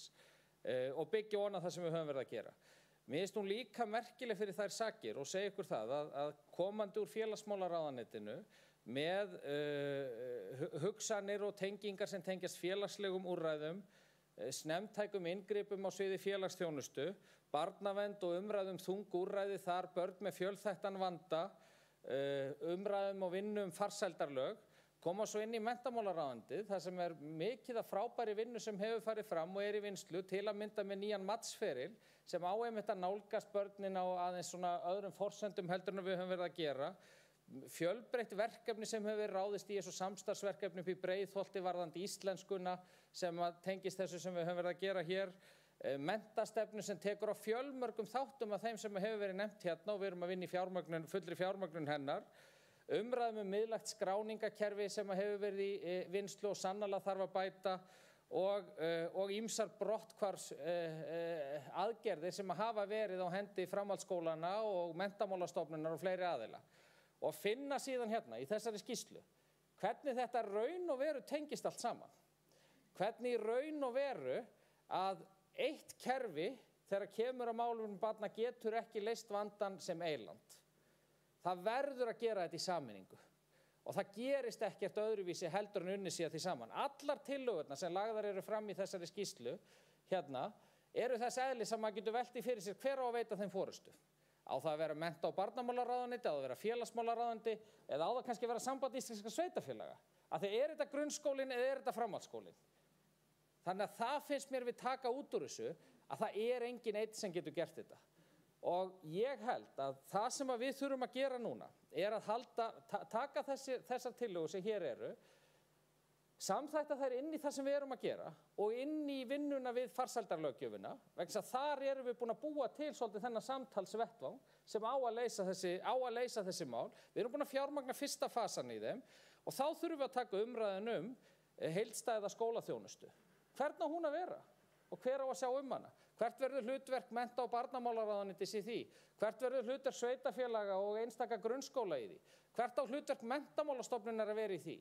og byggja ofan á það sem við höfum verið að gera. Mér finnst hún líka merkileg fyrir þær sakir og segja ykkur það að komandi úr félagsmálaráðuneytinu með hugsanir og tengingar sem tengjast félagslegum úrræðum, snemtækum inngripum á sviði félagsþjónustu, barnavernd og umræðum þung úrræði þar, börn með fjölþættan vanda, umræðum og vinnum farsældarlög, koma svo inn í menntamálaráðuneytið, þar sem er mikið af frábæri vinnu sem hefur farið fram og er í vinnslu til að mynda með nýjan matsferil sem á einmitt að nálgast börnin á aðeins svona öðrum forsendum heldur en við höfum verið að gera. Fjölbreytt verkefni sem hefur verið ráðist í þessu samstarfsverkefni upp í Breiðholti varðandi íslenskuna sem tengist þessu sem við höfum verið að gera hér, menntastefnu sem tekur á fjölmörgum þáttum af þeim sem hefur verið nefnt hérna og við erum að vinna í fullri fjármögnun hennar, umræðum miðlægt skráningakerfi sem hefur verið í vinnslu og sannarlega þarf að bæta og ýmsar brotthvarfs aðgerðir sem hafa verið á hendi framhaldsskólana og menntamálastofnunar og fleiri aðila. Og finna síðan hérna í þessari skýrslu hvernig þetta raun og veru tengist allt saman. Hvernig í raun og veru að eitt kerfi þegar kemur að málefnum barna getur ekki leyst vandann sem eyland. Það verður að gera þetta í sameiningu. Og það gerist ekkert öðruvísi heldur en unnið sér því saman. Allar tillögurnar sem lagðar eru fram í þessari skýrslu hérna eru þess eðlis að maður getur velt í fyrir sér hver á að veita þeim forystu. Á það að vera mennta- og barnamálaráðuneyti, á það að vera félagsmálaráðuneyti eða á það kannski að vera samband íslenskra sveitarfélaga. Af því þetta grunnskólinn eða þetta framhaldsskólinn? Þannig að það finnst mér við taka út úr þessu að það engin einn sem getur gert þetta. Og ég held að það sem við þurfum að gera núna að taka þessar tillögur sem hér eru, samþætta þær inn í það sem við erum að gera og inn í vinnuna við farsældarlöggjöfina, vegna þess að þar erum við búin að búa til svolítið þennan samtalsvettvang sem á að leysa þessi mál. Við erum búin að fjármagna fyrsta fasan í þeim og þá þurfum við að taka umræðin heildstæða skólaþjónustu. Hvern á hún að vera og hver á að sjá hana? Hvert verður hlutverk mennta- og barnamálaráðuneytis í því? Hvert verður hlutverk sveitarfélaga og einstaka grunnskóla í því? Hvert á hlutverk menntamálastofnunar að vera í því?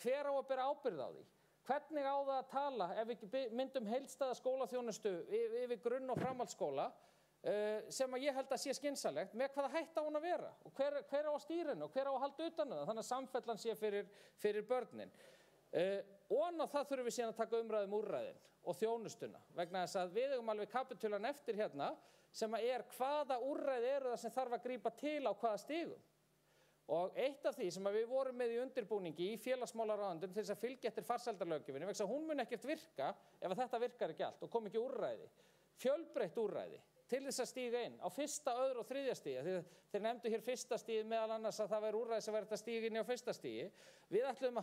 Hver á að bera ábyrgð á því? Hvernig á það að tala ef við myndum heildstæða skólaþjónustu yfir grunn- og framhaldsskóla sem að ég held að sé skynsamlegt, með hvaða hætti á hún að vera og hver á að stýra henni og hver á að halda utan það, þannig að samfellan sé fyrir börnin. Og það þurfum við síðan að taka umræðum úrræðin og þjónustuna, vegna þess að við eigum alveg kapitulan eftir hérna sem að hvaða úrræði eru það sem þarf að grípa til á hvaða stigum. Og eitt af því sem við vorum með í undirbúningi í félagsmálaráðuneytinu til þess að fylgja eftir farsældarlöggjöfinni, vegna þess að hún mun ekkert virka ef þetta virkar ekki allt og kom ekki úrræði, fjölbreytt úrræði til þess að stíga inn á fyrsta, öðru og þriðja stigi. Þeir nefndu hér fyrsta stigi meðal annars að það væri úrræði sem væri þetta stíga inn á fyrsta stigi. Við ætlum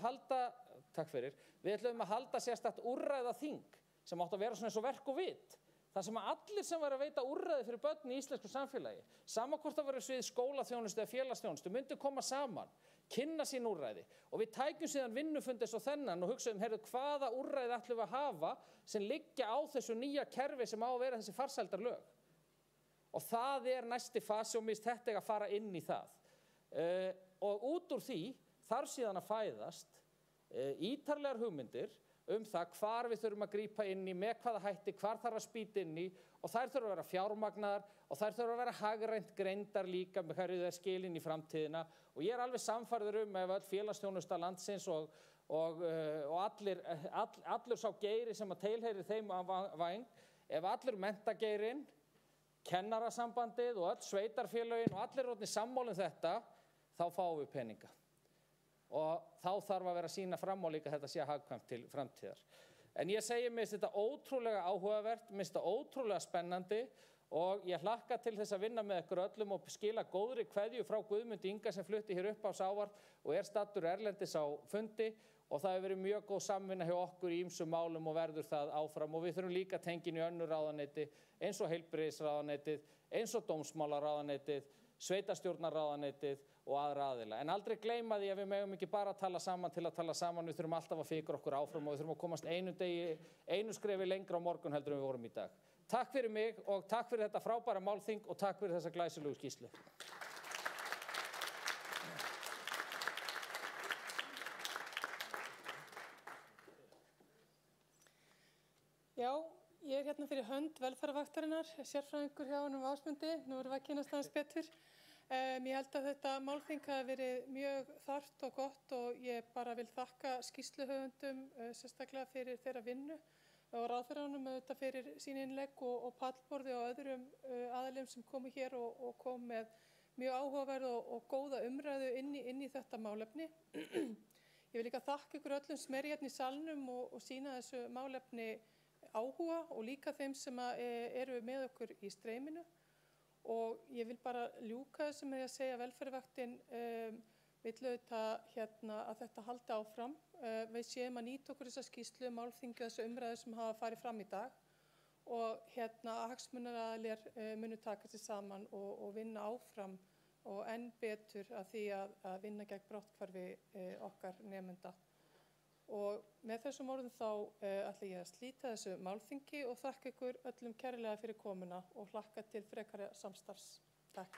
að halda sérstakt úrræðaþing sem átt að vera svona eins og verk og vit. Það sem að allir sem væri að veita úrræði fyrir börn í íslensku samfélagi, sama hvort það væri svið skólaþjónustu eða félagsþjónustu, myndu koma saman, kynna sín úrræði og við tækjum síðan vinnufund eins og þennan og hugsaðum, hvaða úrræði ætlum við að hafa sem liggja á þessu nýja kerfi sem á að vera þessi farsældarlög. Og það næsti fasi og mist þetta að fara inn í það. Og út úr því þarf síðan að fæðast ítarlegar hugmyndir það hvar við þurfum að grípa inn í, með hvaða hætti, hvar þarf að spýta inn í og þær þurfa að vera fjármagnaðar og þær þurfa að vera hagrænt greindar líka með hverju það skilin í framtíðina og ég alveg sannfærður ef öll félagsþjónusta landsins og allur sá geiri sem að tilheyri þeim væng, ef allur menntageirin, kennarasambandið og öll sveitarfélögin og allir orðnir sammála þetta, þá fáum við peninga. Og þá þarf að vera að sýna fram á líka þetta sé hagkvæmt til framtíðar. En ég segi mér þetta ótrúlega áhugavert, mér þetta ótrúlega spennandi og ég hlakka til þess að vinna með ykkur öllum og skila góðri kveðju frá Guðmundi Inga sem flutti hér upp á Sávart og stattur erlendis á fundi og það hefur verið mjög góð samvinna hjá okkur í ýmsum málum og verður það áfram og við þurfum líka tengin í önnur ráðuneyti eins og heilbrigðisráðuneytið, eins og dómsmálaráðuneytið, sveitarstjórnarráðuneytið og aðra aðila. En aldrei gleyma því að við megum ekki bara að tala saman til að tala saman, við þurfum alltaf að fikra okkur áfram og við þurfum að komast einu skrefi lengra á morgun heldur en við vorum í dag. Takk fyrir mig og takk fyrir þetta frábæra málþing og takk fyrir þessa glæsilegu skýrslu. Já, ég hérna fyrir hönd velferðarvaktarinnar, sérfræðingur hjá honum Ásmundi, nú erum við að kynast aðeins betur. Ég held að þetta málþing hafi verið mjög þarft og gott og ég bara vil þakka skýrsluhöfundum sérstaklega fyrir þeirra vinnu og ráðherranum auðvitað fyrir sín innlegg og pallborði og öðrum aðilum sem komu hér og kom með mjög áhugaverð og góða umræðu inn í þetta málefni. Ég vil líka þakka ykkur öllum sem hérna í salnum og sýna þessu málefni áhuga og líka þeim sem eru með okkur í streyminu. Og ég vil bara ljúka þessu með að segja að velferðarvaktin vill auðvitað að þetta haldi áfram. Við séum að nýta okkur þessa skýrslu, málþingi og þessu umræðu sem hafa farið fram í dag og hagsmunaaðilar munu taka sig saman og vinna áfram og enn betur að því að vinna gegn brotthvarfi okkar nemenda. Og með þessum orðum þá ætla ég að slíta þessu málþingi og þakka ykkur öllum kærlega fyrir komuna og hlakka til frekari samstarfs. Takk.